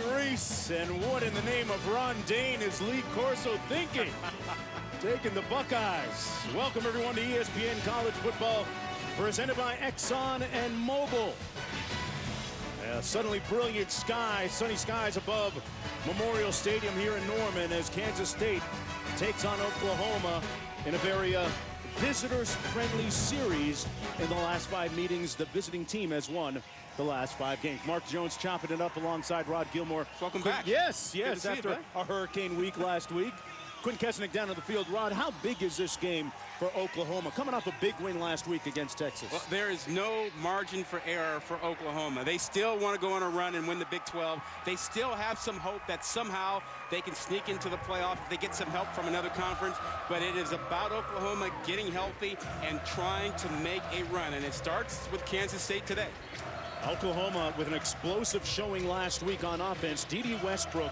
Reese, and what in the name of Ron Dane is Lee Corso thinking? Taking the Buckeyes. Welcome everyone to ESPN College Football, presented by Exxon and Mobil. Suddenly brilliant skies, sunny skies above Memorial Stadium here in Norman as Kansas State takes on Oklahoma in a very visitors-friendly series. In the last 5 meetings, the visiting team has won the last 5 games. Mark Jones chopping it up alongside Rod Gilmore. Welcome back. Yes, after a hurricane week last week. Quinn Kesnick down on the field. Rod, how big is this game for Oklahoma, coming off a big win last week against Texas? Well, there is no margin for error for Oklahoma. They still want to go on a run and win the Big 12. They still have some hope that somehow they can sneak into the playoff if they get some help from another conference. But it is about Oklahoma getting healthy and trying to make a run. And it starts with Kansas State today. Oklahoma with an explosive showing last week on offense. D.D. Westbrook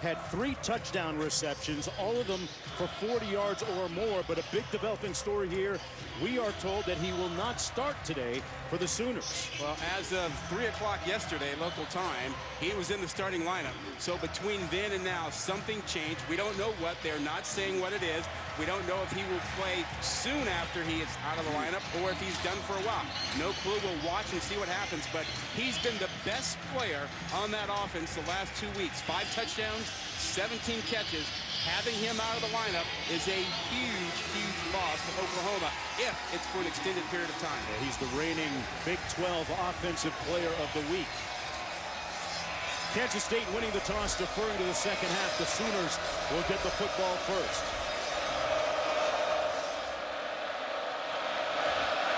had 3 touchdown receptions, all of them for 40 yards or more. But a big developing story here. We are told that he will not start today for the Sooners. Well, as of 3 o'clock yesterday, local time, he was in the starting lineup. So between then and now, something changed. We don't know what. They're not saying what it is. We don't know if he will play soon after he is out of the lineup or if he's done for a while. No clue. We'll watch and see what happens. But he's been the best player on that offense the last 2 weeks. 5 touchdowns, 17 catches. Having him out of the lineup is a huge, huge loss for Oklahoma if it's for an extended period of time. Yeah, he's the reigning Big 12 Offensive Player of the Week. Kansas State winning the toss, deferring to the second half. The Sooners will get the football first.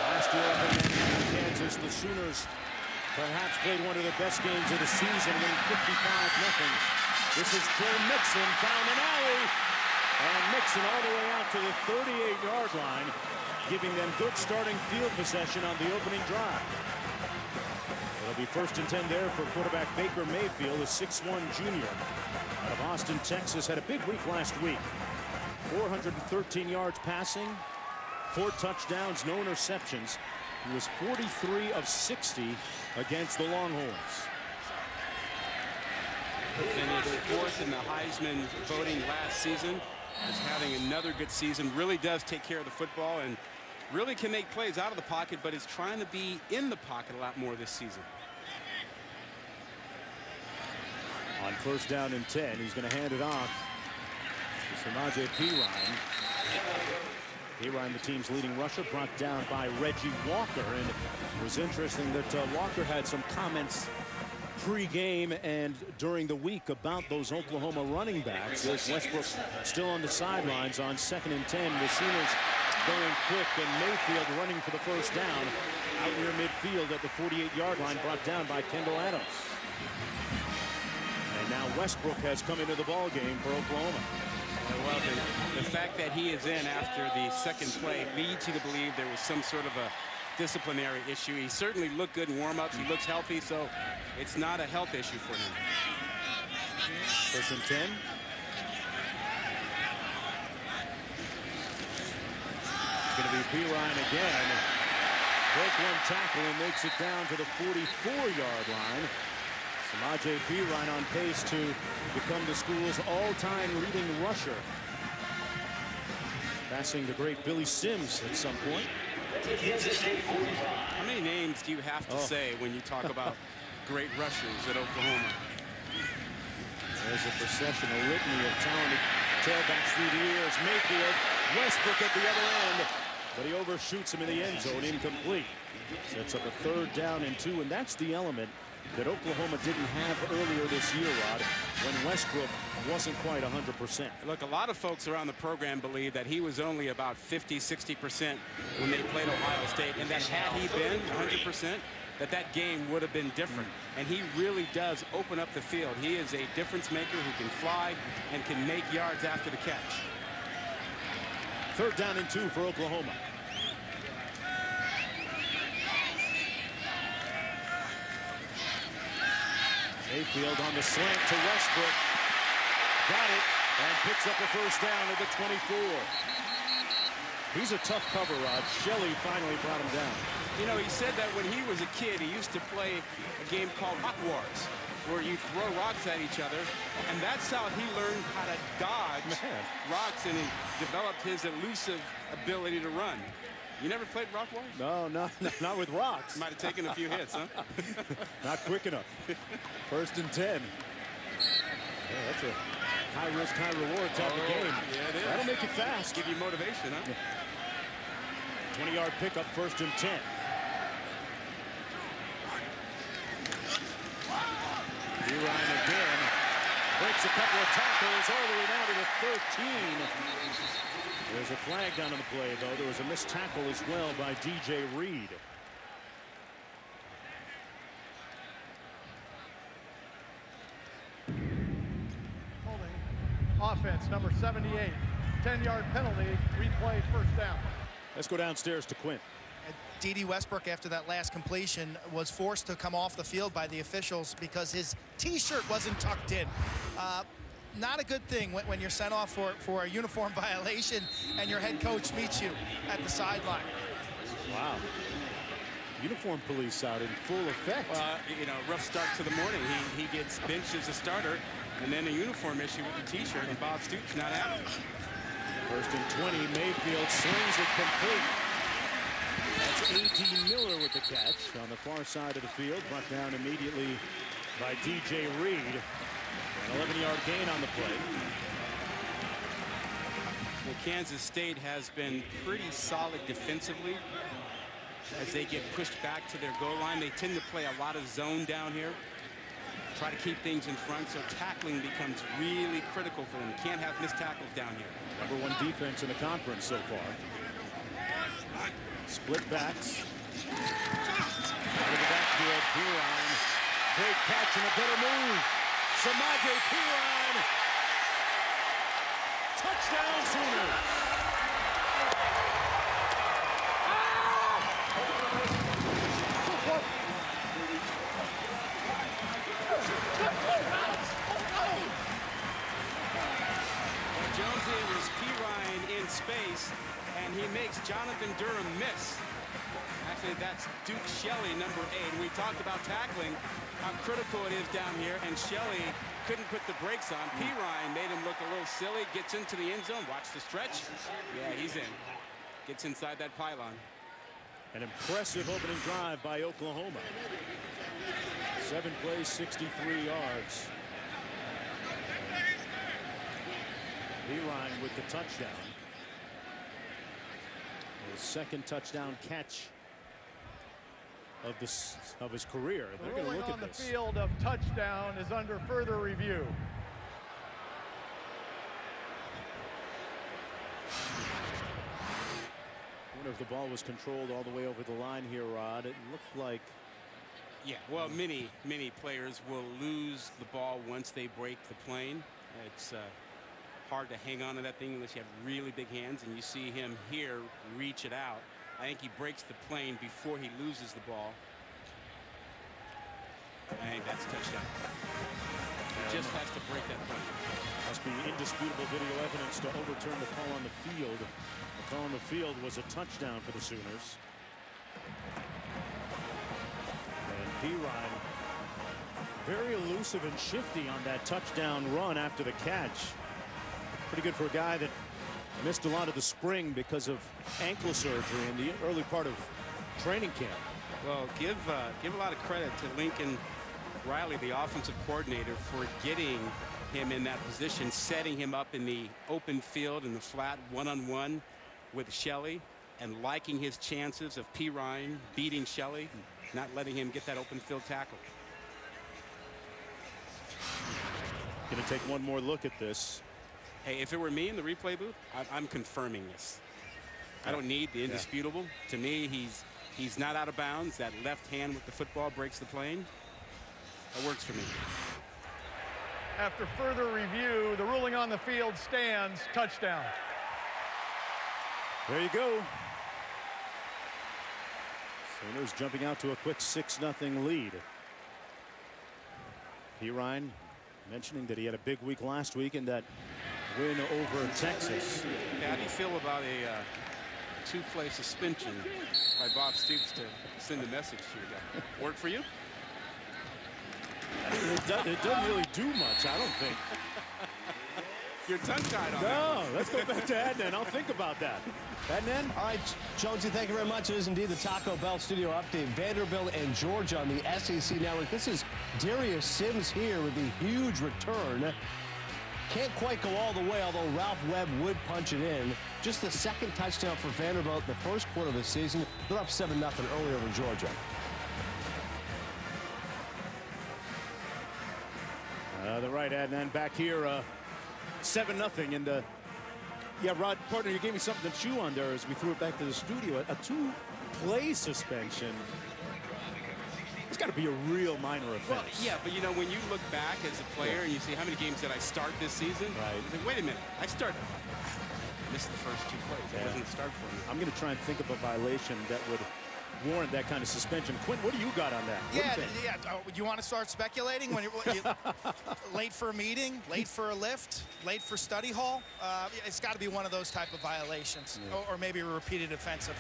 Last year up in Kansas, the Sooners perhaps played one of the best games of the season, winning 55-0. This is Joe Mixon, found an alley, and Mixon all the way out to the 38-yard line, giving them good starting field possession on the opening drive. It'll be 1st and 10 there for quarterback Baker Mayfield, a 6'1 junior out of Austin, Texas. Had a big week last week. 413 yards passing, 4 touchdowns, no interceptions. He was 43 of 60 against the Longhorns. Finished 4th in the Heisman voting last season. Is having another good season. Really does take care of the football and really can make plays out of the pocket, but is trying to be in the pocket a lot more this season. On 1st down and 10, he's going to hand it off to Samaje Perine. Perine, the team's leading rusher, brought down by Reggie Walker. And it was interesting that Walker had some comments pre-game and during the week about those Oklahoma running backs. There's Westbrook still on the sidelines on 2nd and 10. The Sooners going quick, and Mayfield running for the first down out near midfield at the 48-yard line, brought down by Kendall Adams. And now Westbrook has come into the ball game for Oklahoma. Well, the fact that he is in after the second play leads you to believe there was some sort of a disciplinary issue. He certainly looked good in warm-ups. He looks healthy, so it's not a health issue for him. 1st and 10. It's going to be Perine again. Broke 1 tackle and makes it down to the 44-yard line. Samaje Perine on pace to become the school's all-time leading rusher, passing the great Billy Sims at some point. How many names do you have to say when you talk about great rushers at Oklahoma? There's a procession, a litany of talented tailbacks through the years. Mayfield, Westbrook at the other end, but he overshoots him in the end zone, incomplete. Sets up a 3rd down and 2, and that's the element that Oklahoma didn't have earlier this year, Rod, when Westbrook wasn't quite 100%. Look, a lot of folks around the program believe that he was only about 50-60% when they played Ohio State, and that had he been 100%, that game would have been different. And he really does open up the field. He is a difference maker who can fly and can make yards after the catch. 3rd down and 2 for Oklahoma. Mayfield on the slant to Westbrook. Got it and picks up a 1st down at the 24. He's a tough cover, Rod. Shelley finally brought him down. You know, he said that when he was a kid, he used to play a game called Hot Wars. where you throw rocks at each other, and that's how he learned how to dodge rocks, and he developed his elusive ability to run. You never played rock wars? No, not with rocks. Might have taken a few hits, huh? Not quick enough. 1st and 10. Yeah, that's a high risk, high reward type of game. Yeah, it is. That'll make it fast. Give you motivation, huh? 20-yard pickup, 1st and 10. Ryan again breaks a couple of tackles all the way down to the 13. There's a flag down on the play, though. There was a missed tackle as well by DJ Reed. Holding offense number 78, 10-yard penalty, replay, 1st down. Let's go downstairs to Quint. D.D. Westbrook, after that last completion, was forced to come off the field by the officials because his T-shirt wasn't tucked in. Not a good thing when you're sent off for a uniform violation and your head coach meets you at the sideline. Wow. Uniform police out in full effect. You know, rough start to the morning. He gets benched as a starter, and then a uniform issue with the T-shirt, and Bob Stoops not happy. 1st and 20, Mayfield slings it complete. That's A.D. Miller with the catch on the far side of the field, brought down immediately by DJ Reed. An 11-yard gain on the play. Well, Kansas State has been pretty solid defensively as they get pushed back to their goal line. They tend to play a lot of zone down here, try to keep things in front, so tackling becomes really critical for them. You can't have missed tackles down here. #1 defense in the conference so far. Split backs. Out of the backfield, Piran. Great catch and a better move. Samaje Piran. Touchdown Sooners. Jonesy was Piran in space, and he makes Jonathan Durham miss. Actually, that's Duke Shelley, number 8. We talked about tackling, how critical it is down here, and Shelley couldn't put the brakes on. Piran made him look a little silly, gets into the end zone. Watch the stretch. Yeah, he's in. Gets inside that pylon. An impressive opening drive by Oklahoma. 7 plays, 63 yards. Piran with the touchdown. His 2nd touchdown catch of his career. They're going to look at this. The field of touchdown is under further review. I wonder if the ball was controlled all the way over the line here, Rod. It looked like. Yeah, well, many players will lose the ball once they break the plane. It's hard to hang on to that thing unless you have really big hands, and you see him here reach it out. I think he breaks the plane before he loses the ball. I think that's a touchdown. He just has to break that plane. Must be indisputable video evidence to overturn the call on the field. The call on the field was a touchdown for the Sooners. And Piran very elusive and shifty on that touchdown run after the catch. Pretty good for a guy that missed a lot of the spring because of ankle surgery in the early part of training camp. Well, give a lot of credit to Lincoln Riley, the offensive coordinator, for getting him in that position, setting him up in the open field in the flat one-on-one with Shelley, and liking his chances of Piran beating Shelley, not letting him get that open field tackle. Going to take one more look at this. Hey, if it were me in the replay booth, I'm confirming this. I don't need the indisputable. Yeah. To me, he's not out of bounds. That left hand with the football breaks the plane. That works for me. After further review, the ruling on the field stands. Touchdown. There you go. Sooners jumping out to a quick 6-0 lead. Piran mentioning that he had a big week last week in that win over Texas. How do you feel about a 2-play suspension by Bob Stoops to send a message to your guy? Work for you? It's It doesn't really do much, I don't think. You're tongue-tied on that. No, let's go back to Adnan. I'll think about that. Adnan? All right, Jonesy, thank you very much. It is indeed the Taco Bell studio update. Vanderbilt and Georgia on the SEC Network. This is Darius Sims here with the huge return. Can't quite go all the way, although Ralph Webb would punch it in. Just the second touchdown for Vanderbilt the first quarter of the season. They're up 7-0 early over Georgia. The right, Adnan, back here, 7-0. And, yeah, Rod, partner, you gave me something to chew on there as we threw it back to the studio. A 2-play suspension. It's got to be a real minor offense. Well, yeah, but, you know, when you look back as a player and you see how many games did I start this season, right. You think, wait a minute, I missed the first 2 plays. That wasn't a start for me. I'm going to try and think of a violation that would warrant that kind of suspension. Quinn, what do you got on that? Yeah. You want to start speculating when you're late for a meeting, late for a lift, late for study hall? It's got to be one of those type of violations, or maybe a repeated offense of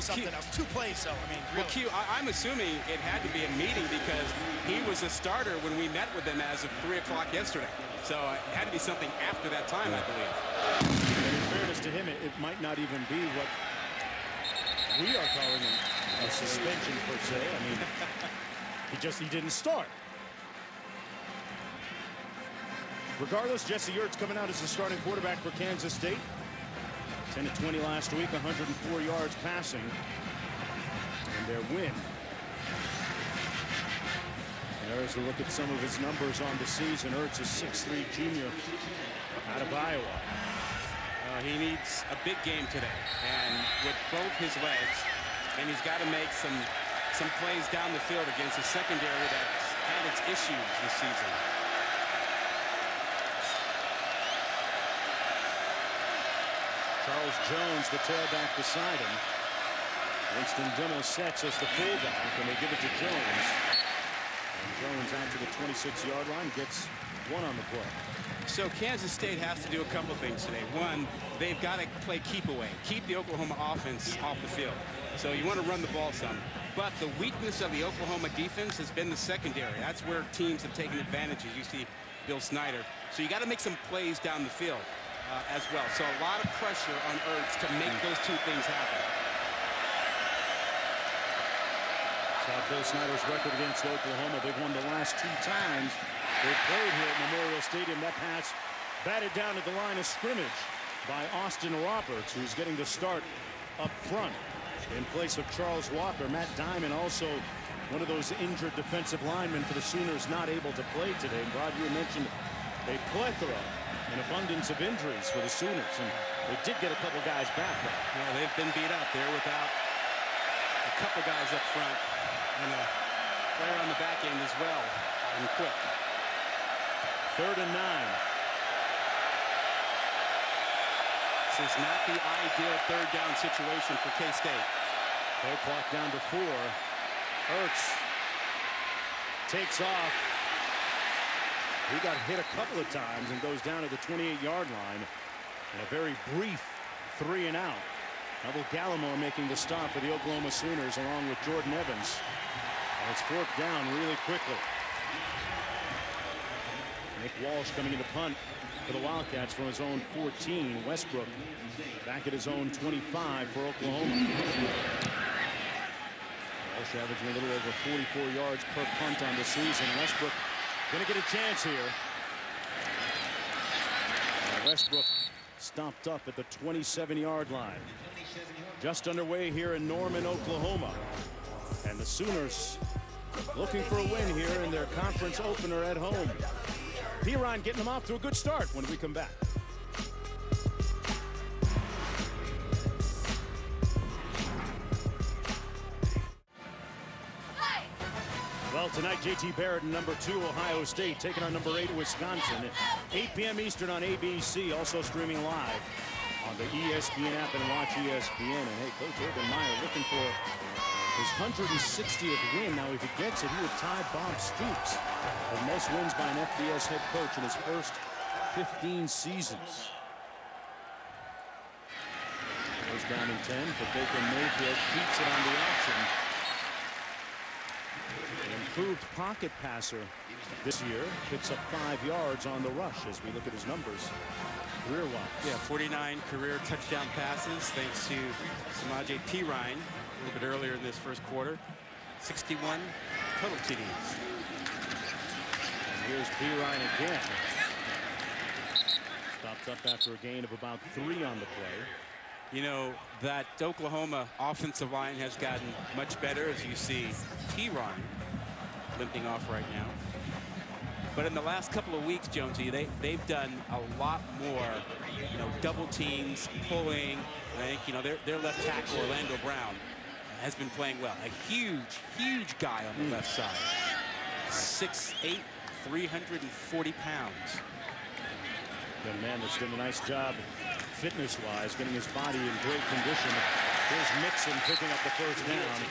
something else. 2 plays, though. I mean, really. Well, Q, I'm assuming it had to be a meeting because he was a starter when we met with him as of 3 o'clock yesterday. So it had to be something after that time, I believe. And in fairness to him, it might not even be what we are calling a suspension per se. I mean, he didn't start. Regardless, Jesse Ertz coming out as the starting quarterback for Kansas State. 10-20 last week, 104 yards passing, and their win. There's a look at some of his numbers on the season. Ertz is 6'3" junior out of Iowa. He needs a big game today, and with both his legs, and he's got to make some plays down the field against a secondary that's had its issues this season. Charles Jones, the tailback beside him. Winston Dimmel sets as the fullback, and they give it to Jones. And Jones out to the 26-yard line, gets 1 on the play. So Kansas State has to do a couple of things today. One, they've got to play keep away, keep the Oklahoma offense off the field. So you want to run the ball some. But the weakness of the Oklahoma defense has been the secondary. That's where teams have taken advantage, as you see Bill Snyder. So you got to make some plays down the field as well. So a lot of pressure on Ertz to make those 2 things happen. Bill Snyder's record against Oklahoma. They've won the last 2 times they've played here at Memorial Stadium. That pass batted down at the line of scrimmage by Austin Roberts, who's getting the start up front in place of Charles Walker. Matt Diamond, also one of those injured defensive linemen for the Sooners, not able to play today. And Rod, you mentioned a plethora, an abundance of injuries for the Sooners, and they did get a couple guys back there. Yeah, they've been beat up. They're without a couple guys up front and a player on the back end as well, and quick. 3rd and 9. This is not the ideal 3rd down situation for K-State. Play clock down to 4. Ertz takes off. He got hit a couple of times and goes down to the 28-yard line. And a very brief 3 and out. Neville Gallimore making the stop for the Oklahoma Sooners along with Jordan Evans. And it's 4th down really quickly. Nick Walsh coming into punt for the Wildcats from his own 14. Westbrook back at his own 25 for Oklahoma. Walsh averaging a little over 44 yards per punt on the season. Westbrook going to get a chance here. Westbrook stopped up at the 27-yard line. Just underway here in Norman, Oklahoma. And the Sooners looking for a win here in their conference opener at home. Piron getting them off to a good start when we come back. Well, tonight, JT Barrett and number 2, Ohio State, taking on number 8, Wisconsin. 8 p.m. Eastern on ABC, also streaming live on the ESPN app and watch ESPN. And hey, Coach Urban Meyer looking for his 160th win. Now, if he gets it, he would tie Bob Stoops for most wins by an FBS head coach in his first 15 seasons. First down and 10 for Baker Mayfield. Keeps it on the action. And improved pocket passer this year. Picks up 5 yards on the rush as we look at his numbers career-wise. Yeah, 49 career touchdown passes thanks to Samaje Perine a little bit earlier in this first quarter. 61 total TDs. And here's Perine again. Stopped up after a gain of about 3 on the play. You know, that Oklahoma offensive line has gotten much better, as you see Perine limping off right now. But in the last couple of weeks, Jonesy, they've done a lot more, you know, double teams, pulling. I think, you know, their left tackle, Orlando Brown, has been playing well. A huge guy on the left side. 6'8", 340 pounds. Young man that's done a nice job fitness-wise, getting his body in great condition. Here's Mixon picking up the first down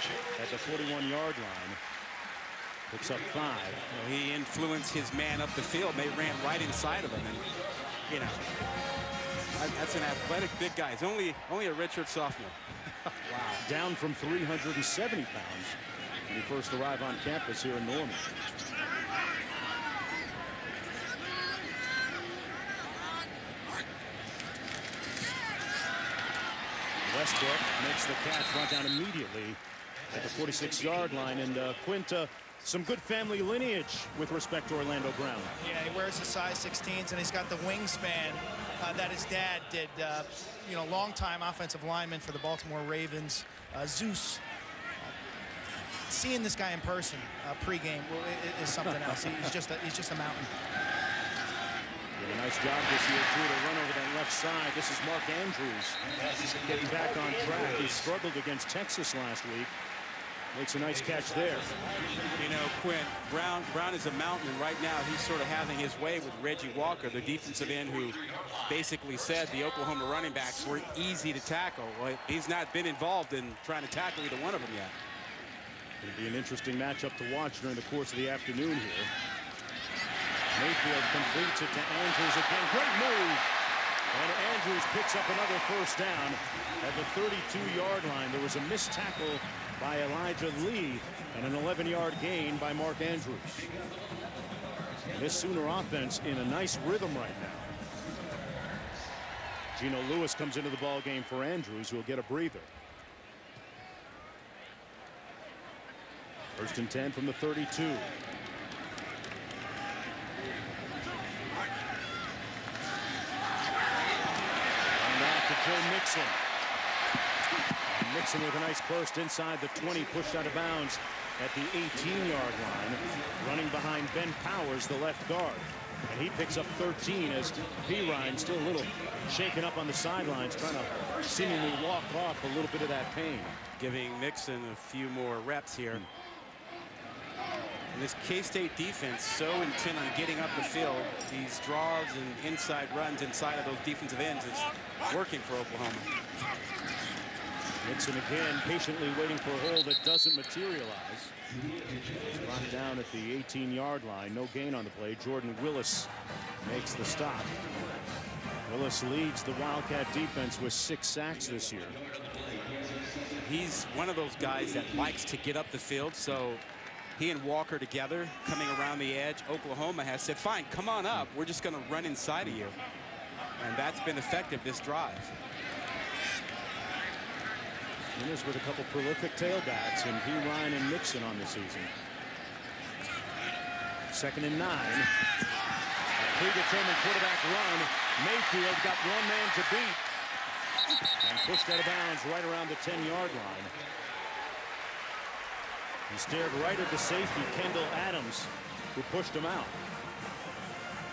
at the 41-yard line. Picks up 5. Well, he influenced his man up the field. They ran right inside of him, and you know, that's an athletic big guy. He's only a redshirt sophomore. Wow. Down from 370 pounds when he first arrived on campus here in Norman. Westbrook makes the catch, brought down immediately at the 46-yard line. And Quinta, some good family lineage with respect to Orlando Brown. Yeah, he wears the size 16s, and he's got the wingspan that his dad did. You know, longtime offensive lineman for the Baltimore Ravens, Zeus. Seeing this guy in person pregame is something else. He's just a mountain. Did a nice job this year, too, to run over that left side. This is Mark Andrews getting back on track. He struggled against Texas last week. Makes a nice catch there. You know, Quinn, Brown is a mountain, and right now he's sort of having his way with Reggie Walker, the defensive end, who basically said the Oklahoma running backs were easy to tackle. Well, he's not been involved in trying to tackle either one of them yet. It'll be an interesting matchup to watch during the course of the afternoon here. Mayfield completes it to Andrews again. Great move. And Andrews picks up another first down at the 32-yard line. There was a missed tackle by Elijah Lee and an 11-yard gain by Mark Andrews. And this Sooner offense in a nice rhythm right now. Geno Lewis comes into the ball game for Andrews, who will get a breather. 1st and 10 from the 32. Joe Mixon. And Mixon with a nice burst inside the 20, pushed out of bounds at the 18-yard line, running behind Ben Powers, the left guard. And he picks up 13 as Perine still a little shaken up on the sidelines, trying to seemingly walk off a little bit of that pain. Giving Mixon a few more reps here. And this K-State defense so intent on getting up the field. These draws and inside runs inside of those defensive ends is working for Oklahoma. Mixon again patiently waiting for a hole that doesn't materialize. Brought down at the 18-yard line. No gain on the play. Jordan Willis makes the stop. Willis leads the Wildcat defense with 6 sacks this year. He's one of those guys that likes to get up the field, so he and Walker together coming around the edge. Oklahoma has said, fine, come on up. We're just going to run inside of you. And that's been effective this drive. Winners with a couple prolific tailbacks in Perine and Mixon on the season. 2nd and 9. A predetermined quarterback run. Mayfield got one man to beat and pushed out of bounds right around the 10-yard line. He stared right at the safety, Kendall Adams, who pushed him out.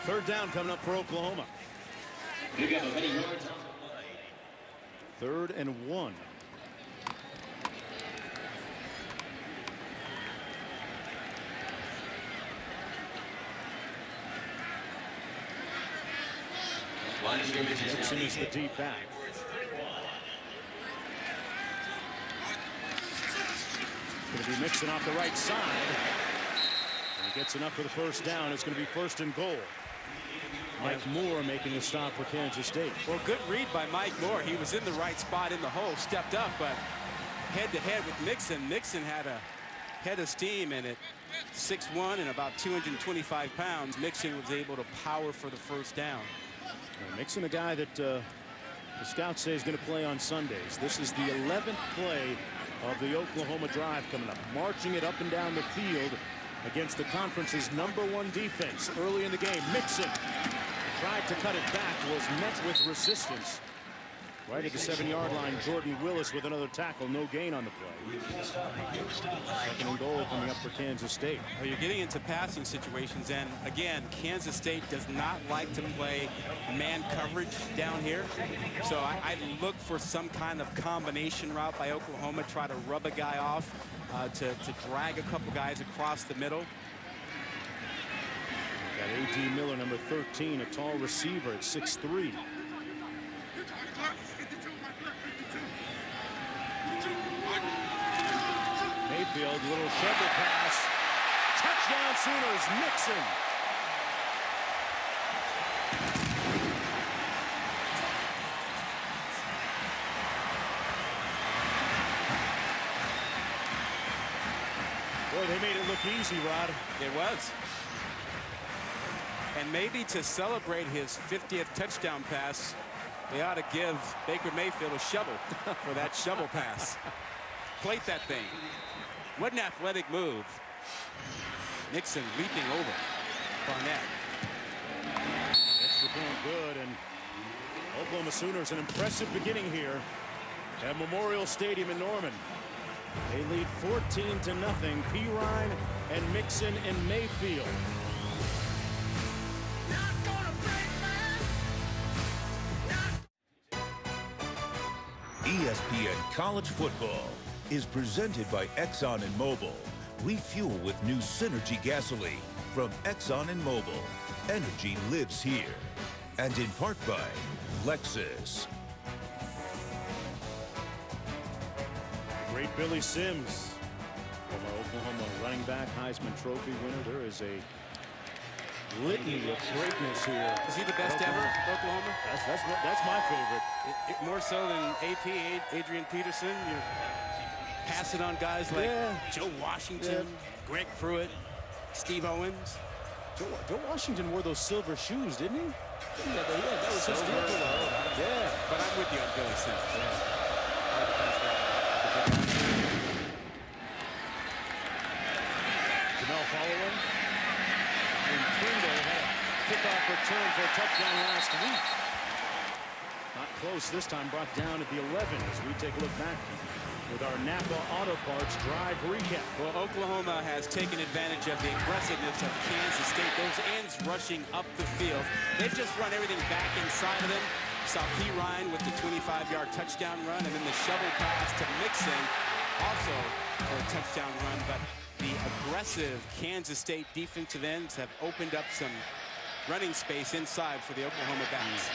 3rd down coming up for Oklahoma. 3rd and 1. Mixon is the deep back. Going to be Mixon off the right side. And he gets enough for the first down. It's going to be 1st and goal. Mike Moore making the stop for Kansas State. Well, good read by Mike Moore. He was in the right spot in the hole, stepped up, but head-to-head with Mixon. Mixon had a head of steam, and at 6'1" and about 225 pounds, Mixon was able to power for the first down. Mixon, a guy that the scouts say is going to play on Sundays. This is the 11th play of the Oklahoma drive coming up, marching it up and down the field against the conference's #1 defense. Early in the game, Mixon tried to cut it back, was met with resistance. Right at the 7-yard line, Jordan Willis with another tackle. No gain on the play. 2nd and goal coming up for Kansas State. Well, you're getting into passing situations, and again, Kansas State does not like to play man coverage down here. So I look for some kind of combination route by Oklahoma, try to rub a guy off, to drag a couple guys across the middle. Got A.D. Miller, number 13, a tall receiver at 6'3". Mayfield, little shovel pass. Touchdown Sooners, Mixon. Boy, they made it look easy, Rod. It was. And maybe to celebrate his 50th touchdown pass, they ought to give Baker Mayfield a shovel for that shovel pass. Plate that thing. What an athletic move. Nixon leaping over Barnett. Extra point good, and Oklahoma Sooners an impressive beginning here at Memorial Stadium in Norman. They lead 14-0. Pirine and Mixon and Mayfield. ESPN College Football is presented by Exxon and Mobil. Refuel with new Synergy gasoline from Exxon and Mobil. Energy lives here. And in part by Lexus. Great Billy Sims, former Oklahoma running back, Heisman Trophy winner. There is a litany of greatness here. Is he the best ever, Oklahoma? That's my favorite. More so than AP, Adrian Peterson. You're passing on guys like Joe Washington, Greg Pruitt, Steve Owens. Joe Washington wore those silver shoes, didn't he? Yeah, that was his deal. Yeah. But I'm with you on Billy Sims. Jamel following. And Pringle had a kickoff return for a touchdown last week. Not close this time, brought down at the 11 as we take a look back with our Napa Auto Parts drive recap. Well, Oklahoma has taken advantage of the aggressiveness of Kansas State. Those ends rushing up the field. They've just run everything back inside of them. Saw Pirine with the 25-yard touchdown run, and then the shovel pass to Mixon, also for a touchdown run. But the aggressive Kansas State defensive ends have opened up some running space inside for the Oklahoma backs.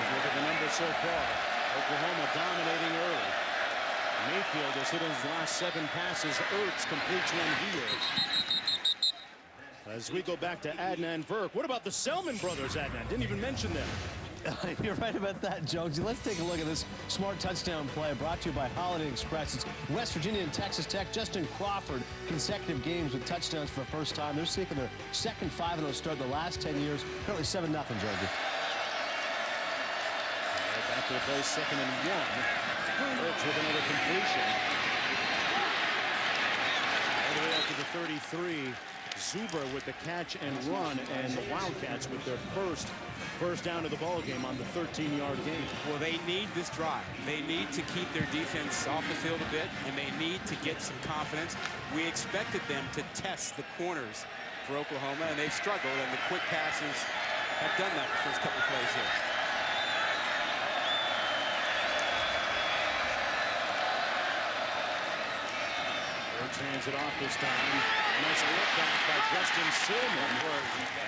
Look at the numbers so far. Oklahoma dominating early. Mayfield has hit his last 7 passes. Ertz completes one here. As we go back to Adnan Virk. What about the Selman brothers, Adnan? Didn't even mention them. You're right about that, Jonesy. Let's take a look at this smart touchdown play brought to you by Holiday Express. It's West Virginia and Texas Tech. Justin Crawford, consecutive games with touchdowns for the first time. They're seeking their second 5 in those start the last 10 years. Currently 7-0, Jonesy. Back to the play, 2nd and 1. Ertz with another completion. All the way up to the 33. Zuber with the catch and run, and the Wildcats with their first down of the ball game on the 13-yard gain. Well, they need this drive. They need to keep their defense off the field a bit, and they need to get some confidence. We expected them to test the corners for Oklahoma, and they've struggled, and the quick passes have done that the first couple plays here. Hands it off this time. Nice look back by Justin Silman.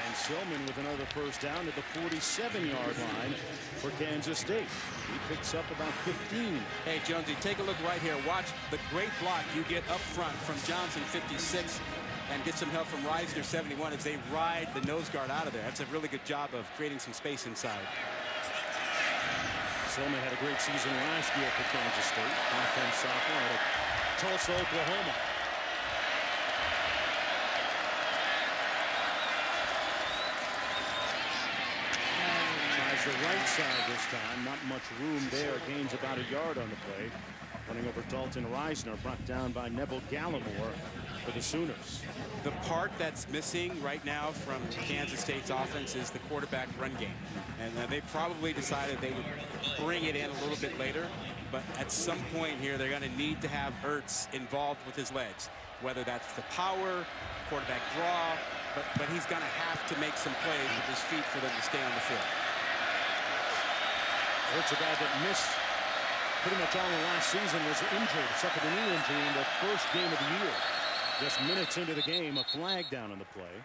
And Silman with another first down at the 47-yard line for Kansas State. He picks up about 15. Hey, Jonesy, take a look right here. Watch the great block you get up front from Johnson, 56, and get some help from Reisner, 71, as they ride the nose guard out of there. That's a really good job of creating some space inside. Selma had a great season last year for Kansas State. Offense sophomore out of Tulsa, Oklahoma. Tries the right side this time. Not much room there. Gains about a yard on the play. Running over Dalton Reisner, brought down by Neville Gallimore for the Sooners. The part that's missing right now from Kansas State's offense is the quarterback run game. And they probably decided they would bring it in a little bit later. But at some point here, they're going to need to have Ertz involved with his legs, whether that's the power, quarterback draw, but he's going to have to make some plays with his feet for them to stay on the field. Ertz, a guy that missed pretty much all of last season, was injured, suffered a knee injury in the first game of the year. Just minutes into the game, a flag down on the play.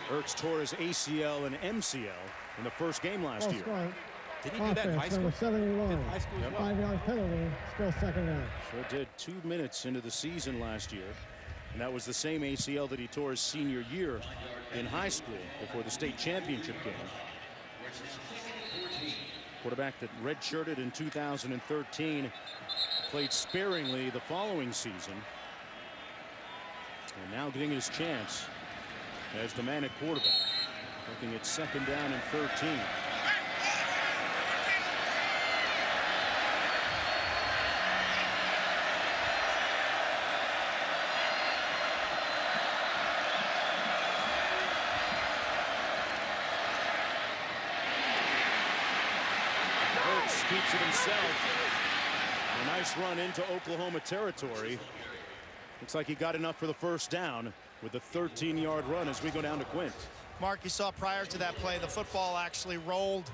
Ertz tore his ACL and MCL in the first game last year. Did he do that in high school? Number 71. High school as well. 5-yard penalty, still second down. Sure did. 2 minutes into the season last year. And that was the same ACL that he tore his senior year in high school before the state championship game. Quarterback that redshirted in 2013, played sparingly the following season. And now getting his chance as the man at quarterback. Looking at 2nd down and 13. Keeps it himself. A nice run into Oklahoma territory. Looks like he got enough for the first down with a 13-yard run as we go down to Quint. Mark, you saw prior to that play, the football actually rolled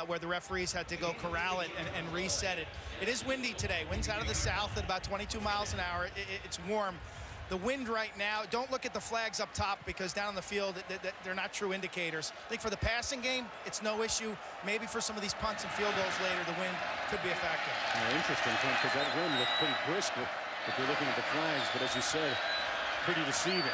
where the referees had to go corral it and reset it. It is windy today. Winds out of the south at about 22 miles an hour. It's warm. The wind right now, don't look at the flags up top because down the field, they're not true indicators. I think for the passing game, it's no issue. Maybe for some of these punts and field goals later, the wind could be a factor. Interesting, because that wind looked pretty brisk if you're looking at the flags, but as you said, pretty deceiving.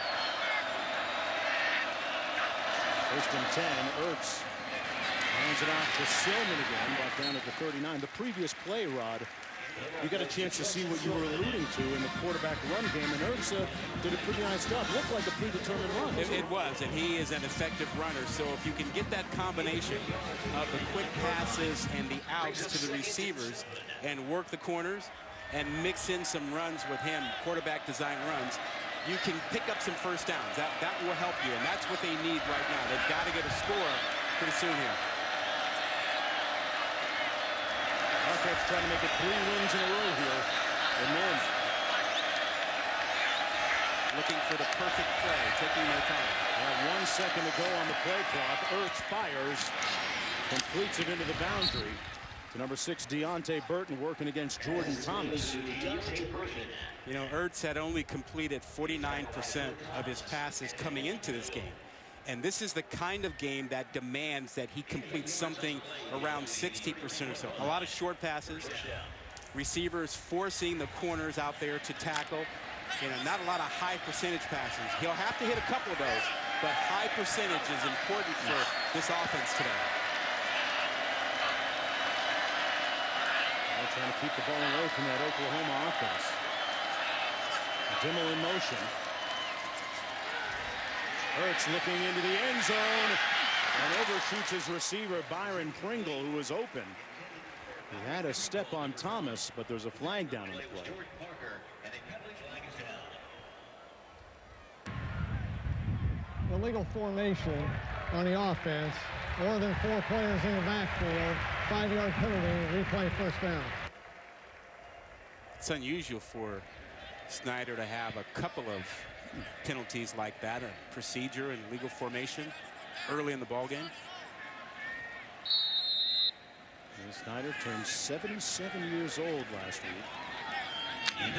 1st and 10, Ertz hands it off to Silman again, brought down at the 39. The previous play, Rod, you got a chance to see what you were alluding to in the quarterback run game, and Ertz did a pretty nice job. Looked like a predetermined run. It was, and he is an effective runner. So if you can get that combination of the quick passes and the outs to the receivers and work the corners and mix in some runs with him, quarterback design runs, you can pick up some first downs. That will help you, and that's what they need right now. They've got to get a score pretty soon here. Hawkeyes trying to make it 3 wins in a row here. And then looking for the perfect play, taking their time. 1 second to go on the play clock. Ertz fires, completes it into the boundary to number 6, Deontay Burton, working against Jordan Thomas. You know, Ertz had only completed 49% of his passes coming into this game. And this is the kind of game that demands that he completes something around 60% or so. A lot of short passes, receivers forcing the corners out there to tackle. You know, not a lot of high percentage passes. He'll have to hit a couple of those, but high percentage is important for this offense today. They're trying to keep the ball away from that Oklahoma offense. Dimmel in motion. Ertz looking into the end zone and overshoots his receiver Byron Pringle, who was open. He had a step on Thomas, but there's a flag down on the play. Illegal formation on the offense. More than 4 players in the backfield. 5-yard penalty, replay first down. It's unusual for Snyder to have a couple of penalties like that, a procedure and legal formation early in the ball game. Snyder turned 77 years old last week.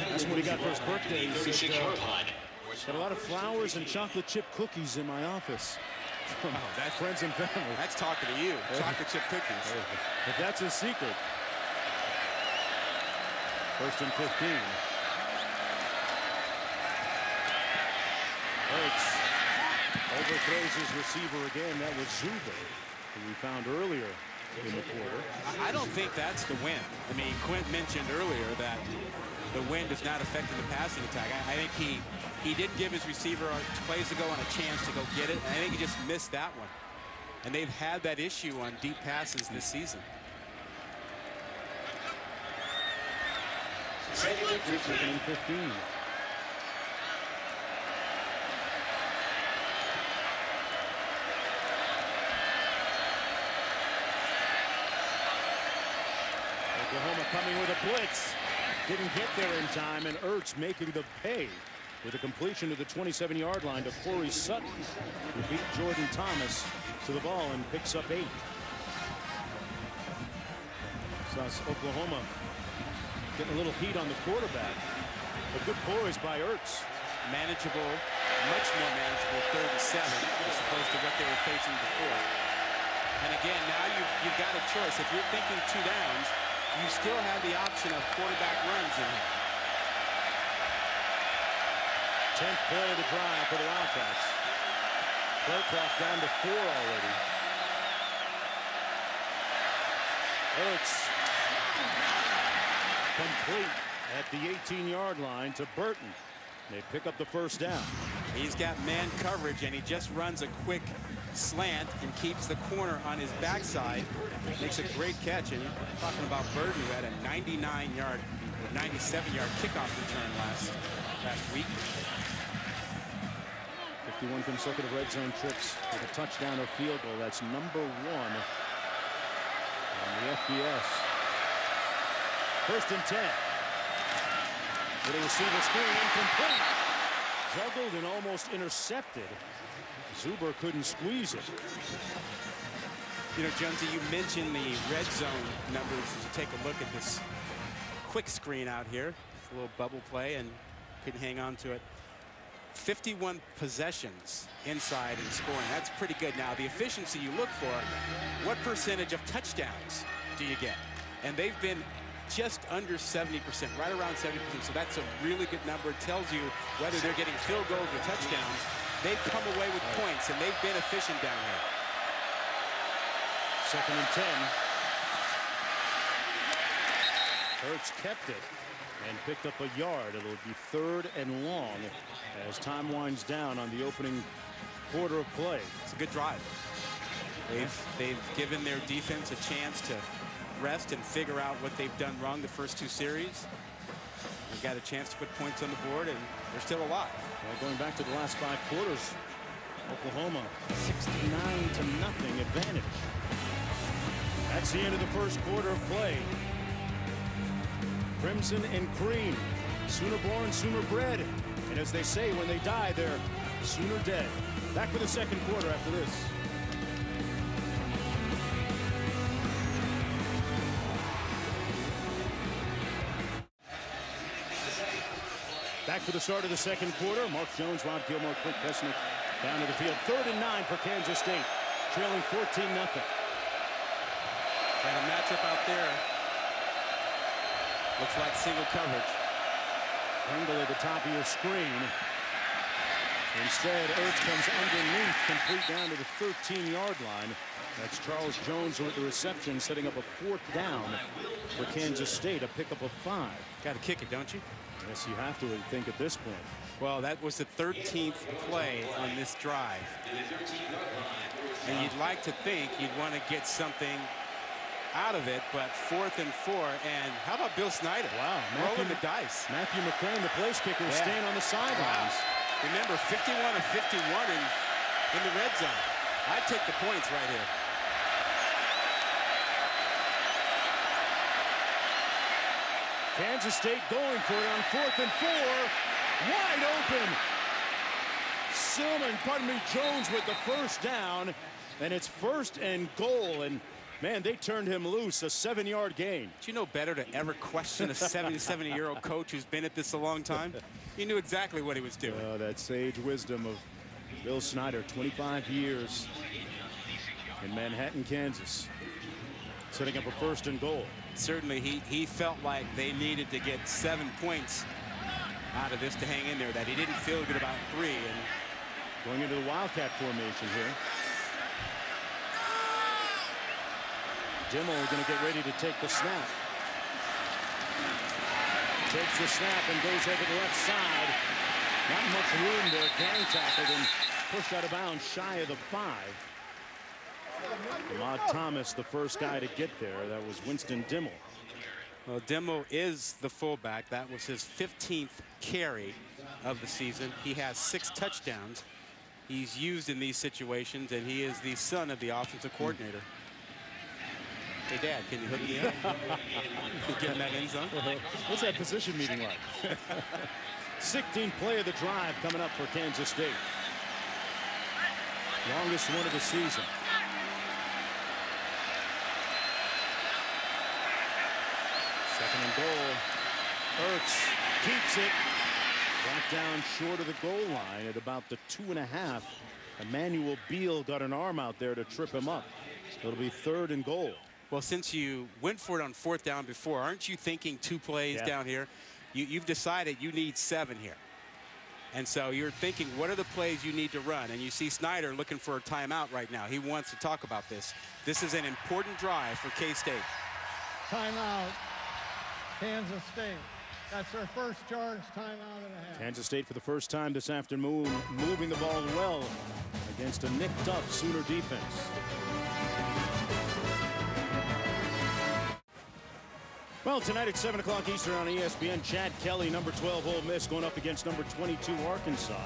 That's what he got for his birthday. He said, got a lot of flowers and chocolate chip cookies in my office. From that's friends and family. That's talking to you. Chocolate chip cookies. If that's his secret. 1st and 15. Ertz overthrows his receiver again. That was Zuber, who we found earlier in the quarter. I don't think that's the wind. I mean, Quint mentioned earlier that the wind is not affecting the passing attack. I think he didn't give his receiver plays ago on a chance to go get it. And I think he just missed that one. And they've had that issue on deep passes this season. Second and 15. Oklahoma coming with a blitz. Didn't get there in time, and Ertz making the pay with a completion to the 27-yard line to Corey Sutton, who beat Jordan Thomas to the ball and picks up 8. So Oklahoma getting a little heat on the quarterback. A good poise by Ertz. Manageable, much more manageable 3rd and 7 as opposed to what they were facing before. And again, now you've got a choice. If you're thinking 2 downs, you still have the option of quarterback runs in here. 10th play of the drive for the Wildcats. Play clock down to 4 already. Ertz complete at the 18-yard line to Burton. They pick up the first down. He's got man coverage, and he just runs a quick slant and keeps the corner on his backside. Makes a great catch. And talking about Burton, who had a 99-yard, 97-yard kickoff return last week. 51 consecutive red zone trips with a touchdown or field goal. That's number 1 on the FBS. 1st and 10. Little receiver screen, incomplete. Juggled and almost intercepted. Zuber couldn't squeeze it. You know, Jonesy, you mentioned the red zone numbers as you take a look at this quick screen out here. It's a little bubble play and couldn't hang on to it. 51 possessions inside and scoring. That's pretty good. Now, the efficiency you look for, what percentage of touchdowns do you get? And they've been just under 70%, right around 70%. So that's a really good number. It tells you whether they're getting field goals or touchdowns. They've come away with points, and they've been efficient down here. 2nd and 10. Ertz kept it and picked up a yard. It'll be 3rd and long as time winds down on the opening quarter of play. It's a good drive. They've given their defense a chance to rest and figure out what they've done wrong the first 2 series. They've got a chance to put points on the board, and they're still alive. Well, going back to the last 5 quarters, Oklahoma 69-0 advantage. That's the end of the first quarter of play. Crimson and cream, sooner born, sooner bred. And as they say, when they die, they're sooner dead. Back for the second quarter after this. Back for the start of the second quarter. Mark Jones, Rob Gilmore, Clint Pesnick down to the field. 3rd and 9 for Kansas State, trailing 14-0. And a matchup out there. Looks like single coverage. Pringle at the top of your screen. Instead, Ertz comes underneath, complete down to the 13-yard line. That's Charles Jones with the reception, setting up a 4th down for Kansas State, a pickup of 5. Got to kick it, don't you? Yes, you have to think at this point. Well, that was the 13th play on this drive. And you'd like to think you'd want to get something out of it, but 4th and 4. And how about Bill Snyder? Wow, rolling the dice. Matthew McCrane, the place kicker, is staying on the sidelines. Wow. Remember, 51 of 51 in the red zone. I'd take the points right here. Kansas State going for it on 4th and 4. Wide open. Jones with the first down. And it's 1st and goal. And, man, they turned him loose. A 7-yard gain. Do you know better to ever question a 70-year-old coach who's been at this a long time? He knew exactly what he was doing. Oh, that sage wisdom of Bill Snyder, 25 years in Manhattan, Kansas. Setting up a 1st and goal. Certainly, he felt like they needed to get 7 points out of this to hang in there, that he didn't feel good about 3. And going into the Wildcat formation here. Dimmel going to get ready to take the snap. Takes the snap and goes over the left side. Not much room there. Gang tackled and pushed out of bounds shy of the 5. Ahmad Thomas, the first guy to get there. That was Winston Dimmel. Well, Dimmel is the fullback. That was his 15th carry of the season. He has 6 touchdowns. He's used in these situations, and he is the son of the offensive coordinator. Hey, Dad, can you hook me up? Get in that end zone? What's that position meeting like? 16th play of the drive coming up for Kansas State. Longest one of the season. Second and goal. Ertz keeps it. Brought down short of the goal line at about the 2.5. Emmanuel Beal got an arm out there to trip him up. It'll be 3rd and goal. Well, since you went for it on 4th down before, aren't you thinking 2 plays down here? You've decided you need 7 here. And so you're thinking, what are the plays you need to run? And you see Snyder looking for a timeout right now. He wants to talk about this. This is an important drive for K-State. Timeout, Kansas State. That's their first charge, timeout and a half. Kansas State for the first time this afternoon moving the ball well against a nicked up Sooner defense. Well, tonight at 7 o'clock Eastern on ESPN, Chad Kelly, number 12 Ole Miss, going up against number 22 Arkansas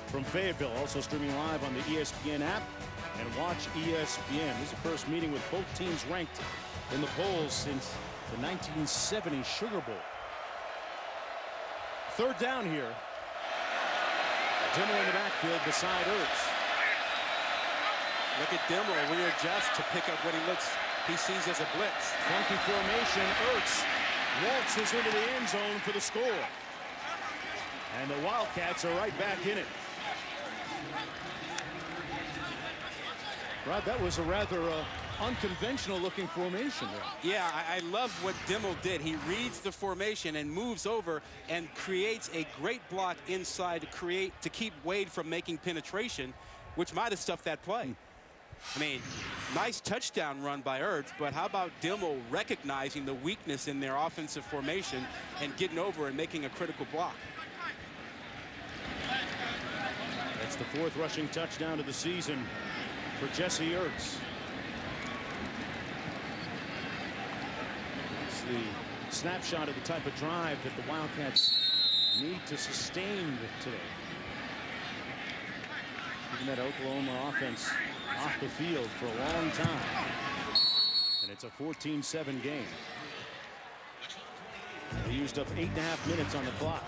from Fayetteville. Also streaming live on the ESPN app and watch ESPN. This is the first meeting with both teams ranked in the polls since the 1970 Sugar Bowl. 3rd down here. Dimmel in the backfield beside Ertz. Look at Dimmel readjust to pick up what he sees as a blitz. Funky formation. Ertz waltzes into the end zone for the score. And the Wildcats are right back in it. Rod, that was a rather unconventional looking formation there. Yeah, I love what Dimmel did. He reads the formation and moves over and creates a great block inside to keep Wade from making penetration, which might have stuffed that play. I mean, nice touchdown run by Ertz, but how about Dimmel recognizing the weakness in their offensive formation and getting over and making a critical block? That's the 4th rushing touchdown of the season for Jesse Ertz. It's the snapshot of the type of drive that the Wildcats need to sustain today. Keeping that Oklahoma offense off the field for a long time. And it's a 14-7 game. They used up 8.5 minutes on the clock.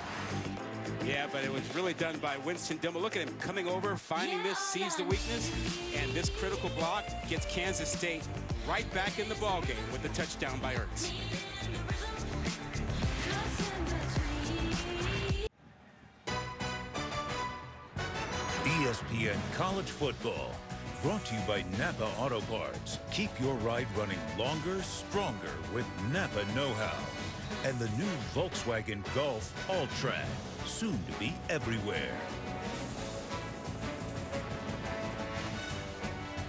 Yeah, but it was really done by Winston Dimmel. Look at him coming over, finding this, sees the weakness, and this critical block gets Kansas State right back in the ballgame with the touchdown by Ertz. ESPN College Football, brought to you by Napa Auto Parts. Keep your ride running longer, stronger with Napa know-how. And the new Volkswagen Golf All-Track, soon to be everywhere.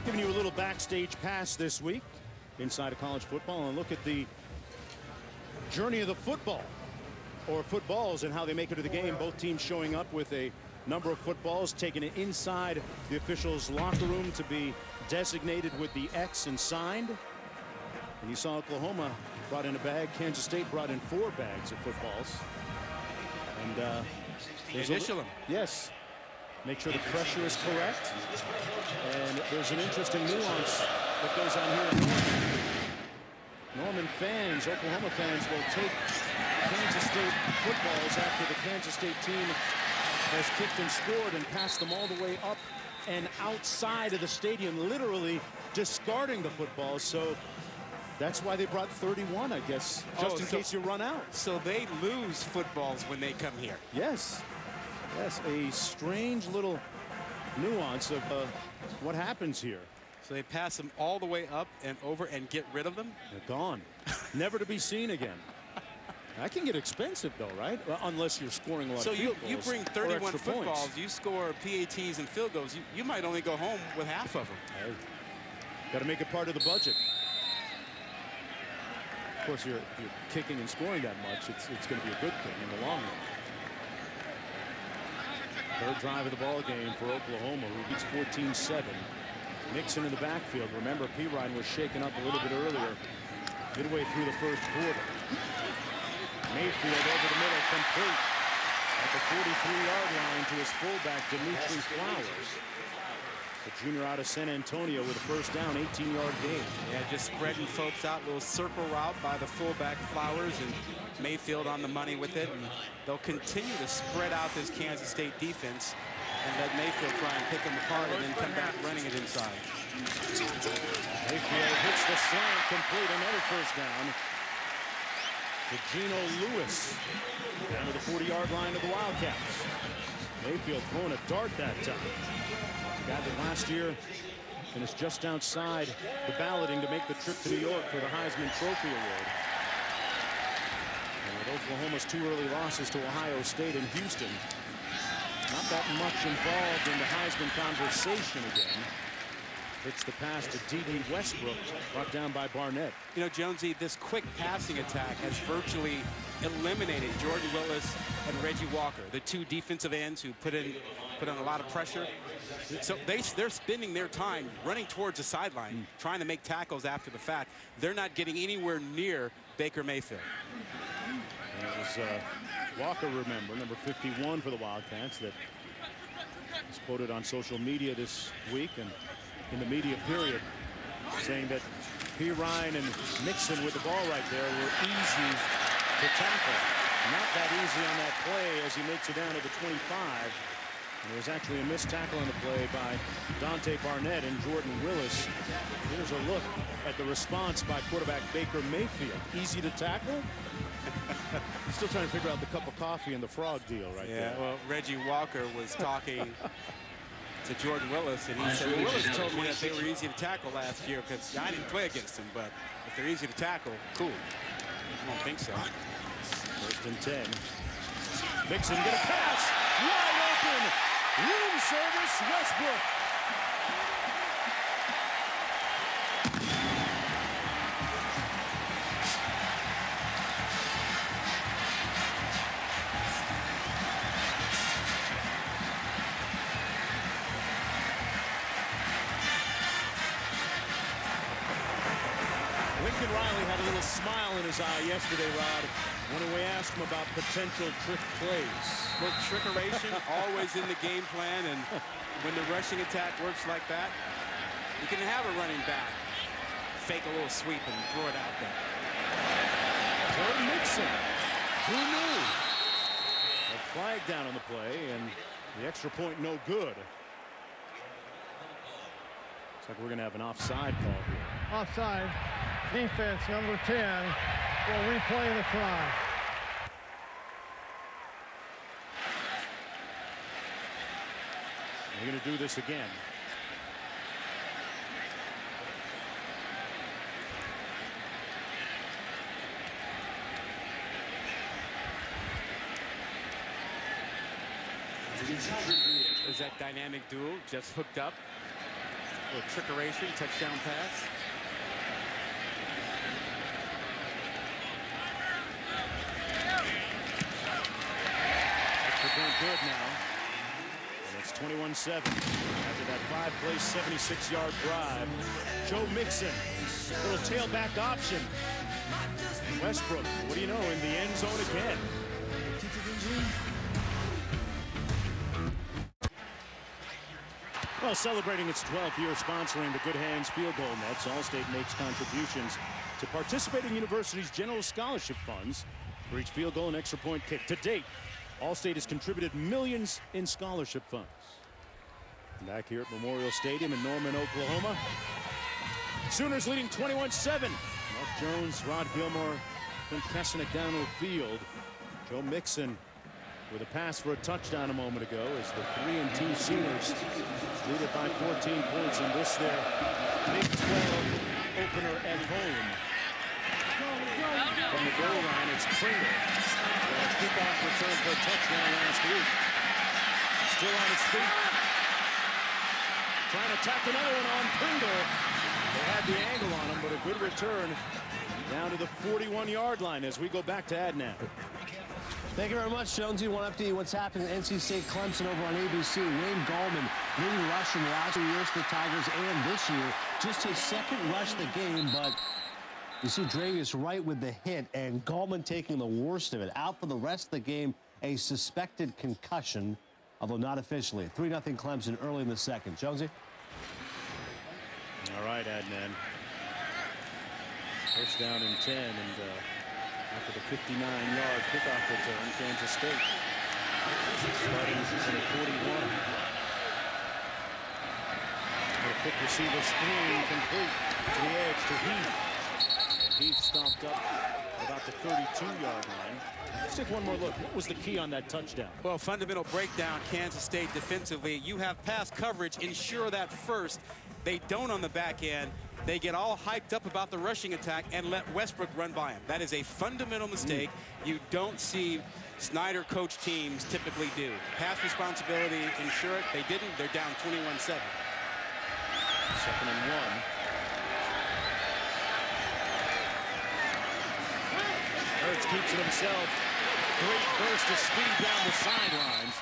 Giving you a little backstage pass this week inside of college football, and look at the journey of the football, or footballs, and how they make it to the game. Both teams showing up with a number of footballs, taking it inside the officials' locker room to be designated with the X and signed. And you saw Oklahoma brought in a bag. Kansas State brought in 4 bags of footballs. And initial them. Yes. Make sure the pressure is correct. And there's an interesting nuance that goes on here in Norman. Norman fans, Oklahoma fans, will take Kansas State footballs after the Kansas State team has kicked and scored and passed them all the way up and outside of the stadium, literally discarding the footballs. So that's why they brought 31, I guess, just in case you run out. So they lose footballs when they come here. Yes. Yes, a strange little nuance of what happens here. So they pass them all the way up and over and get rid of them? They're gone. Never to be seen again. That can get expensive, though, right? Well, unless you're scoring a lot of field goals. So you bring 31 footballs, points. you score PATs and field goals, you might only go home with half of them. Hey, got to make it part of the budget. Of course, if you're kicking and scoring that much, it's going to be a good thing in the long run. Third drive of the ball game for Oklahoma, who leads 14-7. Nixon in the backfield. Remember, Pirine was shaken up a little bit earlier, midway through the first quarter. Mayfield over the middle, complete at the 43-yard line to his fullback, Dimitri Flowers. The junior out of San Antonio with a first down, 18-yard gain. Yeah, just spreading folks out, little circle route by the fullback Flowers, and Mayfield on the money with it. And they'll continue to spread out this Kansas State defense and let Mayfield try and pick them apart and then come back running it inside. Mayfield hits the slant, complete, another first down to Geno Lewis, down to the 40-yard line of the Wildcats. Mayfield throwing a dart that time. Guy that last year finished just outside the balloting to make the trip to New York for the Heisman Trophy Award. And with Oklahoma's 2 early losses to Ohio State and Houston, not that much involved in the Heisman conversation again. Hits the pass to D.D. Westbrook, brought down by Barnett. You know, Jonesy, this quick passing attack has virtually eliminated Jordan Willis and Reggie Walker, the 2 defensive ends who put on a lot of pressure. So they're spending their time running towards the sideline, trying to make tackles after the fact. They're not getting anywhere near Baker Mayfield. And it was Walker, remember, number 51 for the Wildcats, that was quoted on social media this week and in the media period, saying that Pirine and Nixon with the ball right there were easy to tackle. Not that easy on that play as he makes it down to the 25. And there was actually a missed tackle on the play by Dante Barnett and Jordan Willis. Here's a look at the response by quarterback Baker Mayfield. Easy to tackle? Still trying to figure out the cup of coffee and the frog deal right there. Yeah, well, Reggie Walker was talking to Jordan Willis, and he said, well, Willis told me that they were easy to tackle last year because I didn't play against them, but if they're easy to tackle, cool. I don't think so. First and 10. Mixon get a pass. Wide open. Room service, Westbrook. Lincoln Riley had a little smile in his eye yesterday, Rod, when we asked him about potential trick plays. Well, trickeration always in the game plan, and when the rushing attack works like that, you can have a running back fake a little sweep and throw it out there. Joe Mixon, who knew? A flag down on the play, and the extra point no good. Looks like we're going to have an offside call here. Offside. Defense number 10 will replay the try. We're going to do this again. Is that dynamic duel just hooked up? A little trickeration, touchdown pass. Good now. And it's 21-7 after that 5-play 76-yard drive. Joe Mixon, little tailback option. Westbrook, what do you know, in the end zone again. Well, celebrating its 12th year sponsoring the Good Hands Field Goal Nets, Allstate makes contributions to participating universities' general scholarship funds for each field goal and extra point kick. To date, Allstate has contributed millions in scholarship funds. Back here at Memorial Stadium in Norman, Oklahoma. Sooners leading 21-7. Mark Jones, Rod Gilmore, Clint Kesenick down the field. Joe Mixon with a pass for a touchdown a moment ago as the 3-2 Sooners lead it by 14 points in this their Big 12 opener at home. From the goal line, it's Pringle. Kickoff return for a touchdown last week. Still on his feet. trying to tack another one on Pringle. They had the angle on him, but a good return down to the 41-yard line as we go back to Adnan. Thank you very much, Jonesy. Want to update you what's happening at NC State Clemson over on ABC. Wayne Gallman leading rush in the last 2 years for the Tigers and this year. Just his second rush of the game, but you see Dravius right with the hit, and Gallman taking the worst of it. Out for the rest of the game, a suspected concussion, although not officially. 3-0 Clemson early in the second. Jonesy? All right, Adnan. First down and 10, and after the 59-yard kickoff return, Kansas State starting at 41. A quick receiver screen complete to the edge to Heath. And Heath stomped up about the 32-yard line. Let's take one more look. What was the key on that touchdown? Well, fundamental breakdown, Kansas State defensively. You have pass coverage, ensure that first. They don't on the back end. They get all hyped up about the rushing attack and let Westbrook run by him. That is a fundamental mistake you don't see Snyder coach teams typically do. Pass responsibility, ensure it. They didn't. They're down 21-7. 2nd and 1. Hurts keeps it himself. Great burst of speed down the sidelines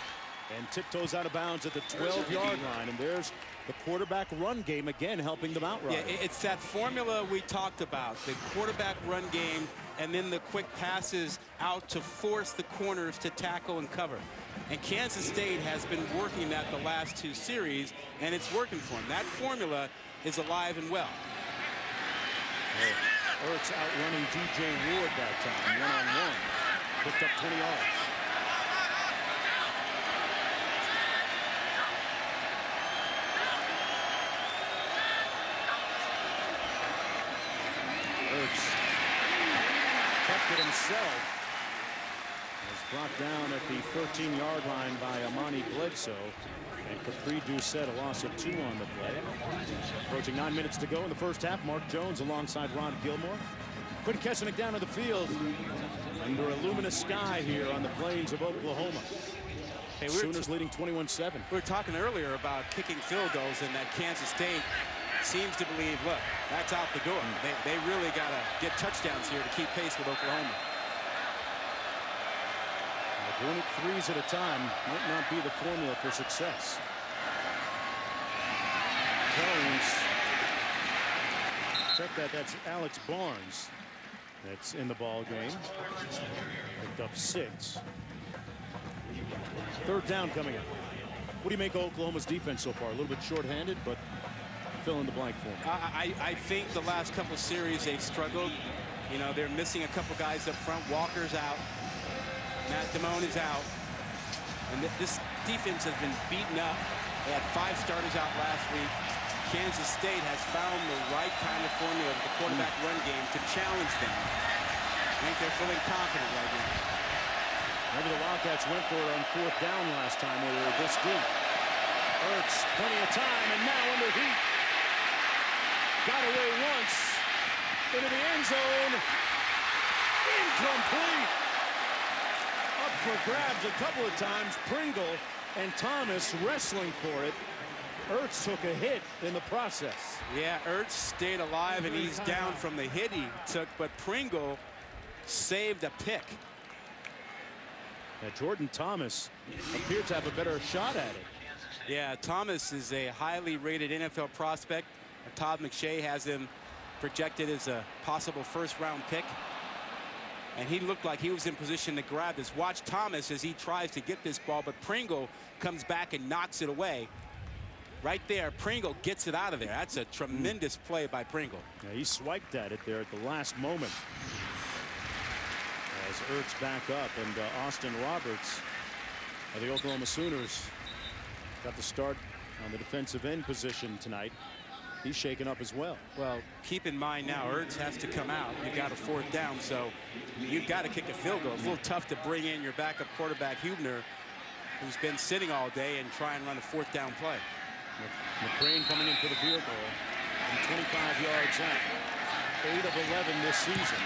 and tiptoes out of bounds at the 12-yard line. And there's the quarterback run game again helping them out. Yeah, it's that formula we talked about. The quarterback run game and then the quick passes out to force the corners to tackle and cover. And Kansas State has been working that the last 2 series, and it's working for them. That formula is alive and well. Ertz outrunning DJ Ward that time, one-on-one. Picked up 20 yards. Ertz kept it himself. Was brought down at the 13-yard line by Amani Bledsoe. And Capri Doucette a loss of 2 on the play. Approaching 9 minutes to go in the first half. Mark Jones alongside Ron Gilmore. Quinn Kesselnick down to the field under a luminous sky here on the plains of Oklahoma. Hey, Sooners leading 21-7. We were talking earlier about kicking field goals and that Kansas State seems to believe, look, that's out the door. They really got to get touchdowns here to keep pace with Oklahoma. Doing it 3s at a time might not be the formula for success. Jones. Check that. That's Alex Barnes. That's in the ball game. Picked up 6. 3rd down coming up. What do you make of Oklahoma's defense so far? A little bit short-handed, but fill in the blank for me. I think the last couple series they've struggled. You know, they're missing a couple guys up front. Walker's out. Matt Damone is out. And this defense has been beaten up. They had 5 starters out last week. Kansas State has found the right kind of formula with the quarterback run game to challenge them. I think they're feeling confident right now. Maybe the Wildcats went for it on 4th down last time when they were this deep. Ertz, plenty of time, and now under heat. Got away once. Into the end zone. Incomplete. Up for grabs a couple of times. Pringle and Thomas wrestling for it. Ertz took a hit in the process. Yeah, Ertz stayed alive, and he's down from the hit he took, but Pringle saved a pick. Now, Jordan Thomas appeared to have a better shot at it. Yeah, Thomas is a highly rated NFL prospect. Todd McShay has him projected as a possible 1st-round pick. And he looked like he was in position to grab this. Watch Thomas as he tries to get this ball, but Pringle comes back and knocks it away. Right there, Pringle gets it out of there. That's a tremendous play by Pringle. Yeah, he swiped at it there at the last moment. As Ertz back up, and Austin Roberts of the Oklahoma Sooners got the start on the defensive end position tonight. He's shaken up as well. Well, keep in mind now, Ertz has to come out. You've got a 4th down, so you've got to kick a field goal. It's a little tough to bring in your backup quarterback, Hubner, who's been sitting all day, and try and run a 4th down play. McCrane coming in for the field goal from 25 yards out. 8 of 11 this season.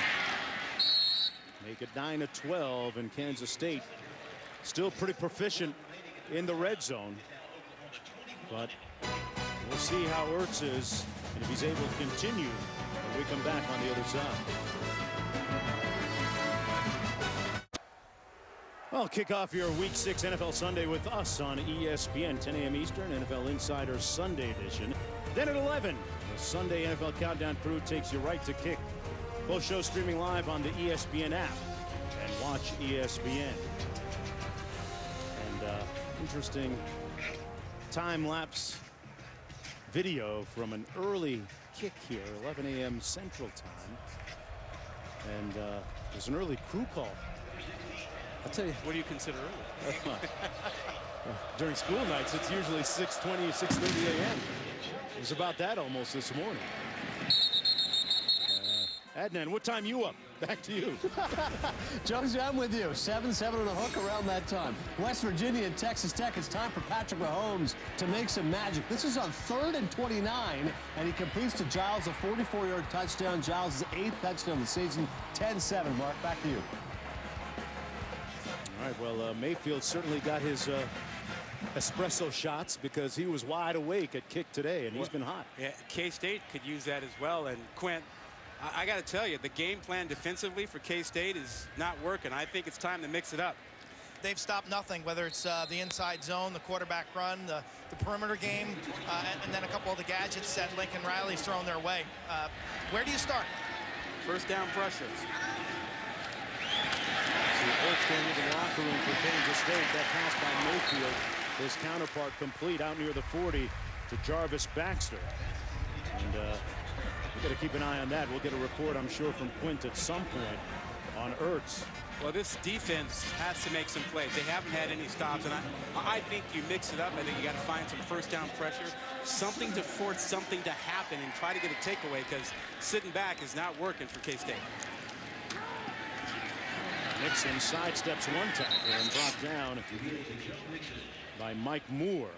Make it 9 of 12, and Kansas State still pretty proficient in the red zone. But We'll see how Ertz is and if he's able to continue when we come back on the other side. Well, kick off your Week 6 NFL Sunday with us on ESPN, 10 a.m. Eastern, NFL Insider Sunday edition. Then at 11, the Sunday NFL Countdown crew takes you right to kick. Both shows streaming live on the ESPN app and watch ESPN. And interesting time-lapse video from an early kick here, 11 a.m. Central Time. And there's an early crew call. I'll tell you. What do you consider early? During school nights, it's usually 6:20, 6:30 a.m. It was about that almost this morning. Adnan, what time you up? Back to you. Jonesy, I'm with you. 7 on a hook around that time. West Virginia and Texas Tech. It's time for Patrick Mahomes to make some magic. This is on 3rd and 29, and he completes to Giles a 44-yard touchdown. Giles' 8th touchdown of the season. 10-7. Mark, back to you. All right, well, Mayfield certainly got his espresso shots because he was wide awake at kick today, and he's been hot. Yeah, K-State could use that as well. And Quint, I got to tell you, the game plan defensively for K-State is not working. I think it's time to mix it up. They've stopped nothing, whether it's the inside zone, the quarterback run, the perimeter game, and then a couple of the gadgets that Lincoln Riley's thrown their way. Where do you start? First down pressure. Ertz going into the locker room for Kansas State. That pass by Mayfield, his counterpart complete out near the 40 to Jarvis Baxter. And we've got to keep an eye on that. We'll get a report, I'm sure, from Quint at some point on Ertz. Well, this defense has to make some plays. They haven't had any stops, and I think you mix it up. I think you got to find some first down pressure, something to force something to happen and try to get a takeaway, because sitting back is not working for K-State. Nixon sidesteps one tackle and brought down by Mike Moore,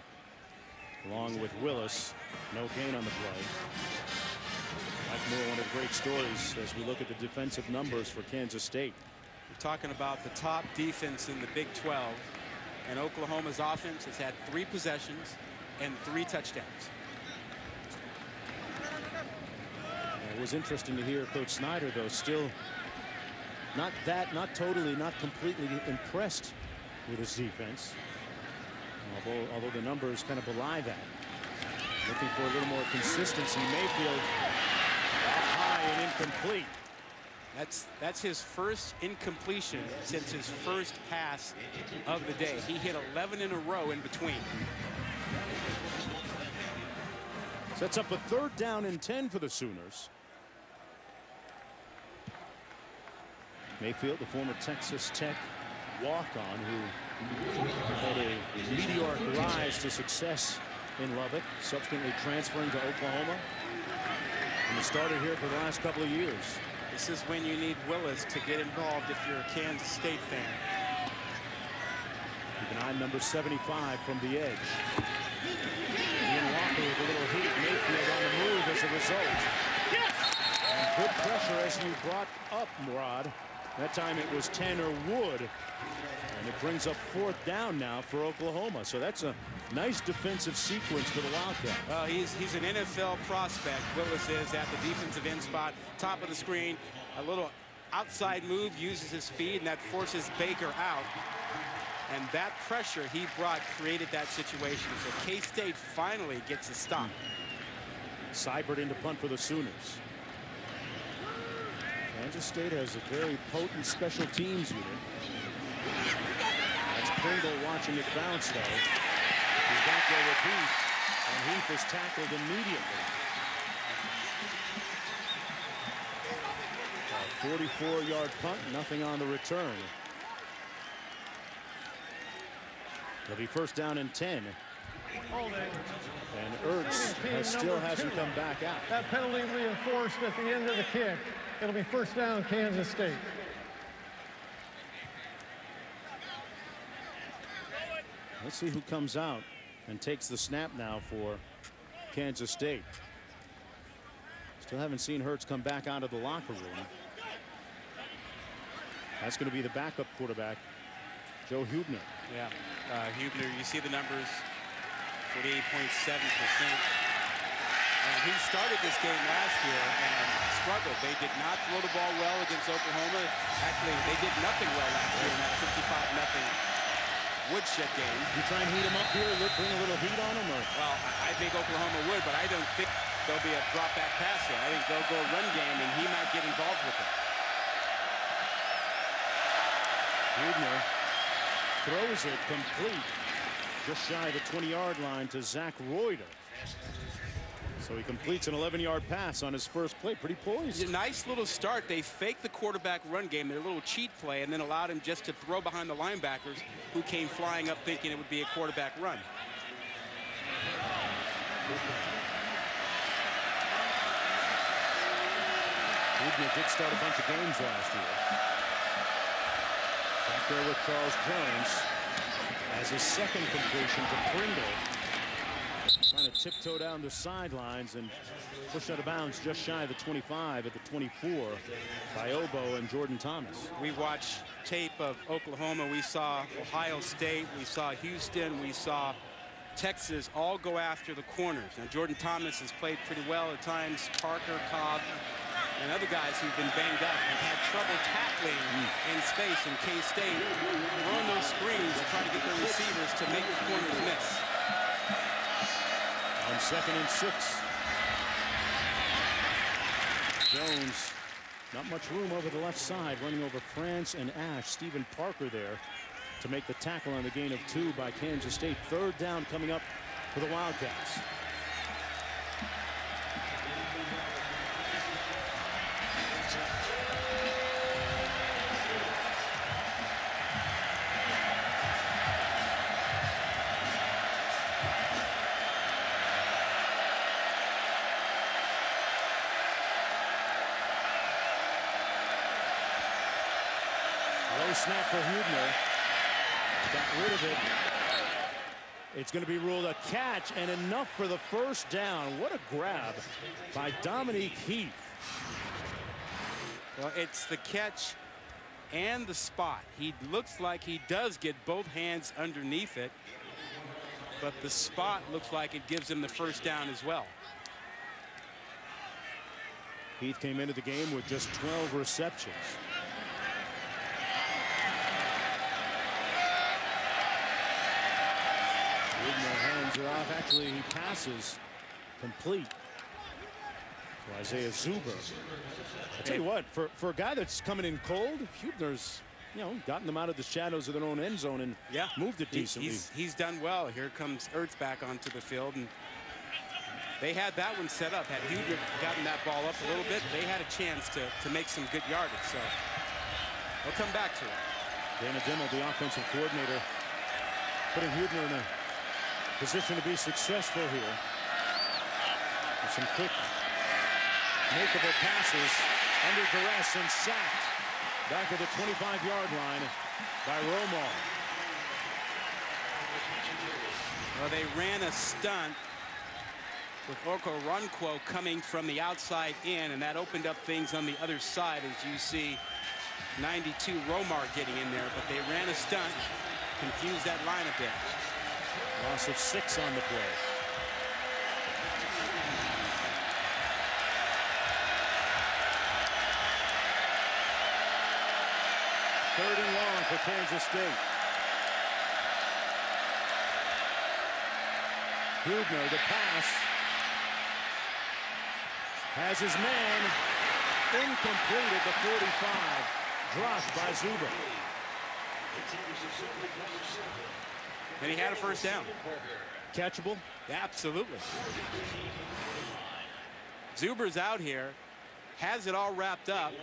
along with Willis. No gain on the play. Mike Moore, one of the great stories as we look at the defensive numbers for Kansas State. We're talking about the top defense in the Big 12, and Oklahoma's offense has had 3 possessions and 3 touchdowns. It was interesting to hear Coach Snyder, though, still not totally, not completely impressed with his defense. Although the numbers kind of belie that. Looking for a little more consistency. Mayfield up high and incomplete. That's his first incompletion since his first pass of the day. He hit 11 in a row in between. Sets up a 3rd down and 10 for the Sooners. Mayfield, the former Texas Tech walk-on who had a meteoric rise to success in Lubbock, subsequently transferring to Oklahoma, and has started here for the last couple of years. This is when you need Willis to get involved if you're a Kansas State fan. Keep an eye on number 75 from the edge. Ian Walker with a little heat. Mayfield on the move as a result. And good pressure as you brought up, Murad. That time it was Tanner Wood, and it brings up 4th down now for Oklahoma. So that's a nice defensive sequence for the Wildcats. Well, he's an NFL prospect. Willis is at the defensive end spot, top of the screen. A little outside move, uses his speed, and that forces Baker out. And that pressure he brought created that situation. So K-State finally gets a stop. Seibert into punt for the Sooners. Kansas State has a very potent special teams unit. That's Pringle watching it bounce, though. He's back there with Heath, and Heath is tackled immediately. A 44-yard punt, nothing on the return. It'll be 1st down and 10. And Ertz still hasn't come back out. That penalty reinforced at the end of the kick. It'll be 1st down, Kansas State. Let's see who comes out and takes the snap now for Kansas State. Still haven't seen Hurts come back out of the locker room. That's going to be the backup quarterback, Joe Huebner. Yeah, Huebner, you see the numbers, 48.7%. And he started this game last year and struggled. They did not throw the ball well against Oklahoma. Actually, they did nothing well last year in that 55-0 woodshed game. You try and heat him up here, bring a little heat on him? Or? Well, I think Oklahoma would, but I don't think there'll be a drop-back pass here. I think they'll go run game, and he might get involved with it. Hudner throws it complete, just shy of the 20-yard line to Zach Reuter. So he completes an 11-yard pass on his first play. Pretty poised. A nice little start. They faked the quarterback run game, their little cheat play, and then allowed him just to throw behind the linebackers who came flying up thinking it would be a quarterback run. Hudner did start a bunch of games last year. Back there with Charles Jones as his second completion to Pringle. Trying to tiptoe down the sidelines and pushed out of bounds just shy of the 25 at the 24 by Obo and Jordan Thomas. We watched tape of Oklahoma. We saw Ohio State. We saw Houston. We saw Texas all go after the corners. Now, Jordan Thomas has played pretty well at times. Parker, Cobb, and other guys who've been banged up and had trouble tackling in space. In K-State, throwing those screens to try to get their receivers to make the corners miss. On 2nd and 6. Jones, not much room over the left side, running over France and Ash. Stephen Parker there to make the tackle on the gain of 2 by Kansas State. 3rd down coming up for the Wildcats. Snap for Hudner. Got rid of it. It's going to be ruled a catch, and enough for the first down. What a grab by Dominique Heath. Well, it's the catch and the spot. He looks like he does get both hands underneath it, but the spot looks like it gives him the first down as well. Heath came into the game with just 12 receptions. Hands it off. Actually, he passes complete to Isaiah Zuber. I'll tell you what, for a guy that's coming in cold, Hubner's, gotten them out of the shadows of their own end zone and moved it decently. He's done well. Here comes Ertz back onto the field, and they had that one set up. Had Hubner gotten that ball up a little bit, they had a chance to make some good yardage. So they'll come back to it. Dana Dimmel, the offensive coordinator, putting Hubner in a position to be successful here. With some quick, makeable passes under duress and sacked back at the 25-yard line by Romar. Well, they ran a stunt with Okoronkwo coming from the outside in, and that opened up things on the other side, as you see 92 Romar getting in there, but they ran a stunt, confused that line a bit. Loss of 6 on the play. Third and long for Kansas State. Hudner, the pass. Has his man incomplete at the 45. Dropped by Zuber. And he had a first down. Catchable? Absolutely. Zuber's out here, has it all wrapped up,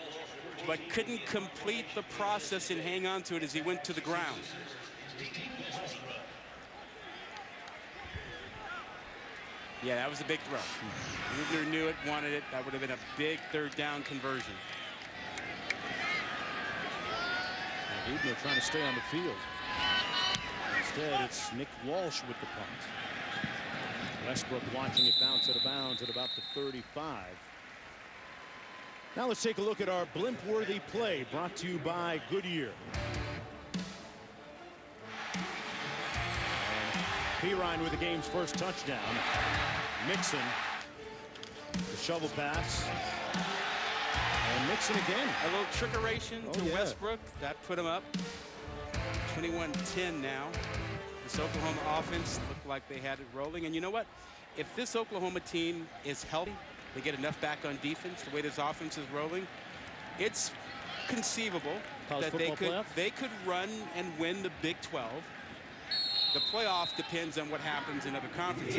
but couldn't complete the process and hang on to it as he went to the ground. Yeah, that was a big throw. Hudner knew it, wanted it. That would have been a big 3rd down conversion. Hudner trying to stay on the field. Instead, it's Nick Walsh with the punt. Westbrook watching it bounce out of bounds at about the 35. Now let's take a look at our blimp-worthy play brought to you by Goodyear. And Pirine with the game's first touchdown. Mixon The shovel pass. And Mixon again. A little trickeration to yeah. Westbrook. That put him up. 21-10 now. This Oklahoma offense looked like they had it rolling. And you know what? If this Oklahoma team is healthy, they get enough back on defense, the way this offense is rolling, it's conceivable that they could run and win the Big 12. The playoff depends on what happens in other conferences.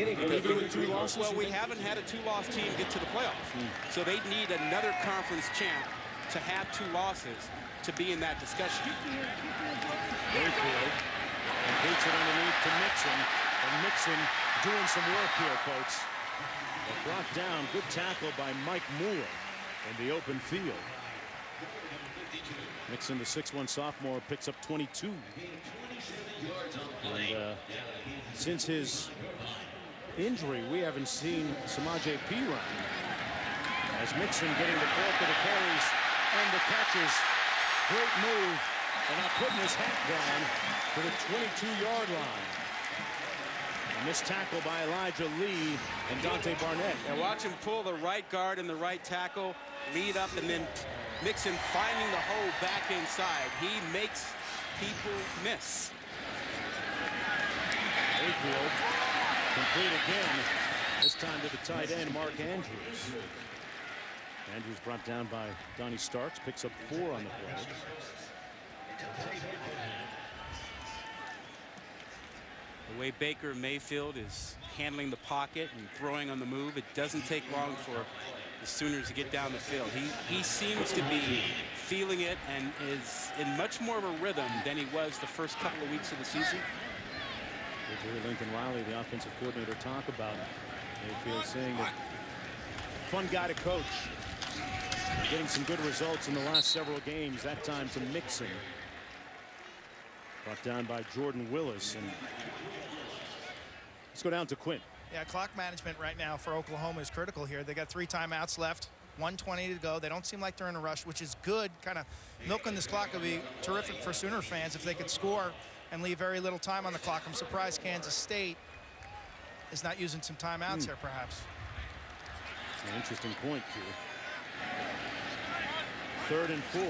Well, we haven't had a two-loss team get to the playoffs. So they need another conference champ to have 2 losses to be in that discussion. Mayfield and beats it underneath to Mixon. And Mixon doing some work here, folks. Brought down. Good tackle by Mike Moore in the open field. Mixon, the 6'1" sophomore, picks up 22. And since his injury, we haven't seen Samaje Perine. As Mixon getting the bulk of the carries and the catches. Great move. And now putting his hat down to the 22-yard line. And this tackle by Elijah Lee and Dante Barnett. And watch him pull the right guard and the right tackle, lead up, and then Mixon finding the hole back inside. He makes people miss. Mayfield complete again. This time to the tight end, Mark Andrews. Andrews brought down by Donnie Starks, picks up 4 on the play. The way Baker Mayfield is handling the pocket and throwing on the move, it doesn't take long for the Sooners to get down the field. He seems to be feeling it and is in much more of a rhythm than he was the first couple of weeks of the season. We'll hear Lincoln Riley, the offensive coordinator, talk about Mayfield, saying that fun guy to coach. Getting some good results in the last several games. That time to Mixon. Brought down by Jordan Willis. And let's go down to Quinn. Yeah, clock management right now for Oklahoma is critical here. They got 3 timeouts left, 1:20 to go. They don't seem like they're in a rush, which is good. Kind of milking this clock would be terrific for Sooner fans if they could score and leave very little time on the clock. I'm surprised Kansas State is not using some timeouts here, perhaps. It's an interesting point here. 3rd and 4.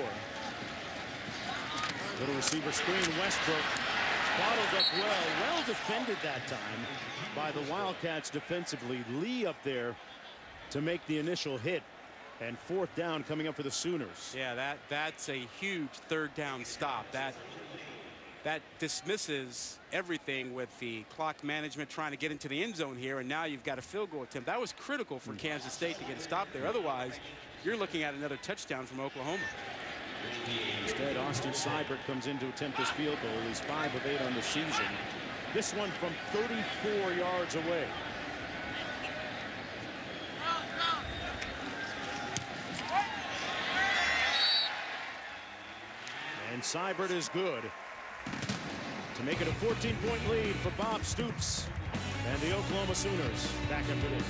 Little receiver screen. Westbrook bottled up well defended that time by the Wildcats defensively. Lee up there to make the initial hit, and 4th down coming up for the Sooners. Yeah, that's a huge 3rd down stop. That dismisses everything with the clock management trying to get into the end zone here, and now you've got a field goal attempt. That was critical for Kansas State to get a stop there. Otherwise, you're looking at another touchdown from Oklahoma. Instead, Austin Seibert comes in to attempt this field goal. He's 5 of 8 on the season. This one from 34 yards away. And Seibert is good to make it a 14-point lead for Bob Stoops and the Oklahoma Sooners. Back after this.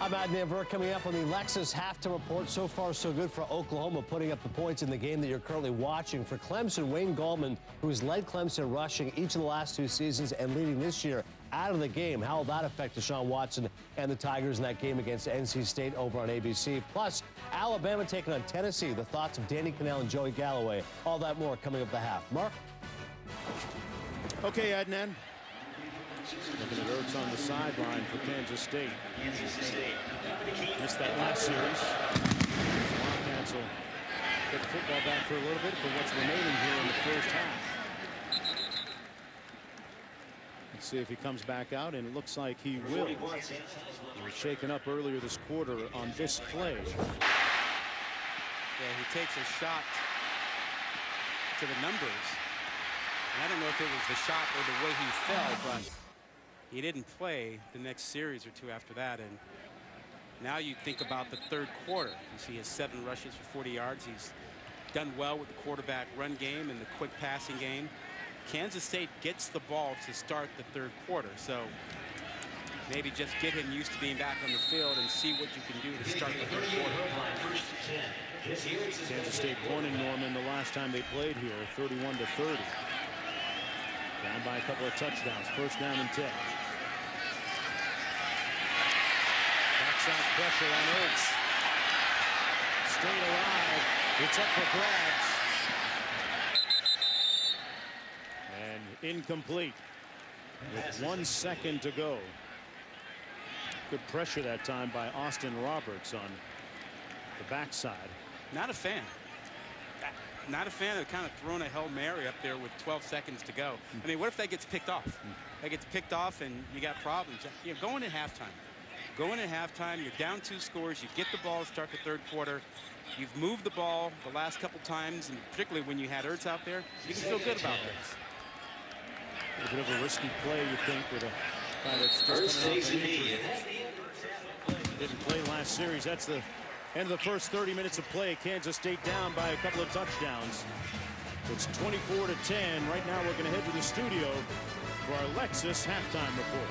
I'm Adnan Ver coming up on the Lexus halftime report. So far, so good for Oklahoma, putting up the points in the game that you're currently watching. For Clemson, Wayne Gallman, who has led Clemson rushing each of the last 2 seasons and leading this year, out of the game. How will that affect Deshaun Watson and the Tigers in that game against NC State over on ABC? Plus, Alabama taking on Tennessee. The thoughts of Danny Cannell and Joey Galloway. All that more coming up the half. Mark? Okay, Adnan. Looking at Ertz on the sideline for Kansas State. Missed that last series. The Wildcats will get the football back for a little bit for what's remaining here in the first half. Let's see if he comes back out, and it looks like he will. He was shaken up earlier this quarter on this play. Yeah, he takes a shot to the numbers. And I don't know if it was the shot or the way he fell, but he didn't play the next series or 2 after that. And now you think about the 3rd quarter. You see his 7 rushes for 40 yards. He's done well with the quarterback run game and the quick passing game. Kansas State gets the ball to start the 3rd quarter. So maybe just get him used to being back on the field and see what you can do to start the 3rd quarter. Kansas State won in Norman the last time they played here, 31-30. Down by a couple of touchdowns. 1st down and 10. outside pressure on Ertz. Stayed alive. It's up for grabs. And incomplete. With 1 second to go. Good pressure that time by Austin Roberts on the backside. Not a fan. Not a fan of kind of throwing a Hail Mary up there with 12 seconds to go. I mean, what if that gets picked off? That gets picked off and you got problems. You know, going at halftime. Going at halftime, you're down 2 scores. You get the ball to start the third quarter. You've moved the ball the last couple times, and particularly when you had Ertz out there, you can feel good about this. A bit of a risky play, you think, with a guy that's just coming off an injury. Didn't play last series. That's the end of the first 30 minutes of play. Kansas State down by a couple of touchdowns. It's 24-10. Right now we're going to head to the studio for our Lexus halftime report.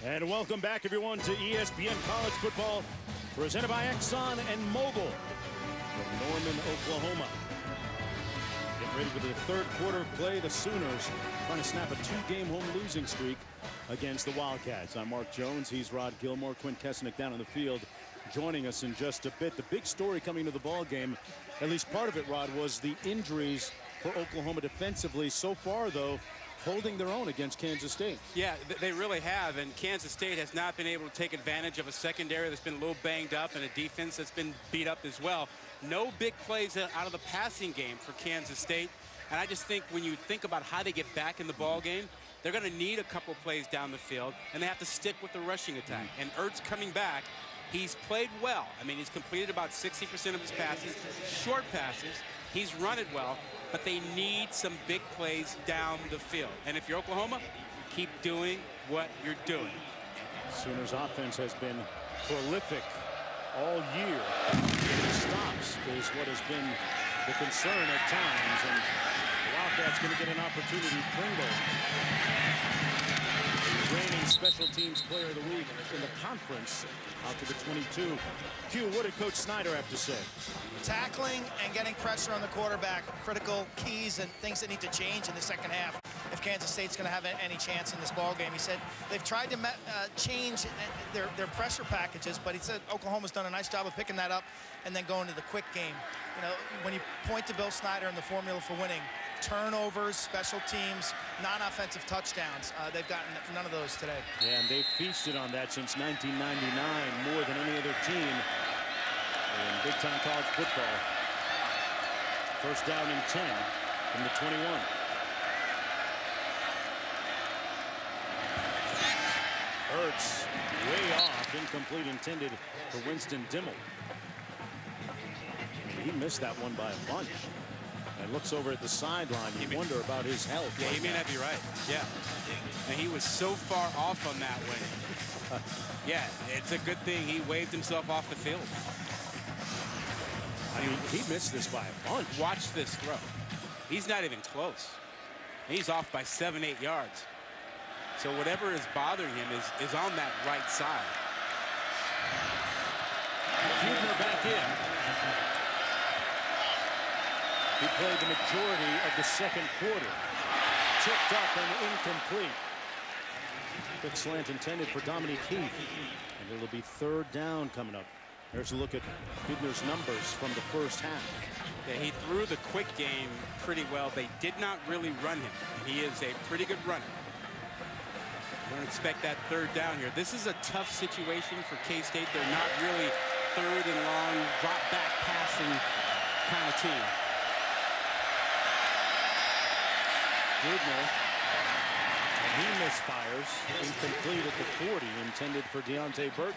And welcome back, everyone, to ESPN College Football, presented by Exxon and Mobil from Norman, Oklahoma. Getting ready for the third quarter of play. The Sooners trying to snap a 2-game home losing streak against the Wildcats. I'm Mark Jones. He's Rod Gilmore. Quinn Kesnick down on the field joining us in just a bit. The big story coming to the ball game, at least part of it, Rod, was the injuries for Oklahoma defensively. So far, though, holding their own against Kansas State. Yeah, they really have, and Kansas State has not been able to take advantage of a secondary that's been a little banged up and a defense that's been beat up as well. No big plays out of the passing game for Kansas State, and I just think when you think about how they get back in the ball game, they're going to need a couple plays down the field, and they have to stick with the rushing attack. And Ertz coming back, he's played well. I mean, he's completed about 60% of his passes, short passes. He's run it well, but they need some big plays down the field. And if you're Oklahoma, keep doing what you're doing. Sooners offense has been prolific all year. Stops is what has been the concern at times, and the Wildcats going to get an opportunity. Pringle, the reigning special teams player of the week in the conference, out to the 22. Q, what did Coach Snyder have to say? Tackling and getting pressure on the quarterback, critical keys and things that need to change in the second half if Kansas State's going to have any chance in this ball game. He said they've tried to change their pressure packages, but he said Oklahoma's done a nice job of picking that up and then going to the quick game. You know, when you point to Bill Snyder and the formula for winning, turnovers, special teams, non-offensive touchdowns, they've gotten none of those today. Yeah, and they've feasted on that since 1999 more than any other team in big-time college football. First down and 10 from the 21. Ertz way off, incomplete, intended for Winston Dimmel. He missed that one by a bunch. And looks over at the sideline. You wonder about his health. Yeah, he may not be right. Yeah. And he was so far off on that one. Yeah, it's a good thing he waved himself off the field. I mean, he missed this by a bunch. Watch this throw. He's not even close. He's off by 7-8 yards. So whatever is bothering him is on that right side. Huebner back in. He played the majority of the second quarter. Tipped up and incomplete. Quick slant intended for Dominique Heath. And it'll be third down coming up. There's a look at Huebner's numbers from the first half. Yeah, he threw the quick game pretty well. They did not really run him. He is a pretty good runner. Don't expect that third down here. This is a tough situation for K-State. They're not really third and long, drop back passing kind of team. Huebner, and he misfires, incomplete at the 40, intended for Deontay Burton.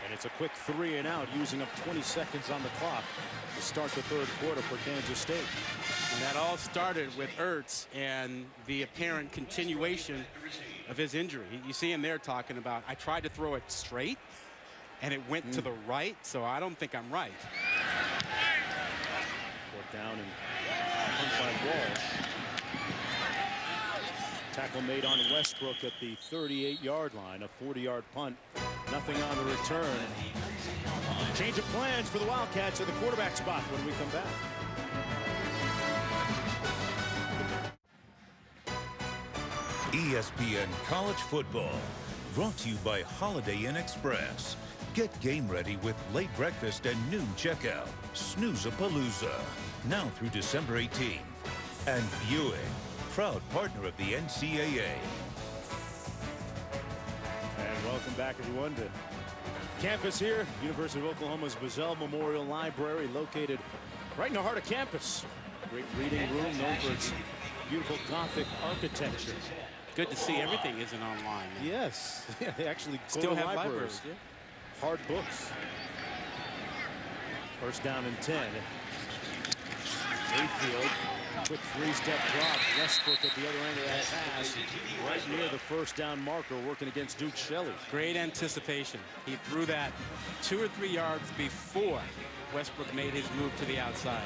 And it's a quick 3 and out, using up 20 seconds on the clock to start the third quarter for Kansas State. And that all started with Ertz and the apparent continuation of his injury. You see him there talking about, I tried to throw it straight, and it went to the right, so I don't think I'm right. Fourth down and punt by Walsh. Tackle made on Westbrook at the 38-yard line, a 40-yard punt. Nothing on the return. Change of plans for the Wildcats at the quarterback spot when we come back. ESPN College Football, brought to you by Holiday Inn Express. Get game ready with late breakfast and noon checkout. Snooze-a-palooza, now through December 18th. And Buick, proud partner of the NCAA. And welcome back, everyone, to campus here, University of Oklahoma's Bazell Memorial Library, located right in the heart of campus. Great reading room, known for its beautiful Gothic architecture. Good to see everything isn't online. Yes, yeah, they actually still have libraries. Yeah. Hard books. First down and 10. Mayfield, quick three-step drop. Westbrook at the other end of that pass, right near the first down marker, working against Duke Shelley. Great anticipation. He threw that 2 or 3 yards before Westbrook made his move to the outside.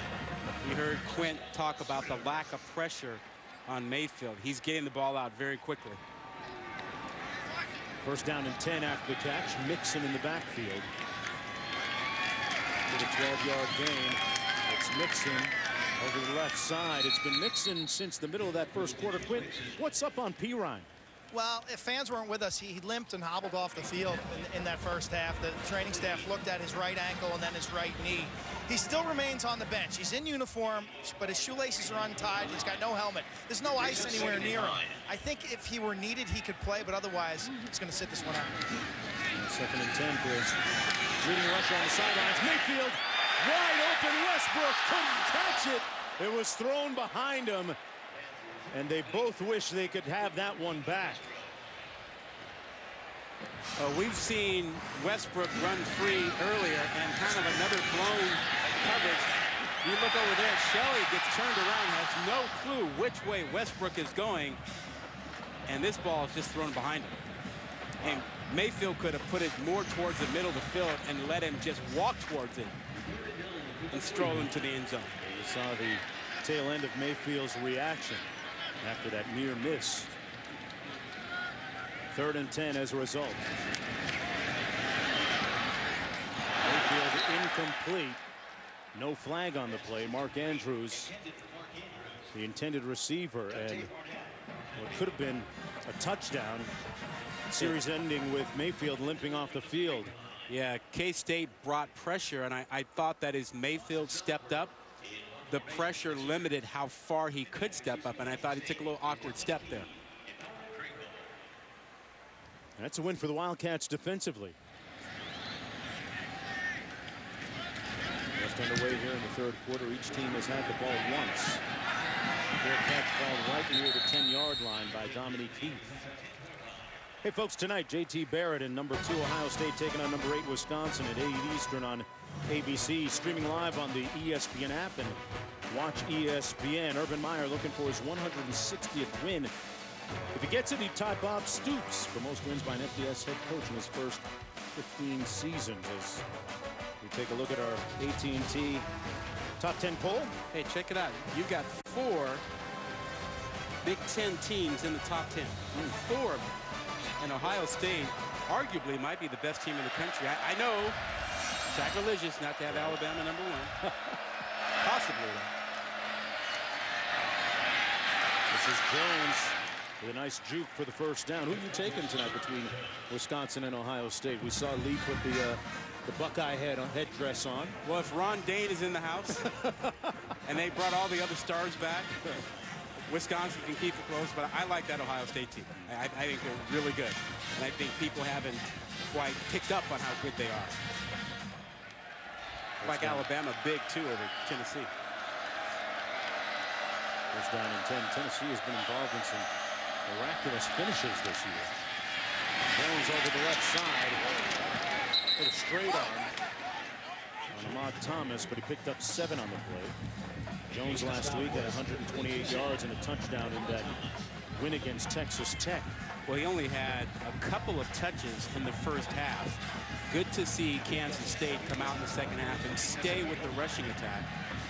We heard Quint talk about the lack of pressure on Mayfield. He's getting the ball out very quickly. First down and 10 after the catch. Mixon in the backfield. For the 12-yard gain. It's Mixon over the left side. It's been Mixon since the middle of that first quarter. Quint, what's up on Pirine? Well, if fans weren't with us, he limped and hobbled off the field in that first half. The training staff looked at his right ankle and then his right knee. He still remains on the bench. He's in uniform, but his shoelaces are untied. He's got no helmet. There's no ice anywhere near him. I think if he were needed, he could play, but otherwise, he's going to sit this one out. Second and 10 for his leading rusher on the sidelines. Mayfield, wide open. Westbrook couldn't catch it. It was thrown behind him, and they both wish they could have that one back. We've seen Westbrook run free earlier and kind of another blown coverage. You look over there, Shelley gets turned around, has no clue which way Westbrook is going, and this ball is just thrown behind him. And Mayfield could have put it more towards the middle of the field and let him just walk towards it and stroll into the end zone. You saw the tail end of Mayfield's reaction after that near miss. Third and 10 as a result. Mayfield incomplete. No flag on the play. Mark Andrews, the intended receiver, and what could have been a touchdown. Series ending with Mayfield limping off the field. Yeah, K-State brought pressure, and I thought that as Mayfield stepped up, the pressure limited how far he could step up, and I thought he took a little awkward step there. That's a win for the Wildcats defensively. Just underway here in the third quarter. Each team has had the ball once. Fair catch ball right near the 10-yard line by Dominique Heath. Hey, folks, tonight, J.T. Barrett and number 2 Ohio State taking on number 8 Wisconsin at 8 Eastern on ABC. Streaming live on the ESPN app and watch ESPN. Urban Meyer looking for his 160th win. If he gets it, he'd tie Bob Stoops for most wins by an FBS head coach in his first 15 seasons. As we take a look at our AT&T top 10 poll. Hey, check it out. You've got 4 Big Ten teams in the top 10. 4 of them. And Ohio State arguably might be the best team in the country. I know, sacrilegious not to have Alabama number 1. Possibly. This is Jones with a nice juke for the first down. Who are you taking tonight between Wisconsin and Ohio State? We saw Lee put the Buckeye headdress on. Well, if Ron Dane is in the house and they brought all the other stars back, Wisconsin can keep it close, but I like that Ohio State team. I think they're really good, and I think people haven't quite picked up on how good they are. Like Alabama, big too over Tennessee. First down and 10. Tennessee has been involved in some miraculous finishes this year. Jones over the left side with a straight arm on Ahmad Thomas, but he picked up 7 on the play. Jones last week had 128 yards and a touchdown in that win against Texas Tech. Well, he only had a couple of touches in the first half. good to see Kansas State come out in the second half and stay with the rushing attack.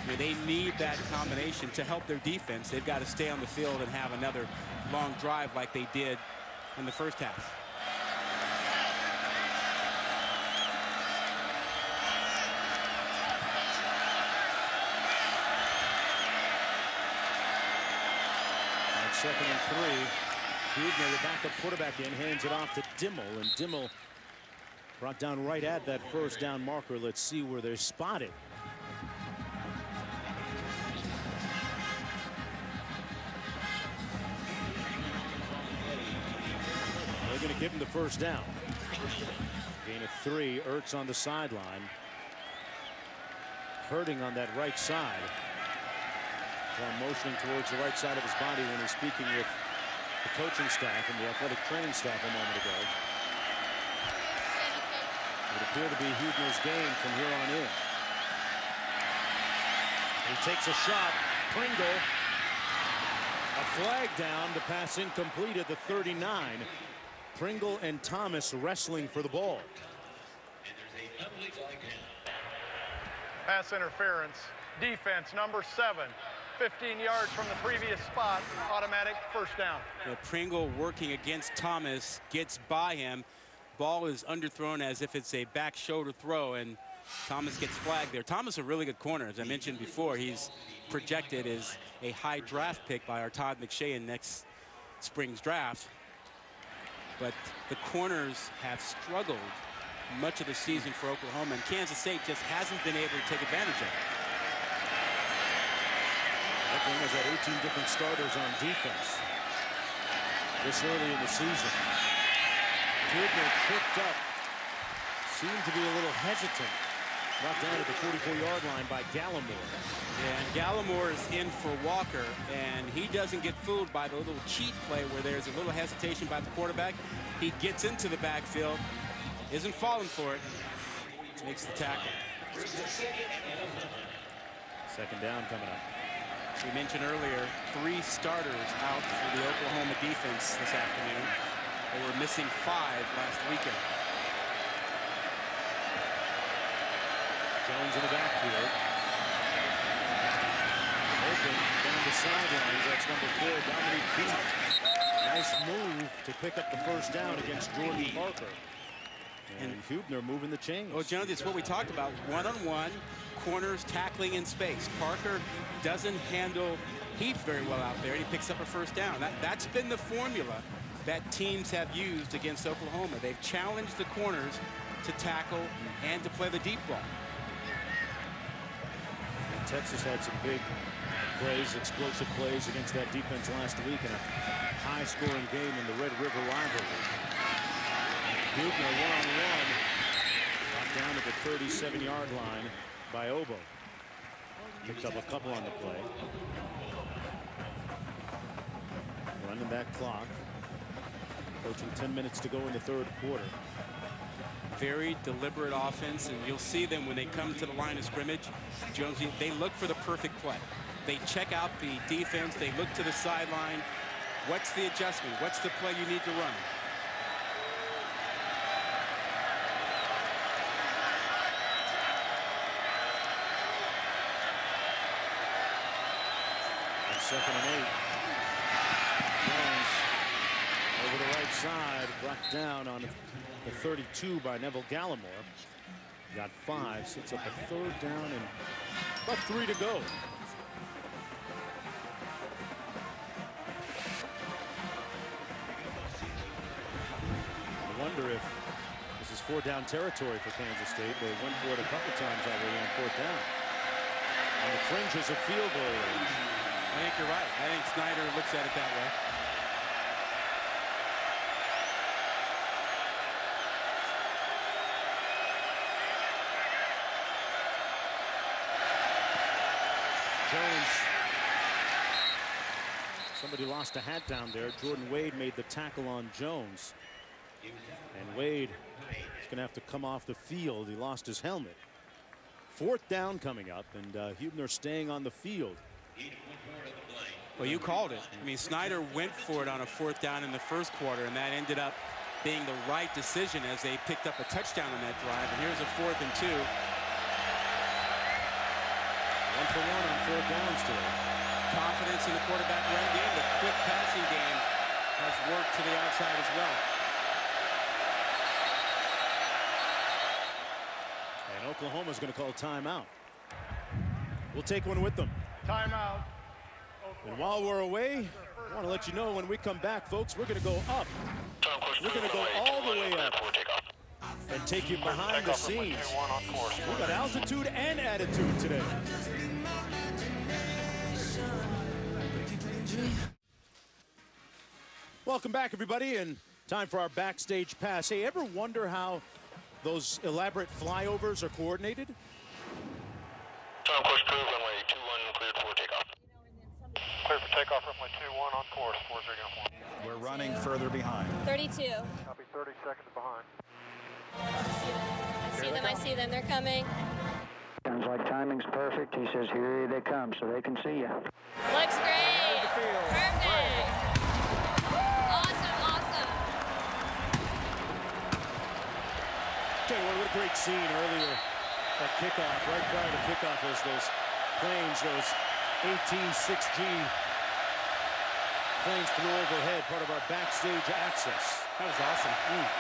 I mean, they need that combination to help their defense. They've got to stay on the field and have another long drive like they did in the first half. On 2nd and 3. Huebner, the backup quarterback in, hands it off to Dimmel, and Dimmel brought down right at that first down marker. Let's see where they're spotted. They're going to give him the first down. Gain of 3. Ertz on the sideline. Hurting on that right side. Motioning towards the right side of his body when he's speaking with the coaching staff and the athletic training staff a moment ago. It would appear to be Huebner's game from here on in. He takes a shot. Pringle. A flag down. The pass incomplete at the 39. Pringle and Thomas wrestling for the ball. Pass interference. Defense number 7. 15 yards from the previous spot. Automatic first down. Pringle working against Thomas, gets by him. Ball is underthrown as if it's a back shoulder throw, and Thomas gets flagged there. Thomas, a really good corner. As I mentioned before, he's projected as a high draft pick by our Todd McShay in next spring's draft. But the corners have struggled much of the season for Oklahoma, and Kansas State just hasn't been able to take advantage of it. Oklahoma's had 18 different starters on defense this early in the season. Huebner tripped up, seemed to be a little hesitant. Brought down at the 44-yard line by Gallimore. Yeah, and Gallimore is in for Walker, and he doesn't get fooled by the little cheat play where there's a little hesitation by the quarterback. He gets into the backfield, isn't falling for it, makes the tackle. Second down coming up. We mentioned earlier, 3 starters out for the Oklahoma defense this afternoon. They were missing 5 last weekend. Jones in the backfield. Open down the sidelines. That's number 4, Dominique Keith. Nice move to pick up the first down against Jordan Parker. And Huebner moving the chains. Well, Jones, it's what we talked about. One-on-one, corners tackling in space. Parker doesn't handle Heath very well out there, and he picks up a first down. That's been the formula that teams have used against Oklahoma. They've challenged the corners to tackle and to play the deep ball. And Texas had some big plays, explosive plays against that defense last week in a high-scoring game in the Red River rivalry. Huebner one-on-one, brought down at the 37-yard line by Obo. Picked up a couple on the play. Running that clock. Approaching 10 minutes to go in the third quarter. Very deliberate offense, and you'll see them when they come to the line of scrimmage. Jones, they look for the perfect play. They check out the defense. They look to the sideline. What's the adjustment? What's the play you need to run? Second and 8. Jones over the right side, brought down on the 32 by Neville Gallimore. Got 5, sets up a third down and about 3 to go. I wonder if this is 4-down territory for Kansas State. They went for it a couple times already on 4th down. On the fringes of field goal range. I think you're right. I think Snyder looks at it that way. Jones. Somebody lost a hat down there. Jordan Wade made the tackle on Jones. And Wade is going to have to come off the field. He lost his helmet. 4th down coming up, and Huebner staying on the field. Well, you called it. I mean, Snyder went for it on a 4th down in the first quarter, and that ended up being the right decision as they picked up a touchdown on that drive. And here's a 4th and 2. 1 for 1 on 4th downs today. Confidence in the quarterback run game. The quick passing game has worked to the outside as well. And Oklahoma's going to call timeout. We'll take one with them. Timeout. And while we're away, I want to let you know when we come back, folks, we're going to go up. We're going to go all the way up and take you behind the scenes. We got altitude and attitude today. Welcome back, everybody, and time for our backstage pass. Hey, ever wonder how those elaborate flyovers are coordinated? Time course approved, runway 21 cleared for takeoff. Clear for takeoff, runway 21 on course, 40 uniform. We're running further behind. 32. Copy, 30 seconds behind. I see them, they're coming. Sounds like timing's perfect. He says, here they come, so they can see you. Looks great. Perfect. Awesome. Tell you what a great scene earlier at kickoff, right prior to kickoff, as those planes, those AT-6G planes flew overhead, part of our backstage access. That was awesome.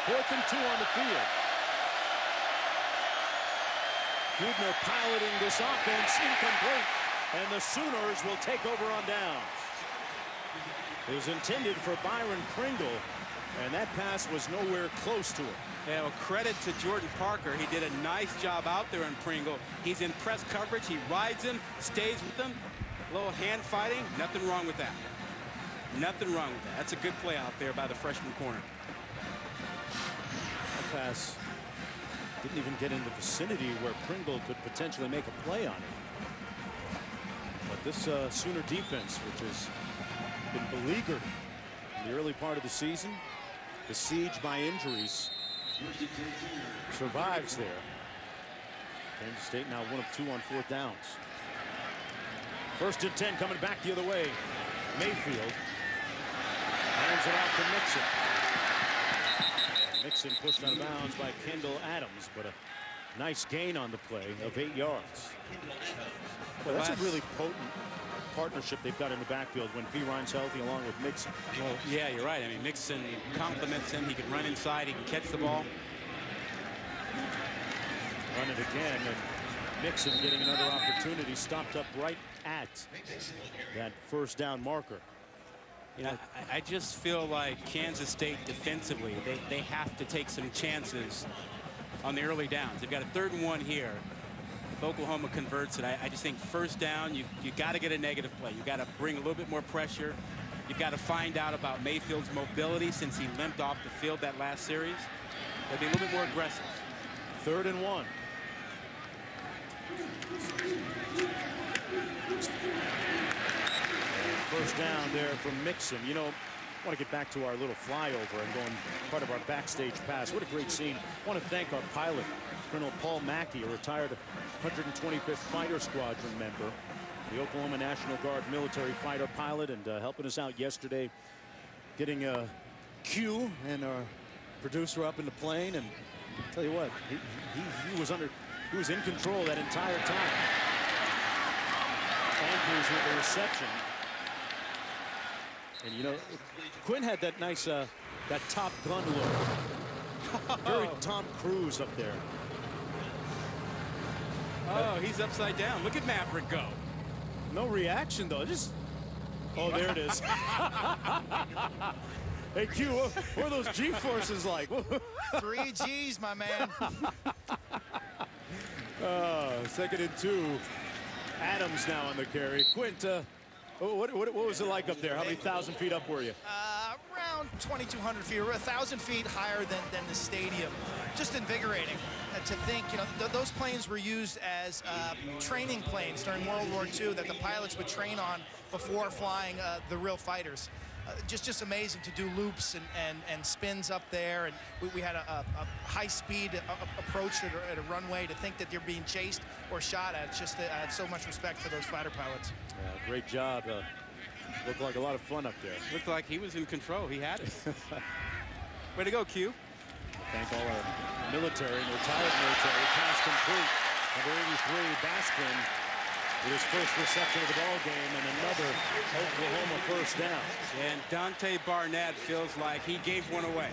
4th and 2 on the field. Hubner piloting this offense, incomplete, and the Sooners will take over on downs. It was intended for Byron Pringle, and that pass was nowhere close to it. Yeah, well, credit to Jordan Parker. He did a nice job out there in Pringle. He's in press coverage. He rides him, stays with him. A little hand fighting. Nothing wrong with that. Nothing wrong with that. That's a good play out there by the freshman corner. That pass didn't even get in the vicinity where Pringle could potentially make a play on it. But this Sooner defense, which has been beleaguered in the early part of the season, besieged by injuries, survives there. Kansas State now 1 of 2 on 4th downs. 1st and 10 coming back the other way. Mayfield hands it off to Mixon. Mixon pushed out of bounds by Kendall Adams, but a nice gain on the play of 8 yards. Well, that's a really potent partnership they've got in the backfield when Perine's healthy along with Mixon. Well, yeah, you're right. I mean, Mixon complements him. He can run inside. He can catch the ball. Run it again, and Mixon getting another opportunity, stopped up right at that 1st down marker. You know, I just feel like Kansas State defensively, they have to take some chances on the early downs. They've got a 3rd and 1 here. If Oklahoma converts it, I just think 1st down, you got to get a negative play. You got to bring a little bit more pressure. You've got to find out about Mayfield's mobility since he limped off the field that last series. They'll be a little bit more aggressive. 3rd and 1. And 1st down there from Mixon. You know, I want to get back to our little flyover and going part of our backstage pass. What a great scene. I want to thank our pilot, Colonel Paul Mackey, a retired 125th Fighter Squadron member, the Oklahoma National Guard military fighter pilot, and helping us out yesterday, getting a Q and our producer up in the plane. And I'll tell you what, he was in control that entire time. Andrews with the reception. And you know, Quinn had that nice that Top Gun look. Very Tom Cruise up there. Oh, he's upside down. Look at Maverick go. No reaction though. Just oh, there it is. Hey Q, what are those G-forces like? 3 G's, my man. 2nd and 2. Adams now on the carry. Quint, what was it like up there? How many thousand feet up were you? Around 2,200 feet, or 1,000 feet higher than the stadium. Just invigorating to think, you know, those planes were used as training planes during World War II that the pilots would train on before flying the real fighters. Just amazing to do loops and spins up there, and we had a high-speed approach at a runway. To think that you're being chased or shot at, it's just I have so much respect for those fighter pilots. Yeah, great job. Looked like a lot of fun up there. Looked like he was in control. He had it. Way to go, Q. Thank all our military and retired military. Pass complete. Number 83, Baskin, with his first reception of the ball game, and another Oklahoma first down. And Dante Barnett feels like he gave one away.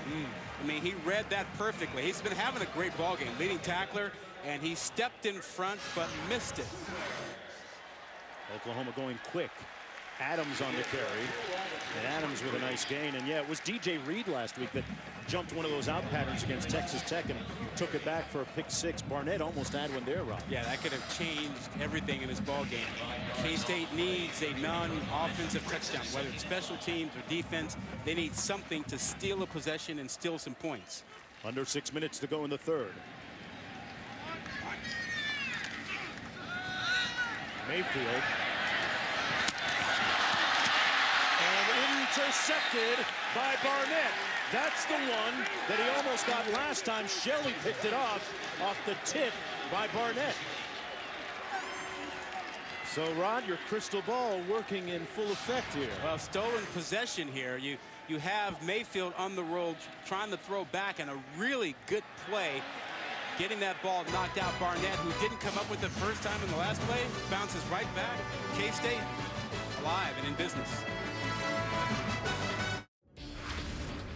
I mean, he read that perfectly. He's been having a great ball game, leading tackler, and he stepped in front but missed it. Oklahoma going quick. Adams on the carry, and Adams with a nice gain. And yeah, it was DJ Reed last week that jumped one of those out patterns against Texas Tech and took it back for a pick six. Barnett almost had one there, Rob. Yeah, that could have changed everything in his ball game. K-State needs a non-offensive touchdown, whether it's special teams or defense. They need something to steal a possession and steal some points. Under 6 minutes to go in the third. Mayfield. Intercepted by Barnett. That's the one that he almost got last time. Shelley picked it off the tip by Barnett. So, Rod, your crystal ball working in full effect here. Well, stolen possession here. You have Mayfield on the roll trying to throw back, and a really good play getting that ball knocked out. Barnett, who didn't come up with it first time in the last play, bounces right back. K-State alive and in business.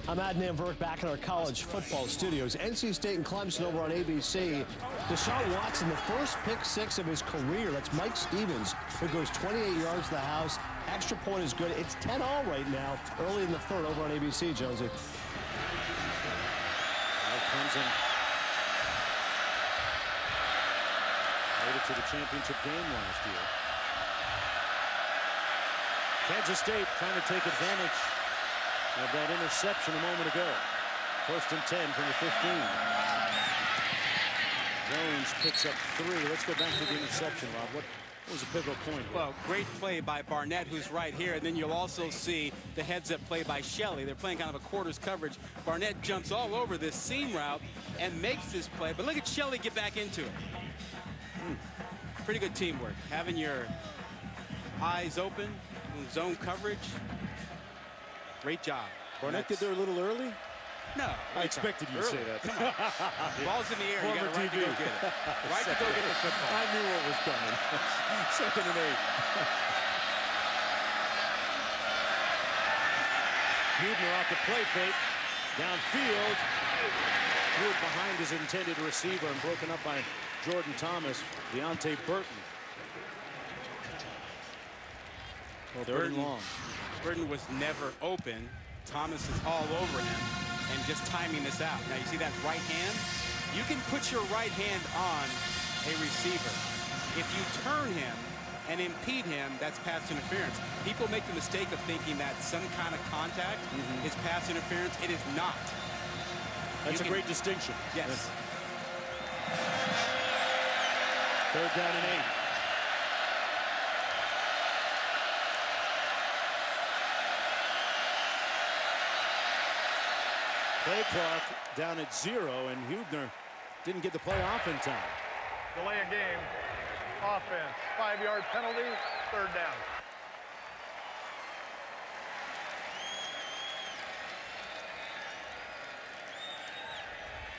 I'm Adnan Burke back in our college football studios. NC State and Clemson over on ABC. Deshaun Watson, the first pick six of his career. That's Mike Stevens, who goes 28 yards to the house. Extra point is good. It's 10-all right now, early in the third over on ABC, Josie. Clemson made it to the championship game last year. Kansas State trying to take advantage of that interception a moment ago. 1st and 10 from the 15. Jones picks up 3. Let's go back to the interception, Rob. What was the pivotal point here? Well, great play by Barnett, who's right here. And then you'll also see the heads-up play by Shelley. They're playing kind of a quarters coverage. Barnett jumps all over this seam route and makes this play. But look at Shelley get back into it. Pretty good teamwork. Having your eyes open, zone coverage. Great job. Barnett get there a little early? No. I expected you to say that. Come on. Ball's in the air. You got a right to go get it. Right to go get the football. I knew what was coming. 2nd and 8. Hubner off the play fake. Downfield. Threw it behind his intended receiver and broken up by Jordan Thomas. Deontay Burton. Well, Burton long. Burton was never open. Thomas is all over him and just timing this out. Now you see that right hand? You can put your right hand on a receiver. If you turn him and impede him, that's pass interference. People make the mistake of thinking that some kind of contact is pass interference. It is not. That's a great distinction. Yes. 3rd down and 8. Play clock down at 0, and Hubner didn't get the play off in time. Delay a game. Offense. 5-yard penalty. 3rd down.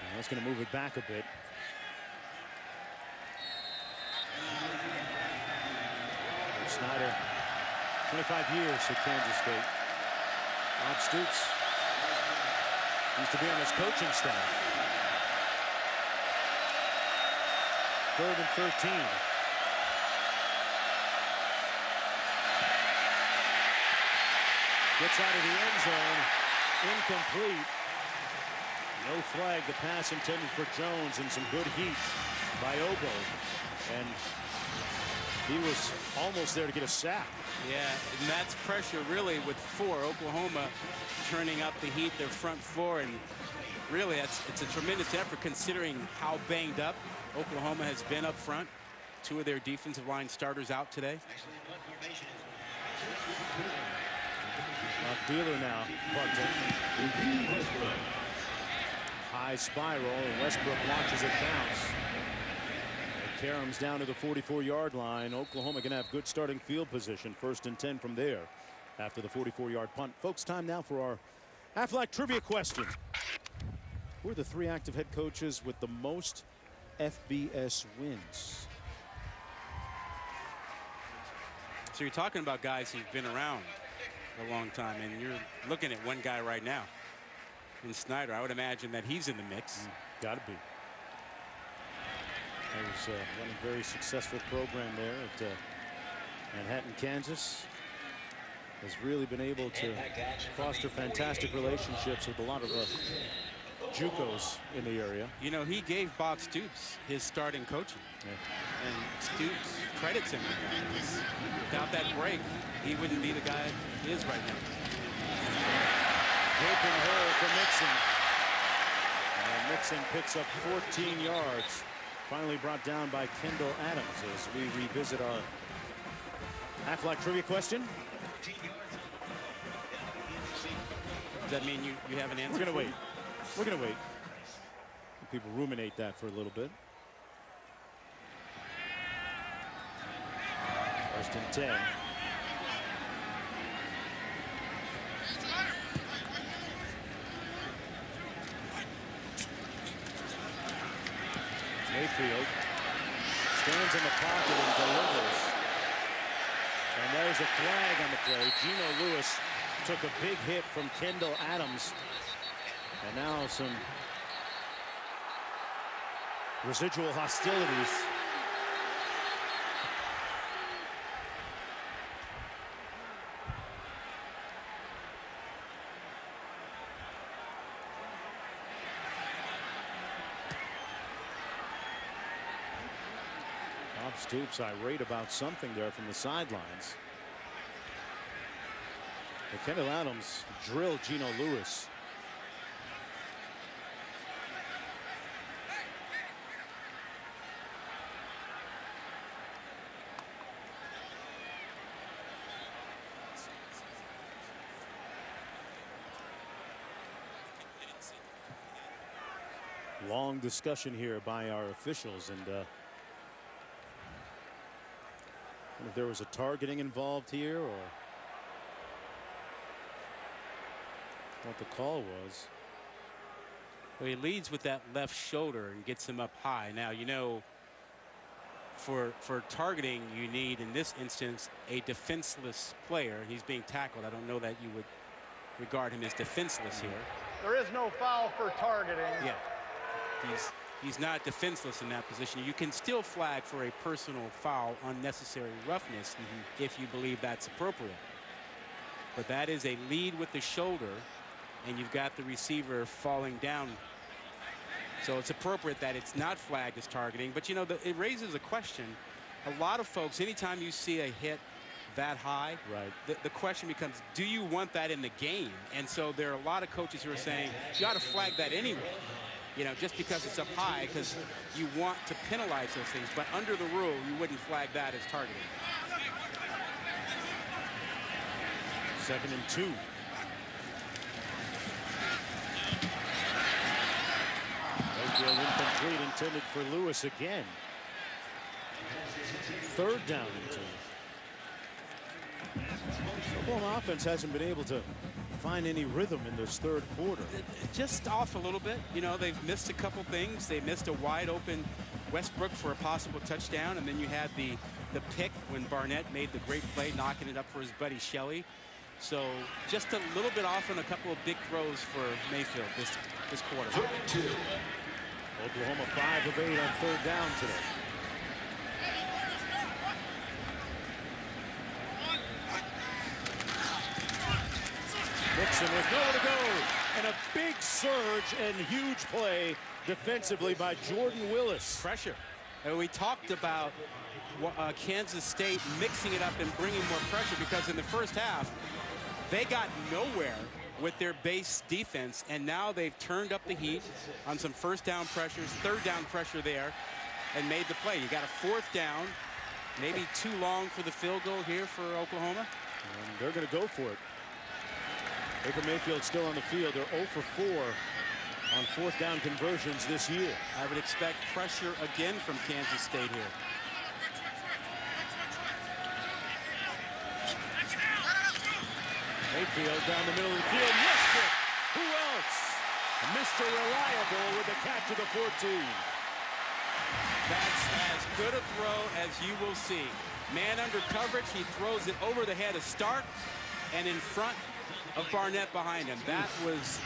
And that's going to move it back a bit. Snyder, 25 years at Kansas State. Bob Stoops used to be on his coaching staff. 3rd and 13. Gets out of the end zone. Incomplete. No flag. The pass intended for Jones, and some good heat by Obo. And he was almost there to get a sack. Yeah, and that's pressure really with 4. Oklahoma turning up the heat, their front 4, and really it's a tremendous effort considering how banged up Oklahoma has been up front. 2 of their defensive line starters out today. Dealer now, high spiral, and Westbrook watches it bounce. Karam's down to the 44-yard line. Oklahoma going to have good starting field position. 1st and 10 from there after the 44-yard punt. Folks, time now for our Aflac trivia question. Who are the 3 active head coaches with the most FBS wins? So you're talking about guys who've been around a long time, and you're looking at one guy right now in Snyder. I would imagine that he's in the mix. Gotta be. He was running a very successful program there at Manhattan, Kansas. Has really been able to foster fantastic relationships with a lot of JUCOs in the area. You know, he gave Bob Stoops his starting coaching. And Stoops credits him for that. Without that break, he wouldn't be the guy he is right now. Gaping hole for Mixon. And Mixon picks up 14 yards. Finally brought down by Kendall Adams as we revisit our Aflac trivia question. Does that mean you have an answer? We're going to wait. We're going to wait. People ruminate that for a little bit. 1st and 10. Mayfield stands in the pocket and delivers. And there's a flag on the play. Geno Lewis took a big hit from Kendall Adams. And now some residual hostilities. Bob Stoops irate about something there from the sidelines. But Kendall Adams drilled Geno Lewis. Long discussion here by our officials, and if there was a targeting involved here or what the call was. Well, he leads with that left shoulder and gets him up high. Now, you know, for targeting, you need, in this instance, a defenseless player. He's being tackled. I don't know that you would regard him as defenseless here. There is no foul for targeting. Yeah. He's not defenseless in that position. You can still flag for a personal foul, unnecessary roughness, if you believe that's appropriate. But that is a lead with the shoulder, and you've got the receiver falling down. So it's appropriate that it's not flagged as targeting. But, you know, it raises a question. A lot of folks, anytime you see a hit that high, right, the question becomes, do you want that in the game? And so there are a lot of coaches who are saying, you ought to flag that anyway. You know, just because it's up high, because you want to penalize those things. But under the rule, you wouldn't flag that as targeting. 2nd and 2. Mayfield incomplete, intended for Lewis again. 3rd down and 2. Oklahoma offense hasn't been able to find any rhythm in this 3rd quarter. Just off a little bit. You know, they've missed a couple things. They missed a wide open Westbrook for a possible touchdown, and then you had the pick when Barnett made the great play, knocking it up for his buddy Shelley. So just a little bit off on a couple of big throws for Mayfield this quarter. Oklahoma 5 of 8 on 3rd down today. Mixon with nowhere to go, and a big surge and huge play defensively by Jordan Willis. Pressure. And we talked about Kansas State mixing it up and bringing more pressure, because in the first half they got nowhere with their base defense, and now they've turned up the heat on some 1st down pressures, 3rd down pressure there, and made the play. You got a 4th down, maybe too long for the field goal here for Oklahoma. And they're going to go for it. Baker Mayfield still on the field. They're 0 for 4 on 4th down conversions this year. I would expect pressure again from Kansas State here. Mayfield down the middle of the field. Yes, Mr. Reliable with the catch of the 14. That's as good a throw as you will see. Man under coverage, he throws it over the head of Stark and in front of Barnett behind him. That was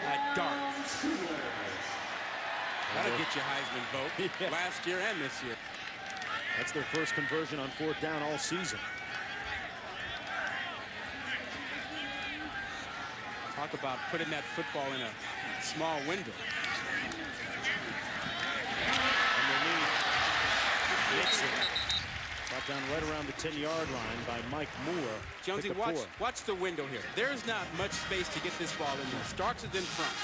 a dart. That'll get you Heisman vote last year and this year. That's their first conversion on 4th down all season. Talk about putting that football in a small window. Underneath, Nixon. Brought down right around the 10-yard line by Mike Moore. Jonesy, watch the window here. There's not much space to get this ball in there. Starks is in front.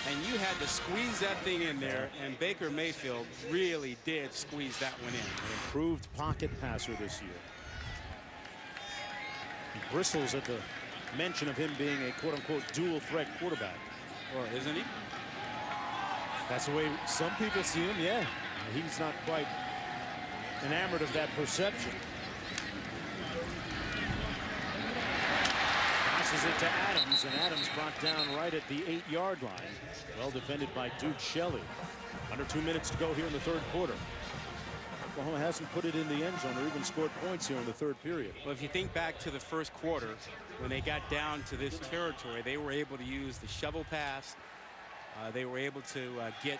And you had to squeeze that thing in there, and Baker Mayfield really did squeeze that one in. An improved pocket passer this year. He bristles at the mention of him being a quote-unquote dual-threat quarterback. Well, isn't he? That's the way some people see him, yeah. He's not quite enamored of that perception. Passes it to Adams, and Adams brought down right at the 8-yard line. Well defended by Duke Shelley. Under 2 minutes to go here in the 3rd quarter. Oklahoma hasn't put it in the end zone or even scored points here in the 3rd period. Well, if you think back to the 1st quarter, when they got down to this territory, they were able to use the shovel pass. They were able to get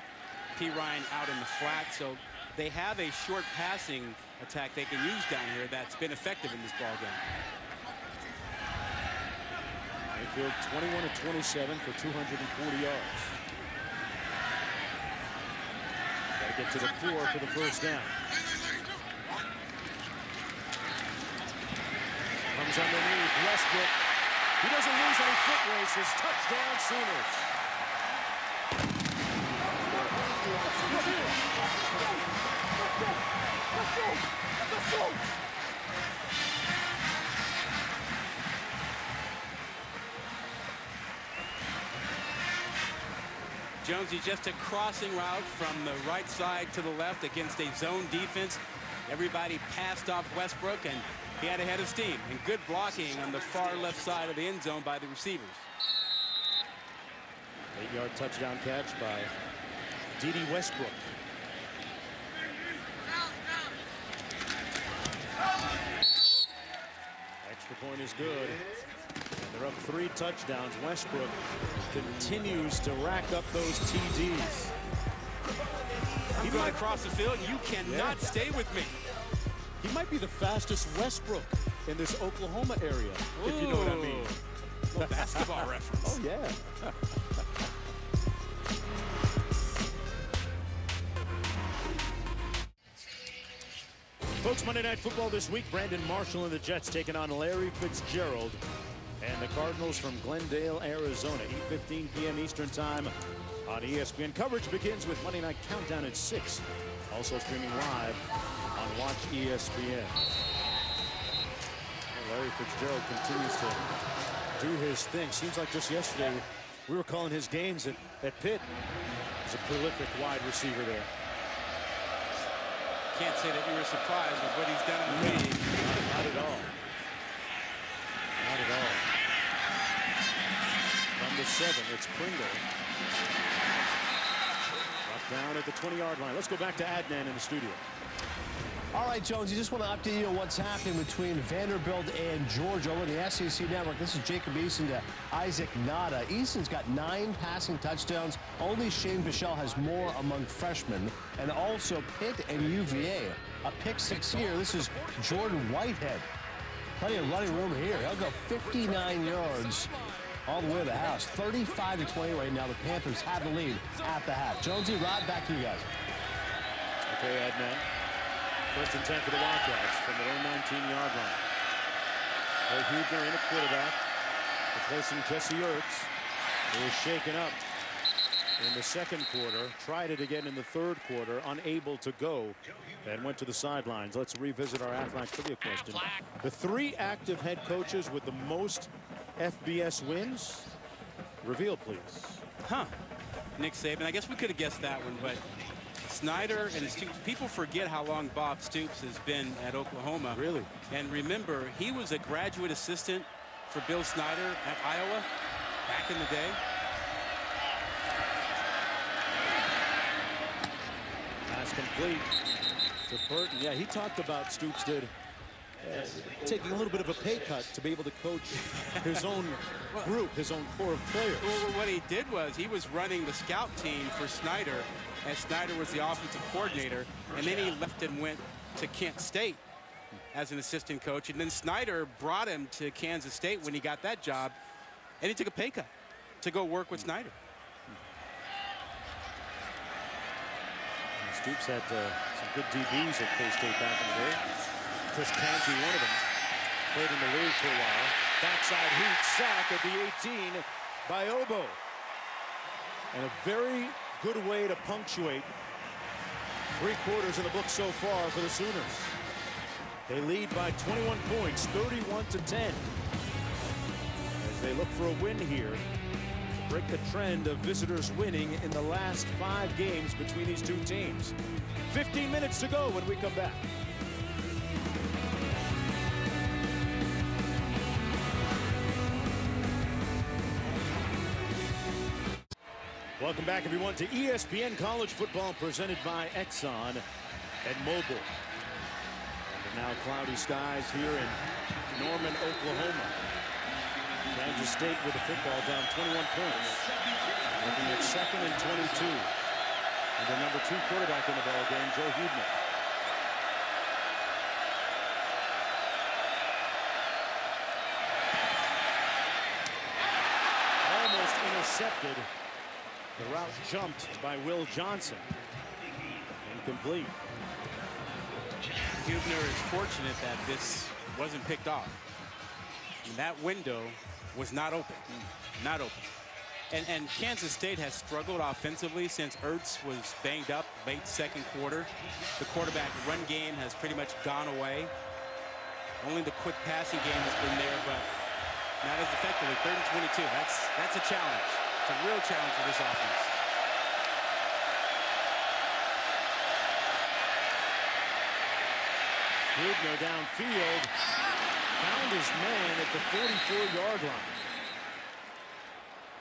P. Ryan out in the flat. So they have a short passing attack they can use down here that's been effective in this ball game. Mayfield 21 of 27 for 240 yards. Got to get to the 4 for the 1st down. Comes underneath Westbrook. He doesn't lose any foot races. Touchdown Sooners. Let's go. Jonesy, just a crossing route from the right side to the left against a zone defense. Everybody passed off Westbrook, and he had a head of steam. And good blocking on the far left side of the end zone by the receivers. 8-yard touchdown catch by D.D. Westbrook. Extra point is good. And they're up 3 touchdowns. Westbrook continues to rack up those TDs. Even across the field, you cannot stay with me. He might be the fastest Westbrook in this Oklahoma area, if you know what I mean. Well, basketball reference. Oh, yeah. Folks, Monday Night Football this week. Brandon Marshall and the Jets taking on Larry Fitzgerald and the Cardinals from Glendale, Arizona. 8:15 p.m. Eastern Time on ESPN. Coverage begins with Monday Night Countdown at 6. Also streaming live on Watch ESPN. Larry Fitzgerald continues to do his thing. Seems like just yesterday we were calling his games at Pitt. He's a prolific wide receiver there. Can't say that you were surprised with what he's done in the league. Not at all. Not at all. From the 7, it's Pringle. Brought down at the 20-yard line. Let's go back to Adnan in the studio. All right, Jones, you just want to update you on what's happening between Vanderbilt and Georgia over the SEC Network. This is Jacob Eason to Isaac Nada. Eason's got 9 passing touchdowns. Only Shane Bichelle has more among freshmen. And also Pitt and UVA. A pick 6 here. This is Jordan Whitehead. Plenty of running room here. He'll go 59 yards all the way to the house. 35-20 right now. The Panthers have the lead at the half. Jonesy, Rod, back to you guys. Okay, Adnan. 1st and 10 for the Wildcats from their own 19-yard line. Ray Huebner in at quarterback, replacing Jesse Ertz, who was shaken up in the 2nd quarter. Tried it again in the 3rd quarter, unable to go, and went to the sidelines. Let's revisit our Aflac trivia question. The 3 active head coaches with the most FBS wins. Reveal, please. Huh. Nick Saban. I guess we could have guessed that one, but Snyder and Stoops, people forget how long Bob Stoops has been at Oklahoma. Really? And remember, he was a graduate assistant for Bill Snyder at Iowa back in the day. complete to Burton. Yeah, he talked about, Stoops did, taking a little bit of a pay cut to be able to coach his own group, his own core of players. Well, what he did was he was running the scout team for Snyder, as Snyder was the offensive coordinator, and then he left and went to Kent State as an assistant coach, and then Snyder brought him to Kansas State when he got that job, and he took a pay cut to go work with Snyder. Stoops had some good DBs at K-State back in the day. Chris Kanji, one of them, played in the league for a while. Backside heat, sack at the 18 by Obo. And a very good way to punctuate 3 quarters in the book so far for the Sooners. They lead by 21 points, 31-10. As they look for a win here to break the trend of visitors winning in the last 5 games between these two teams. 15 minutes to go when we come back. Welcome back, everyone, to ESPN College Football presented by Exxon and Mobil. And now cloudy skies here in Norman, Oklahoma. Kansas State with the football down 21 points. Looking at 2nd and 22. And the number 2 quarterback in the ball game, Joe Huebner. Almost intercepted. The route jumped by Will Johnson. Incomplete. Huebner is fortunate that this wasn't picked off. And that window was not open. Not open. And Kansas State has struggled offensively since Ertz was banged up late 2nd quarter. The quarterback run game has pretty much gone away. Only the quick passing game has been there, but not as effectively. 3rd and 22. That's a challenge. It's a real challenge for this offense. Huebner downfield. Found his man at the 44-yard line.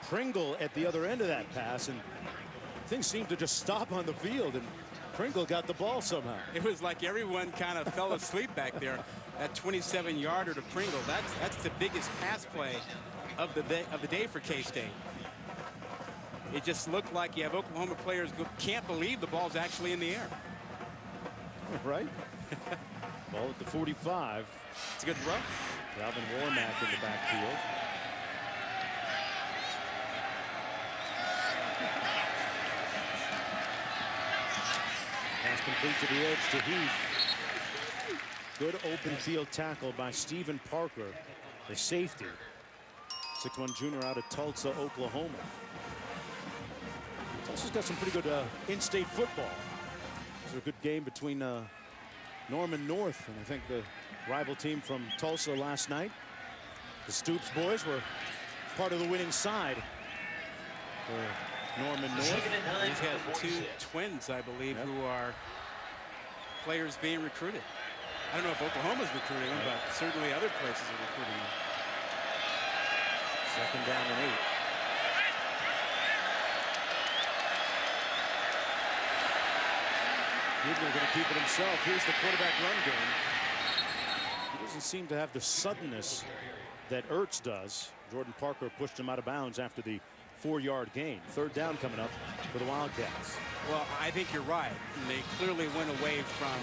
Pringle at the other end of that pass, and things seemed to just stop on the field, and Pringle got the ball somehow. It was like everyone kind of fell asleep back there. That 27-yarder to Pringle. That's the biggest pass play of the day for K-State. It just looked like you have Oklahoma players who can't believe the ball's actually in the air. Right? Ball at the 45. It's a good throw. Alvin Warmack in the backfield. Pass complete to the edge to Heath. Good open field tackle by Stephen Parker, the safety. 6'1" junior out of Tulsa, Oklahoma. Tulsa's got some pretty good in-state football. It was a good game between Norman North and I think the rival team from Tulsa last night. The Stoops boys were part of the winning side for Norman North. He's got 2 twins, I believe, who are players being recruited. I don't know if Oklahoma's recruiting them, but certainly other places are recruiting them. 2nd down and 8. Huebner going to keep it himself. Here's the quarterback run game. He doesn't seem to have the suddenness that Ertz does. Jordan Parker pushed him out of bounds after the 4-yard gain. 3rd down coming up for the Wildcats. Well, I think you're right. They clearly went away from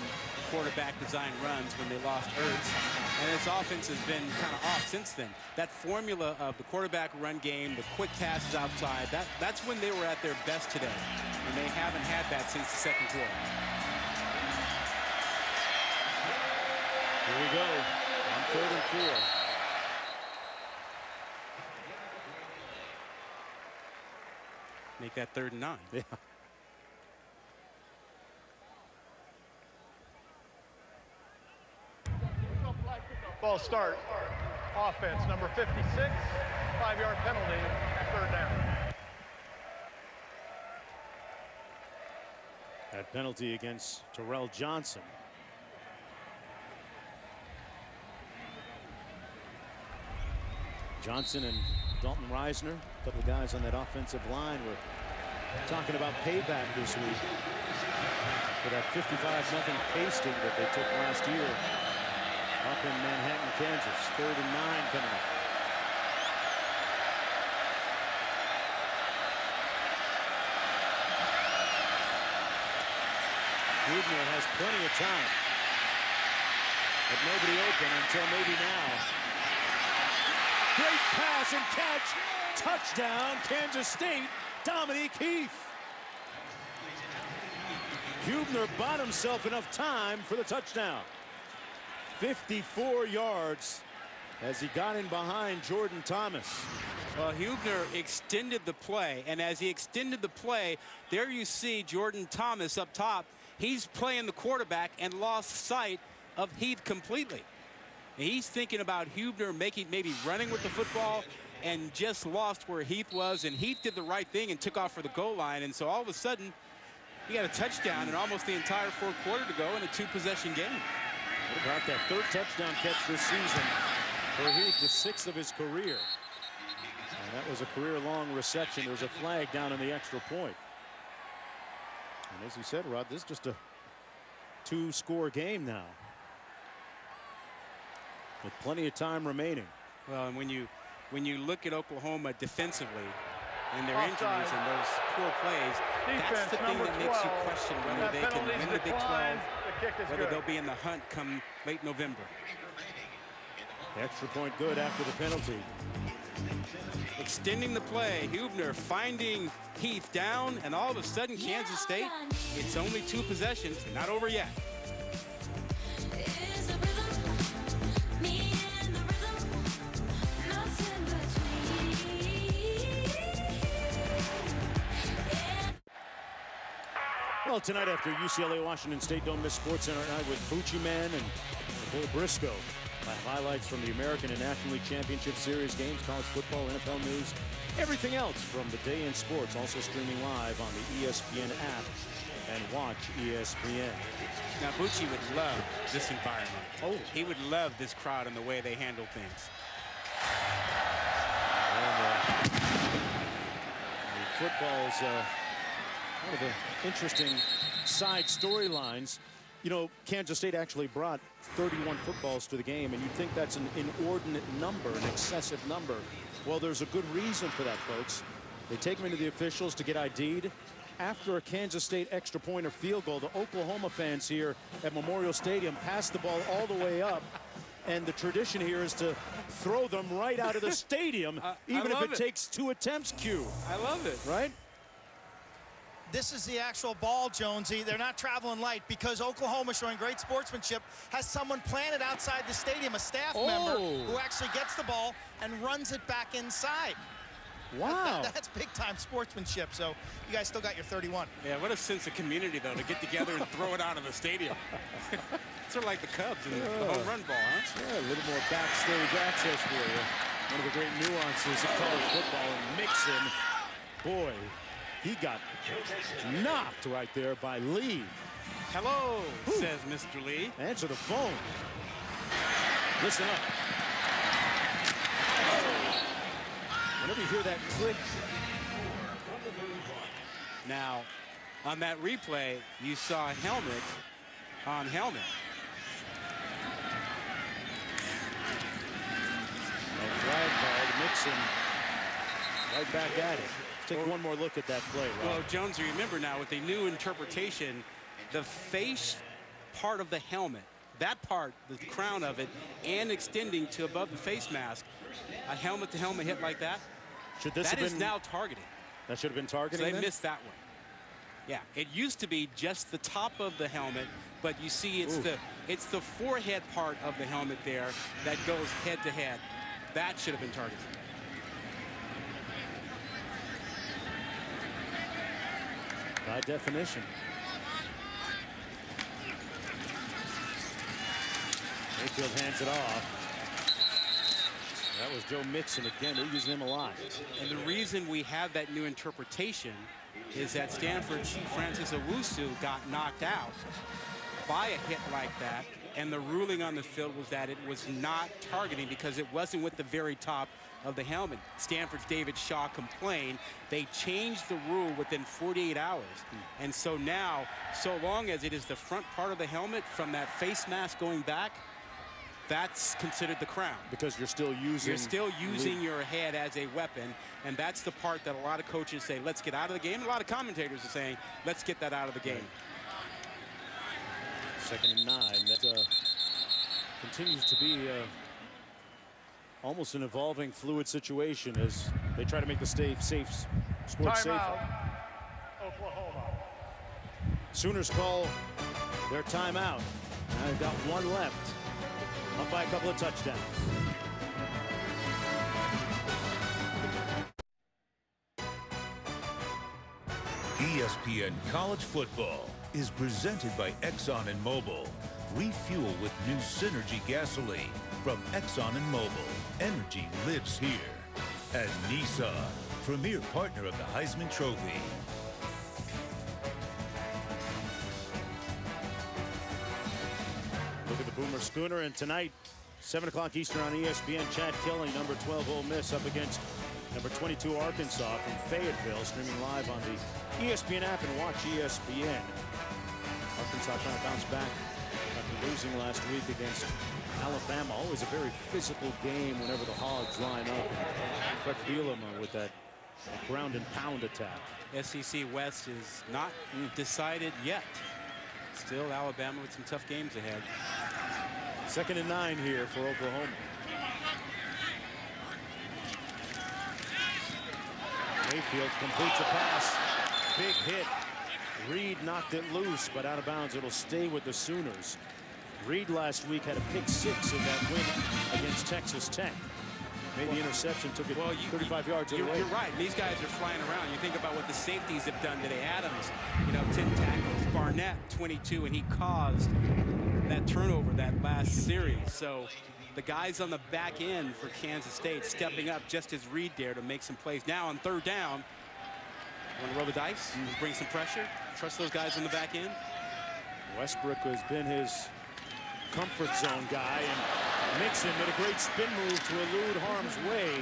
quarterback design runs when they lost Ertz. And this offense has been kind of off since then. That formula of the quarterback run game, the quick passes outside, that's when they were at their best today. And they haven't had that since the 2nd quarter. Here we go on 3rd and 4. Make that 3rd and 9. Yeah. Ball start. Offense, number 56, 5-yard penalty, 3rd down. That penalty against Terrell Johnson. Johnson and Dalton Reisner, a couple of guys on that offensive line, were talking about payback this week for that 55-0 pasting that they took last year up in Manhattan, Kansas. 3rd and 9 coming up. Hubner has plenty of time, but nobody open until maybe now. Great pass and catch. Touchdown, Kansas State, Dominique Heath. Hubner bought himself enough time for the touchdown. 54 yards as he got in behind Jordan Thomas. Well, Hubner extended the play, and as he extended the play, there you see Jordan Thomas up top. He's playing the quarterback and lost sight of Heath completely. He's thinking about Hubner maybe running with the football and just lost where Heath was, and Heath did the right thing and took off for the goal line, and so all of a sudden he got a touchdown and almost the entire 4th quarter to go in a 2-possession game. What about that 3rd touchdown catch this season for Heath, the 6th of his career? And that was a career-long reception. There was a flag down in the extra point. And as you said, Rod, this is just a 2-score game now, with plenty of time remaining. Well, and when you look at Oklahoma defensively and their injuries and those poor plays, that's the thing that makes you question whether they can win the Big 12, whether they'll be in the hunt come late November. Extra point good after the penalty. Extending the play, Hubner finding Heath down, and all of a sudden Kansas State, it's only 2 possessions, not over yet. Well, tonight after UCLA Washington State, don't miss Sports Center night with Bucci Man and Bull Briscoe. Highlights from the American and National League Championship Series games, college football, NFL news, everything else from the day in sports. Also streaming live on the ESPN app and watch ESPN. Now, Bucci would love this environment. Oh, he would love this crowd and the way they handle things. And, football's one of the interesting side storylines. You know, Kansas State actually brought 31 footballs to the game, and you'd think that's an inordinate number, an excessive number. Well, there's a good reason for that, folks. They take them into the officials to get ID'd. After a Kansas State extra point or field goal, the Oklahoma fans here at Memorial Stadium pass the ball all the way up, and the tradition here is to throw them right out of the stadium, even if it takes 2 attempts, Q. I love it. Right? This is the actual ball, Jonesy. They're not traveling light because Oklahoma, showing great sportsmanship, has someone planted outside the stadium, a staff member who actually gets the ball and runs it back inside. Wow. That's big-time sportsmanship. So you guys still got your 31. Yeah, what a sense of community, though, to get together and throw it out of the stadium. Sort of like the Cubs and the home run ball, huh? Yeah, a little more backstage access for you. One of the great nuances of college football. And Mixon, boy, he got knocked right there by Lee. Hello, says Mr. Lee. Answer the phone. Listen up. Whenever you hear that click. Now, on that replay, you saw helmet on helmet. And flag called. Mixon right back at it. Take one more look at that play, Rob. Well, Jones, you remember now with the new interpretation, the face part of the helmet, that part, the crown of it, and extending to above the face mask, a helmet-to-helmet hit like that, that is now targeting. That should have been targeting. So they missed that one. Yeah, it used to be just the top of the helmet, but you see it's the forehead part of the helmet there that goes head-to-head. That should have been targeted. By definition. Mayfield hands it off. That was Joe Mixon again. They're using him a lot. And the reason we have that new interpretation is that Stanford's Francis Owusu got knocked out by a hit like that, and the ruling on the field was that it was not targeting because it wasn't with the very top of the helmet. Stanford's David Shaw complained they changed the rule within 48 hours. And so now, so long as it is the front part of the helmet from that face mask going back, that's considered the crown. Because you're still using your head as a weapon, and that's the part that a lot of coaches say, let's get out of the game. A lot of commentators are saying, let's get that out of the game. Right. 2nd and 9. That continues to be almost an evolving, fluid situation as they try to make the sport safer. Oklahoma. Sooners call their timeout. Now they've got one left. Up by a couple of touchdowns. ESPN College Football is presented by Exxon and Mobil. Refuel with new Synergy gasoline from Exxon and Mobil. Energy lives here. And Nissan, premier partner of the Heisman Trophy. Look at the Boomer Schooner, and tonight, 7 o'clock Eastern on ESPN, Chad Kelly, number 12 Ole Miss, up against number 22 Arkansas from Fayetteville, streaming live on the ESPN app and watch ESPN. Arkansas trying to bounce back after losing last week against Alabama. Always a very physical game whenever the Hogs line up. Fred Bielema with that ground and pound attack. SEC West is not decided yet. Still Alabama with some tough games ahead. 2nd and 9 here for Oklahoma. Mayfield completes a pass. Big hit. Reed knocked it loose, but out of bounds. It'll stay with the Sooners. Reed last week had a pick 6 in that win against Texas Tech. Made the interception, took it 35 yards away. You're right. These guys are flying around. You think about what the safeties have done today. Adams, 10 tackles. Barnett, 22, and he caused that turnover that last series. So the guys on the back end for Kansas State stepping up just as Reed dared to make some plays. Now on 3rd down, want to roll the dice, bring some pressure, trust those guys on the back end. Westbrook has been his comfort zone guy, and Mixon made a great spin move to elude harm's way,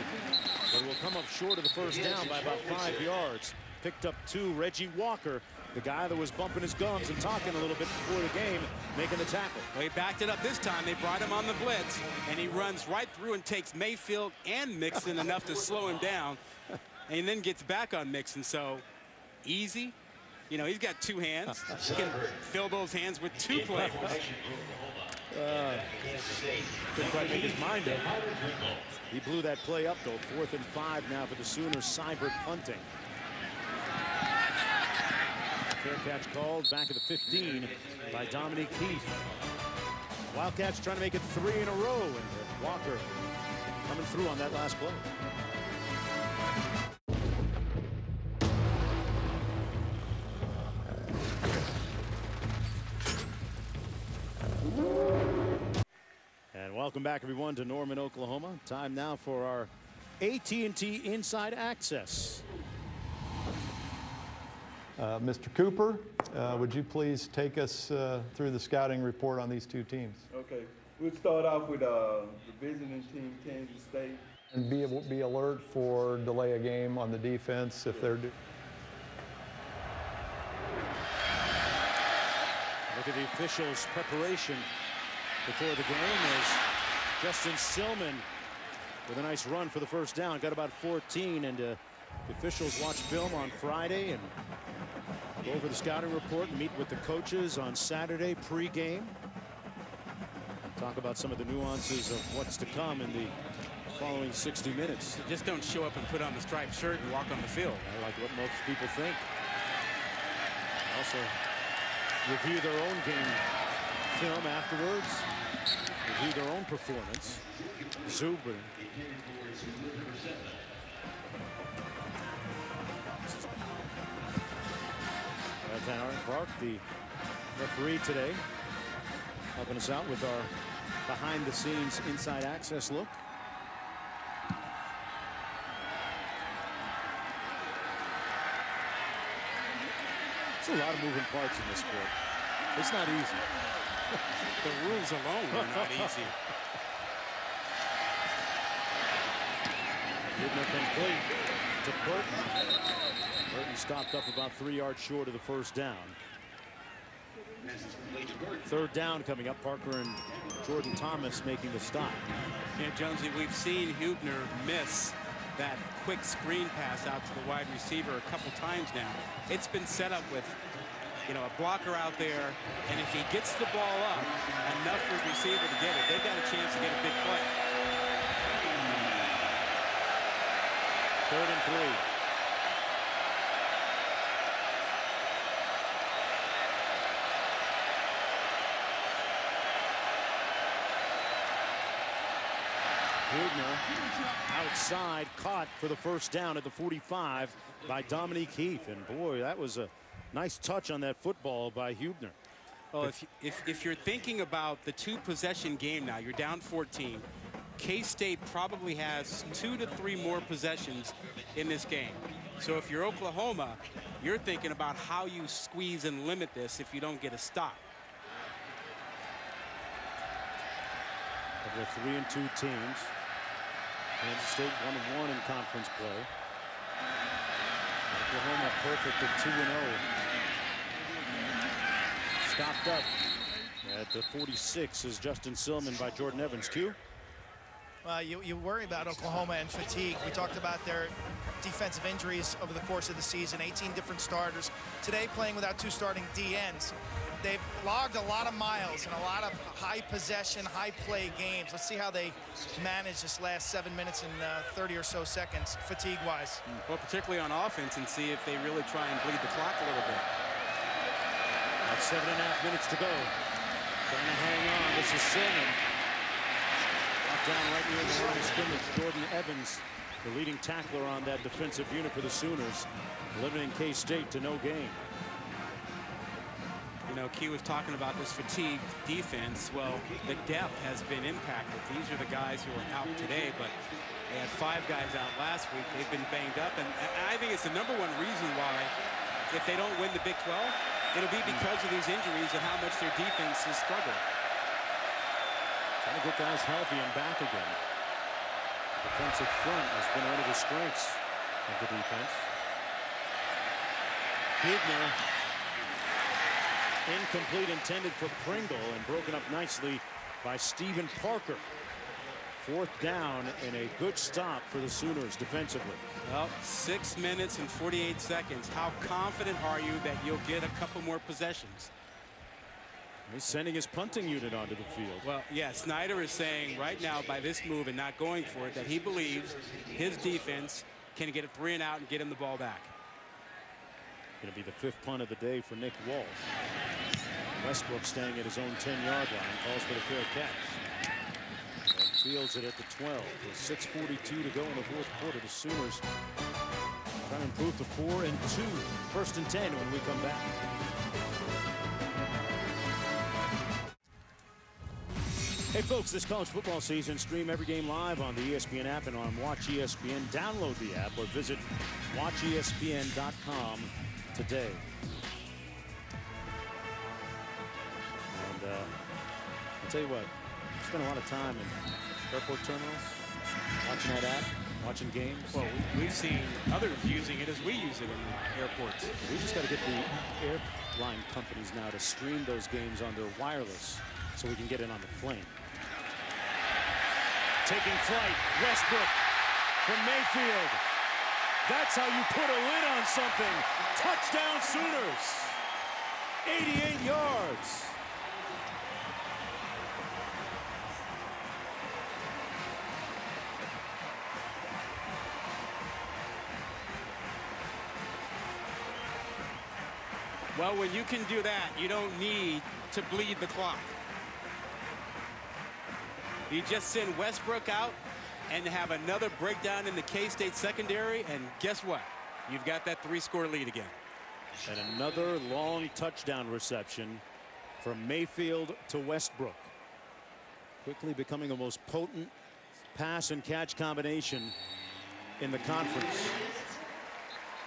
but will come up short of the 1st down by about 5 yards. Picked up 2. Reggie Walker, the guy that was bumping his gums and talking a little bit before the game, making the tackle. Well, he backed it up this time. They brought him on the blitz, and he runs right through and takes Mayfield and Mixon enough to slow him down, and then gets back on Mixon. So easy. He's got 2 hands. He can fill those hands with 2 players. Couldn't quite make his mind up. He blew that play up, though. 4th and 5 now for the Sooners. Seibert punting. Fair catch called back at the 15 by Dominique Heath. Wildcats trying to make it 3 in a row, and Walker coming through on that last play. And welcome back, everyone, to Norman, Oklahoma. Time now for our AT&T Inside Access. Mr. Cooper, would you please take us through the scouting report on these 2 teams? Okay. We'll start off with the visiting team, Kansas State. And be alert for delay a game on the defense if they're due. Look at the officials' preparation before the game as Justin Stillman with a nice run for the 1st down. Got about 14, and the officials watch film on Friday and go over the scouting report and meet with the coaches on Saturday pre-game. Talk about some of the nuances of what's to come in the following 60 minutes. So just don't show up and put on the striped shirt and walk on the field. I like what most people think. Also review their own game film afterwards. Review their own performance. Zuber. Van Aert Clark, the referee today, helping us out with our behind-the-scenes inside access look. There's a lot of moving parts in this sport. It's not easy. The rules alone are not easy. Huebner complete to Burton. Burton stopped up about 3 yards short of the first down. Third down coming up. Parker and Jordan Thomas making the stop. Yeah, Jonesy, we've seen Huebner miss that quick screen pass out to the wide receiver a couple times now. It's been set up with, you know, a blocker out there, and if he gets the ball up enough for the receiver to get it, they've got a chance to get a big play. 3rd and 3. Huebner outside, caught for the first down at the 45 by Dominique Heath. And boy, that was a nice touch on that football by Huebner. Well, if you're thinking about the 2-possession game now, you're down 14. K-State probably has 2 to 3 more possessions in this game. So if you're Oklahoma, you're thinking about how you squeeze and limit this if you don't get a stop. Couple of 3-2 teams. Kansas State 1-1 in conference play. Oklahoma perfect at 2-0. Stopped up at the 46 is Justin Silman by Jordan Evans. Q. You worry about Oklahoma and fatigue. We talked about their defensive injuries over the course of the season. 18 different starters. Today playing without 2 starting DNs. They've logged a lot of miles and a lot of high possession, high play games. Let's see how they manage this last 7 minutes and 30 or so seconds, fatigue-wise. Well, particularly on offense, and see if they really try and bleed the clock a little bit. About 7.5 minutes to go. Trying to hang on. This is Silman. Brought down right near the line of scrimmage. Jordan Evans, the leading tackler on that defensive unit for the Sooners, limiting K-State to no gain. You know, Key was talking about this fatigued defense. Well, the depth has been impacted. These are the guys who are out today, but they had 5 guys out last week. They've been banged up, and I think it's the #1 reason why, if they don't win the Big 12, it'll be because of these injuries and how much their defense has struggled. Trying to get guys healthy and back again. The defensive front has been one of the strengths of the defense. Huebner. Incomplete, intended for Pringle, and broken up nicely by Stephen Parker. 4th down and a good stop for the Sooners defensively. Well, 6 minutes and 48 seconds. How confident are you that you'll get a couple more possessions? He's sending his punting unit onto the field. Well, yeah, Snyder is saying right now by this move and not going for it that he believes his defense can get a 3 and out and get him the ball back. Going to be the 5th punt of the day for Nick Walsh. Westbrook staying at his own 10-yard line, calls for the fair catch. And fields it at the 12. With 6:42 to go in the 4th quarter, the Sooners trying to improve to 4-2. 1st and 10 when we come back. Hey folks, this college football season, stream every game live on the ESPN app and on Watch ESPN. Download the app or visit watchespn.com today. And I'll tell you what, I spent a lot of time in airport terminals, watching that app, watching games. Well, we've seen others using it as we use it in airports. We just got to get the airline companies now to stream those games on their wireless so we can get it on the plane. Taking flight, Westbrook from Mayfield. That's how you put a lid on something. Touchdown Sooners. 88 yards. Well, when you can do that, you don't need to bleed the clock. You just send Westbrook out and have another breakdown in the K-State secondary, and guess what? You've got that 3-score lead again. And another long touchdown reception from Mayfield to Westbrook. Quickly becoming the most potent pass and catch combination in the conference.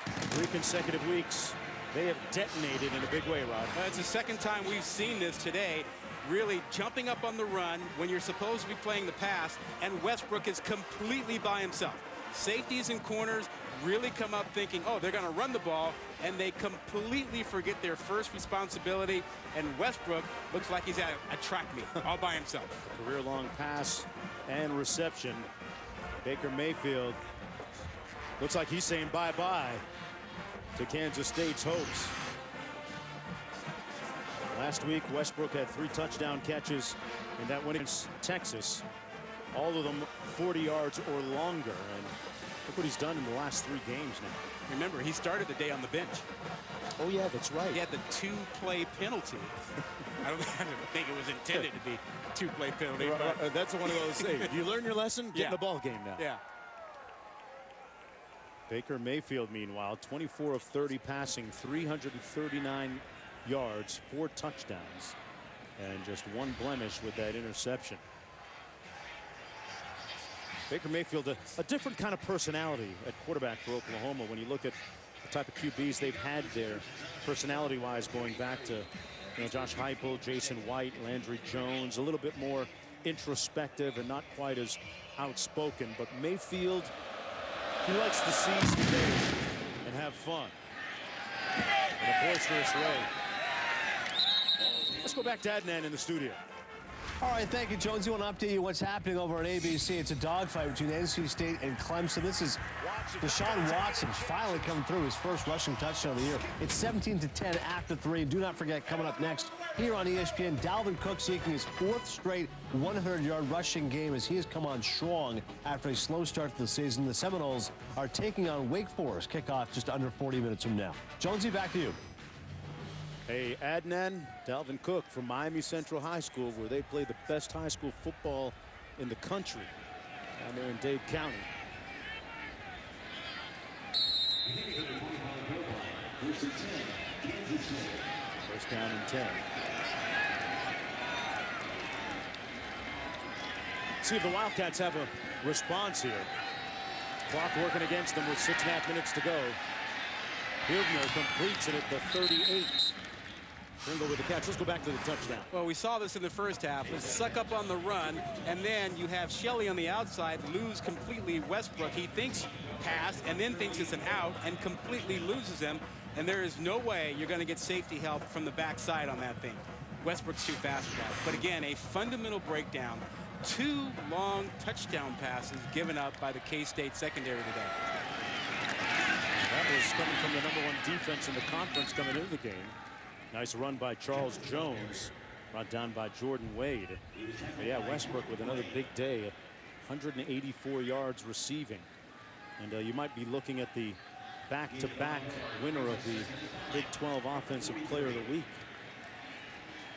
3 consecutive weeks. They have detonated in a big way, Rod. It's the 2nd time we've seen this today. Really jumping up on the run when you're supposed to be playing the pass, and Westbrook is completely by himself. Safeties and corners really come up thinking, oh, they're going to run the ball, and they completely forget their first responsibility. And Westbrook looks like he's at a track meet all by himself. Career-long pass and reception. Baker Mayfield looks like he's saying bye-bye to Kansas State's hopes. Last week, Westbrook had 3 touchdown catches in that win against Texas. All of them 40 yards or longer. And look what he's done in the last 3 games now. Remember, he started the day on the bench. Oh, yeah, that's right. He had the 2-play penalty. I don't think it was intended to be a 2-play penalty. But that's one of those things. You learn your lesson, get in the ball game now. Yeah. Baker Mayfield, meanwhile, 24 of 30 passing, 339 yards, 4 touchdowns, and just 1 blemish with that interception. Baker Mayfield, a different kind of personality at quarterback for Oklahoma. When you look at the type of QBs they've had there, personality-wise, going back to Josh Heupel, Jason White, Landry Jones, a little bit more introspective and not quite as outspoken. But Mayfield, he likes to seize the day and have fun in a boisterous way. Let's go back to Adnan in the studio. All right, thank you, Jones. You want to update you what's happening over on ABC. It's a dogfight between NC State and Clemson. This is Deshaun Watson finally coming through his first rushing touchdown of the year. It's 17-10 after 3. Do not forget, coming up next here on ESPN, Dalvin Cook seeking his 4th straight 100-yard rushing game as he has come on strong after a slow start to the season. The Seminoles are taking on Wake Forest. Kickoff just under 40 minutes from now. Jonesy, back to you. Hey, Adnan, Dalvin Cook from Miami Central High School, where they play the best high school football in the country down there in Dade County. First down and 10. See if the Wildcats have a response here. Clock working against them with 6.5 minutes to go. Hildner completes it at the 38. Pringle with the catch. Let's go back to the touchdown. Well, we saw this in the first half. Let's suck up on the run, and then you have Shelley on the outside lose completely Westbrook. He thinks pass and then thinks it's an out and completely loses him. And there is no way you're going to get safety help from the backside on that thing. Westbrook's too fast for that. But again, a fundamental breakdown. 2 long touchdown passes given up by the K-State secondary today. That was coming from the #1 defense in the conference coming into the game. Nice run by Charles Jones, brought down by Jordan Wade. But yeah, Westbrook with another big day, 184 yards receiving. And you might be looking at the back-to-back winner of the Big 12 Offensive Player of the Week.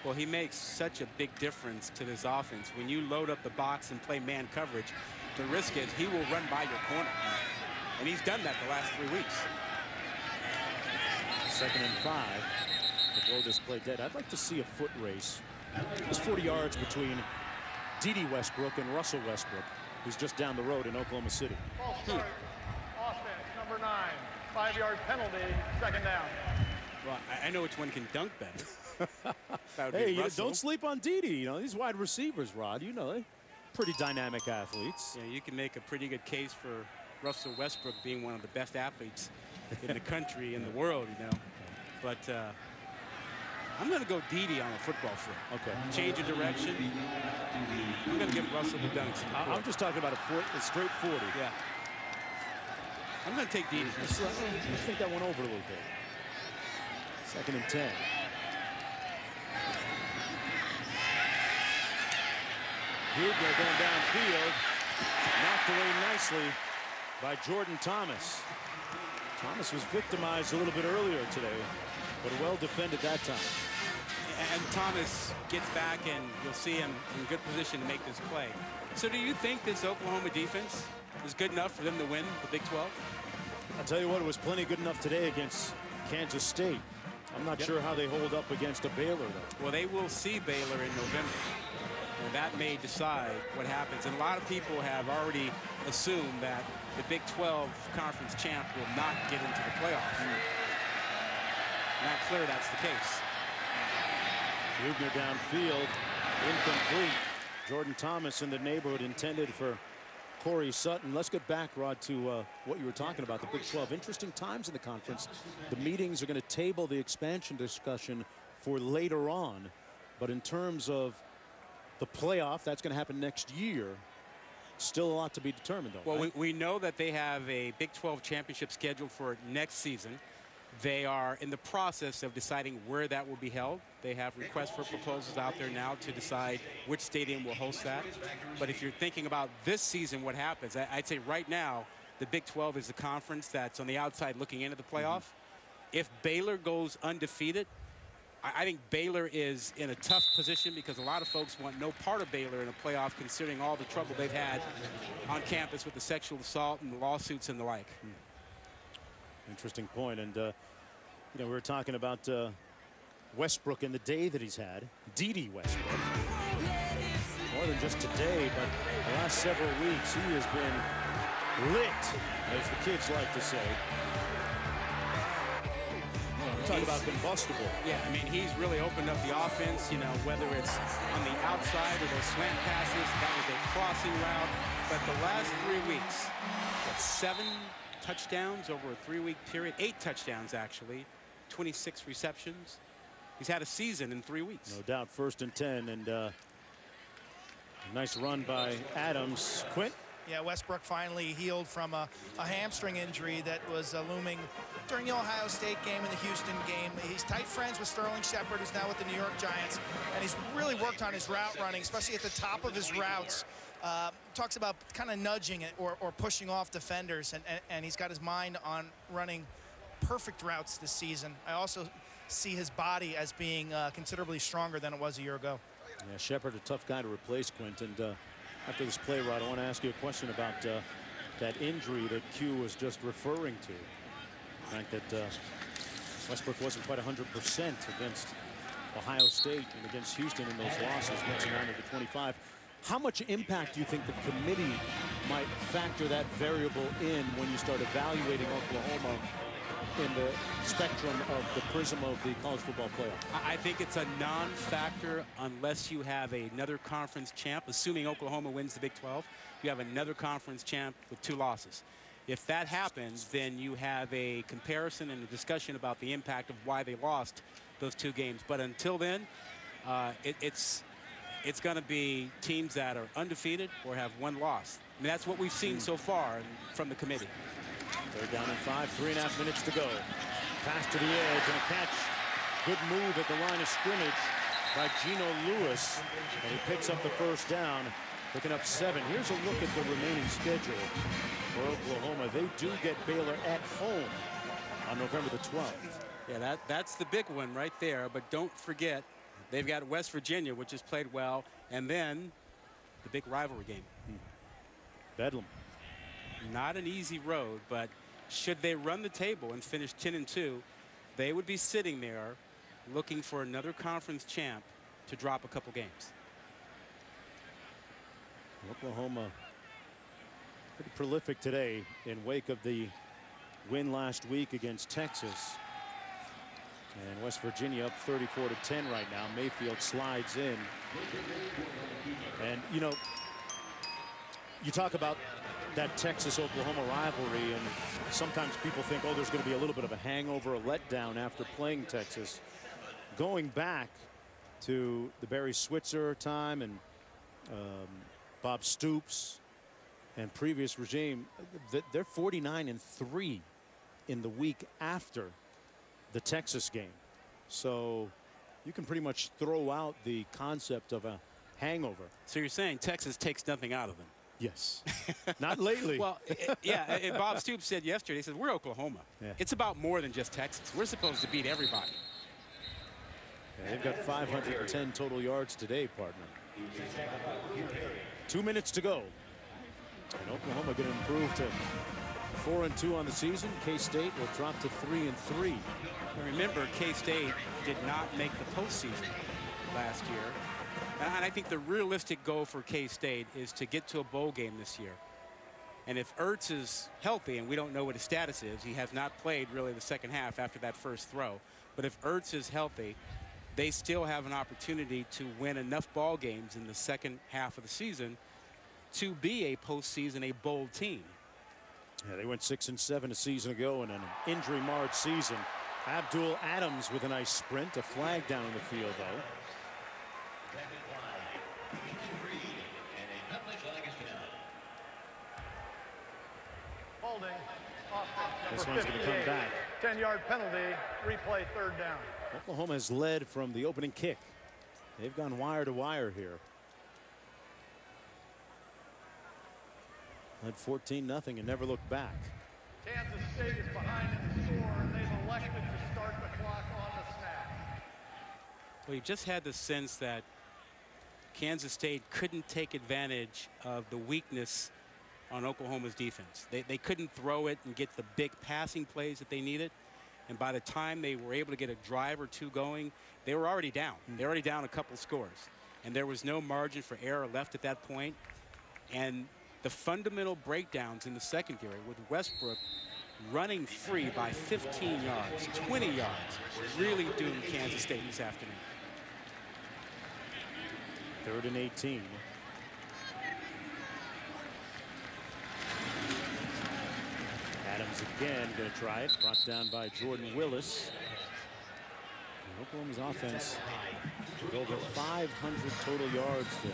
Well, he makes such a big difference to this offense. When you load up the box and play man coverage, the risk is he will run by your corner. And he's done that the last 3 weeks. 2nd and 5. To blow this play dead. I'd like to see a foot race. There's 40 yards between Dede Westbrook and Russell Westbrook, who's just down the road in Oklahoma City. False start. Offense, number 9. 5-yard penalty, 2nd down. Well, I know which one can dunk better. Hey, don't sleep on Dede. These wide receivers, Rod, they're pretty dynamic athletes. Yeah, you can make a pretty good case for Russell Westbrook being one of the best athletes in the country, in the world, But I'm going to go Dede on a football field. Okay. Change of direction. I'm going to give Russell the dunks. I'm just talking about a straight 40. Yeah. I'm going to take Dede. Let's think that one over a little bit. 2nd and 10. Hugler going downfield. Knocked away nicely by Jordan Thomas. Thomas was victimized a little bit earlier today, but well defended that time. And Thomas gets back, and you'll see him in good position to make this play. So do you think this Oklahoma defense is good enough for them to win the Big 12? I'll tell you what, it was plenty good enough today against Kansas State. I'm not sure how they hold up against a Baylor, though. Well, they will see Baylor in November. And that may decide what happens. And a lot of people have already assumed that the Big 12 conference champ will not get into the playoffs. Not clear that's the case. Hugner downfield, incomplete. Jordan Thomas in the neighborhood intended for Corey Sutton. Let's get back, Rod, to what you were talking about, the Big 12. Interesting times in the conference. The meetings are going to table the expansion discussion for later on. But in terms of the playoff, that's going to happen next year. Still a lot to be determined, though. Well, right? we know that they have a Big 12 championship scheduled for next season. They are in the process of deciding where that will be held. They have requests for proposals out there now to decide which stadium will host that. But if you're thinking about this season, what happens, I'd say right now, the Big 12 is the conference that's on the outside looking into the playoff. If Baylor goes undefeated, I think Baylor is in a tough position because a lot of folks want no part of Baylor in a playoff, considering all the trouble they've had on campus with the sexual assault and lawsuits and the like. Interesting point. And, you know, we were talking about Westbrook and the day that he's had. D.D. Westbrook. More than just today, but the last several weeks, he has been lit, as the kids like to say. Talk about combustible. Yeah, I mean, he's really opened up the offense, you know, whether it's on the outside or those slant passes, that was a crossing route. But the last 3 weeks, 7 touchdowns over a 3-week period, 8 touchdowns actually, 26 receptions. He's had a season in 3 weeks. No doubt. 1st and 10, and nice run by Adams. Quint? Yeah, Westbrook finally healed from a hamstring injury that was looming during the Ohio State game and the Houston game. He's tight friends with Sterling Shepard, who's now with the New York Giants, and he's really worked on his route running, especially at the top of his routes. Talks about kind of nudging it or pushing off defenders, and he's got his mind on running perfect routes this season. I also see his body as being considerably stronger than it was a year ago. Yeah, Shepard, a tough guy to replace, Quint. And after this play, Rod, I want to ask you a question about that injury that Q was just referring to. The fact that Westbrook wasn't quite 100% against Ohio State and against Houston in those losses, mixing on to the 25. How much impact do you think the committee might factor that variable in when you start evaluating Oklahoma in the spectrum of the prism of the college football playoff? I think it's a non-factor unless you have another conference champ. Assuming Oklahoma wins the Big 12, you have another conference champ with 2 losses. If that happens, then you have a comparison and a discussion about the impact of why they lost those 2 games. But until then, it's going to be teams that are undefeated or have 1 loss. I mean, that's what we've seen so far from the committee. 3rd down and 5, 3.5 minutes to go. Pass to the edge and a catch. Good move at the line of scrimmage by Geno Lewis. And he picks up the 1st down, picking up 7. Here's a look at the remaining schedule for Oklahoma. They do get Baylor at home on November the 12th. Yeah, that's the big one right there. But don't forget, they've got West Virginia, which has played well, and then the big rivalry game. Bedlam. Not an easy road, but should they run the table and finish 10-2, they would be sitting there looking for another conference champ to drop a couple games. Oklahoma pretty prolific today in wake of the win last week against Texas. And West Virginia up 34-10 right now. Mayfield slides in. And, you know, you talk about that Texas-Oklahoma rivalry, and sometimes people think, oh, there's going to be a little bit of a hangover, a letdown after playing Texas. Going back to the Barry Switzer time and Bob Stoops and previous regime, they're 49-3 in the week after the Texas game. So you can pretty much throw out the concept of a hangover. So you're saying Texas takes nothing out of them? Yes. Not lately. Well, yeah, and Bob Stoops said yesterday, he said, we're Oklahoma. Yeah. It's about more than just Texas. We're supposed to beat everybody. Yeah, they've got 510 total yards today, partner. 2 minutes to go. And Oklahoma going to improve to 4-2 on the season. K-State will drop to 3-3. Now remember, K-State did not make the postseason last year. And I think the realistic goal for K-State is to get to a bowl game this year. And if Ertz is healthy, and we don't know what his status is, he has not played really the second half after that first throw. But if Ertz is healthy, they still have an opportunity to win enough ball games in the second half of the season to be a postseason, a bowl team. Yeah, they went 6-7 a season ago in an injury-marred season. Abdul Adams with a nice sprint, a flag down the field, though. Holding. This one's going to come back. 10-yard penalty. Replay, third down. Oklahoma has led from the opening kick. They've gone wire to wire here. Led 14-0 and never looked back. Kansas State is behind in the score, and they've elected to start the clock on the snap. Well, you just had the sense that Kansas State couldn't take advantage of the weakness on Oklahoma's defense. They couldn't throw it and get the big passing plays that they needed. And by the time they were able to get a drive or two going, they were already down. They were already down a couple scores. And there was no margin for error left at that point. And the fundamental breakdowns in the secondary with Westbrook running free by 15 yards, 20 yards, really doomed Kansas State this afternoon. 3rd and 18. Adams again going to try it. Brought down by Jordan Willis. And Oklahoma's offense with over 500 total yards there.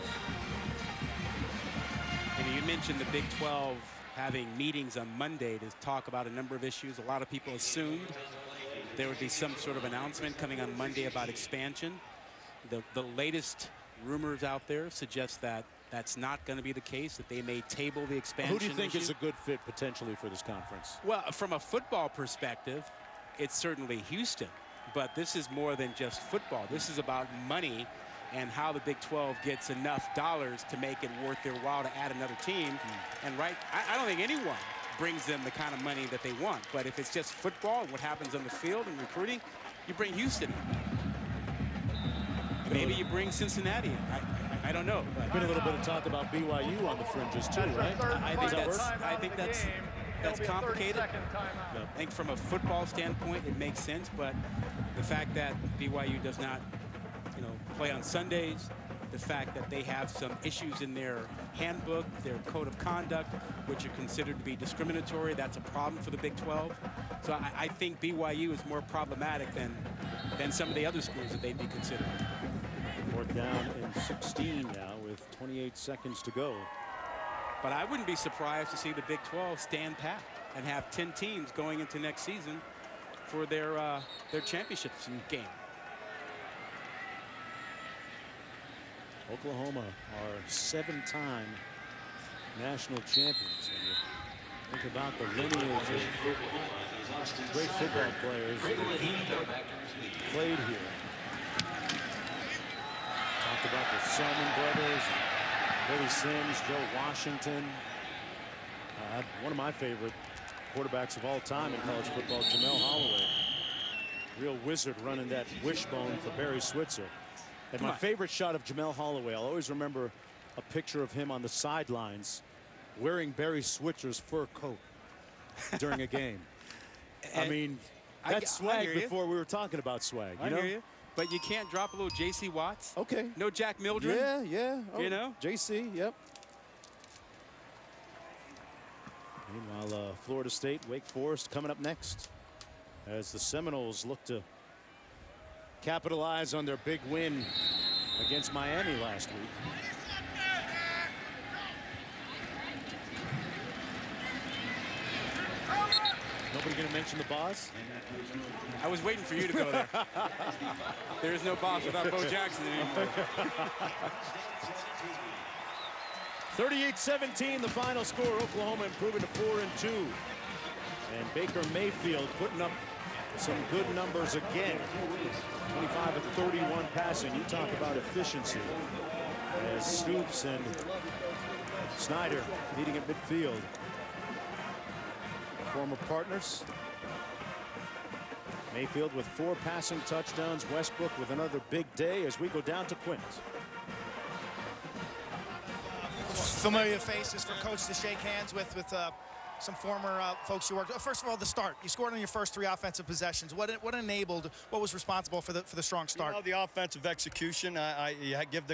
And you mentioned the Big 12 having meetings on Monday to talk about a number of issues. A lot of people assumed there would be some sort of announcement coming on Monday about expansion. The latest rumors out there suggest that that's not going to be the case, that they may table the expansion. Who do you think issue. is a good fit potentially for this conference? Well, from a football perspective, it's certainly Houston. But this is more than just football. This is about money and how the Big 12 gets enough dollars to make it worth their while to add another team. And I don't think anyone brings them the kind of money that they want. But if it's just football and what happens on the field and recruiting, you bring Houston in. Maybe you bring Cincinnati in. I don't know. There's been a little bit of talk about BYU on the fringes too, right? I think that's complicated. I think from a football standpoint it makes sense, but the fact that BYU does not play on Sundays, the fact that they have some issues in their handbook, their code of conduct, which are considered to be discriminatory, that's a problem for the Big 12. So I think BYU is more problematic than some of the other schools that they'd be considering. 4th down and 16 now with 28 seconds to go. But I wouldn't be surprised to see the Big 12 stand pat and have 10 teams going into next season for their championship game. Oklahoma are 7-time national champions. When you think about the lineage of great football players that played here. Talked about the Selman brothers, Billy Sims, Joe Washington. One of my favorite quarterbacks of all time in college football, Jamel Holloway. Real wizard running that wishbone for Barry Switzer. And my favorite shot of Jamel Holloway, I'll always remember a picture of him on the sidelines wearing Barry Switzer's fur coat during a game. I mean, that's swag before we were talking about swag. You know? I hear you. But you can't drop a little J.C. Watts. Okay. No Jack Mildren. Yeah. Oh, you know? J.C., yep. Meanwhile, Florida State, Wake Forest coming up next as the Seminoles look to capitalize on their big win against Miami last week. Nobody going to mention the boss? I was waiting for you to go there. There is no boss without Bo Jackson anymore. 38-17 the final score. Oklahoma improving to 4-2. And Baker Mayfield putting up some good numbers again. 25 of 31 passing. You talk about efficiency. As Stoops and Snyder meeting at midfield. Former partners. Mayfield with 4 passing touchdowns. Westbrook with another big day as we go down to Quint. Familiar faces for Coach to shake hands with some former folks you worked with. First of all, the start. You scored on your first 3 offensive possessions. What enabled, what was responsible for the strong start? You know, the offensive execution, I give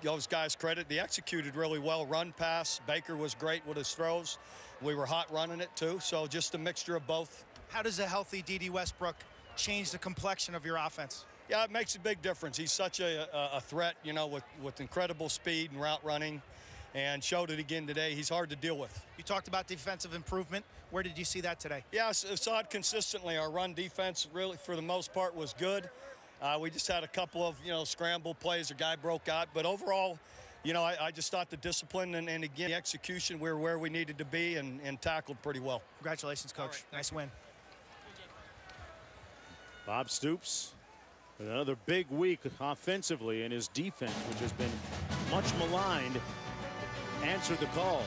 those guys credit. They executed really well. Run, pass. Baker was great with his throws. We were hot running it, too. So just a mixture of both. How does a healthy D.D. Westbrook change the complexion of your offense? Yeah, it makes a big difference. He's such a threat, you know, with incredible speed and route running, and showed it again today. He's hard to deal with. You talked about defensive improvement. Where did you see that today? Yeah, I saw it consistently. Our run defense really, for the most part, was good. We just had a couple of, scramble plays. A guy broke out. But overall, I just thought the discipline and again, the execution, we were where we needed to be and tackled pretty well. Congratulations, Coach. Nice win. Bob Stoops with another big week offensively, and his defense, which has been much maligned, answered the call.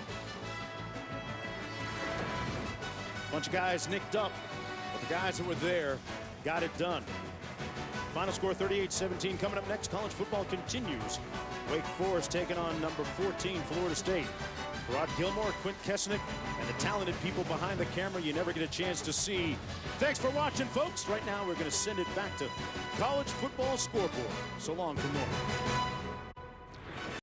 Bunch of guys nicked up, but the guys that were there got it done. Final score 38-17. Coming up next, college football continues. Wake Forest taking on number 14 Florida State. Rod Gilmore, Quint Kesnick, and the talented people behind the camera you never get a chance to see. Thanks for watching, folks. Right now we're going to send it back to College Football Scoreboard. So long from Norman.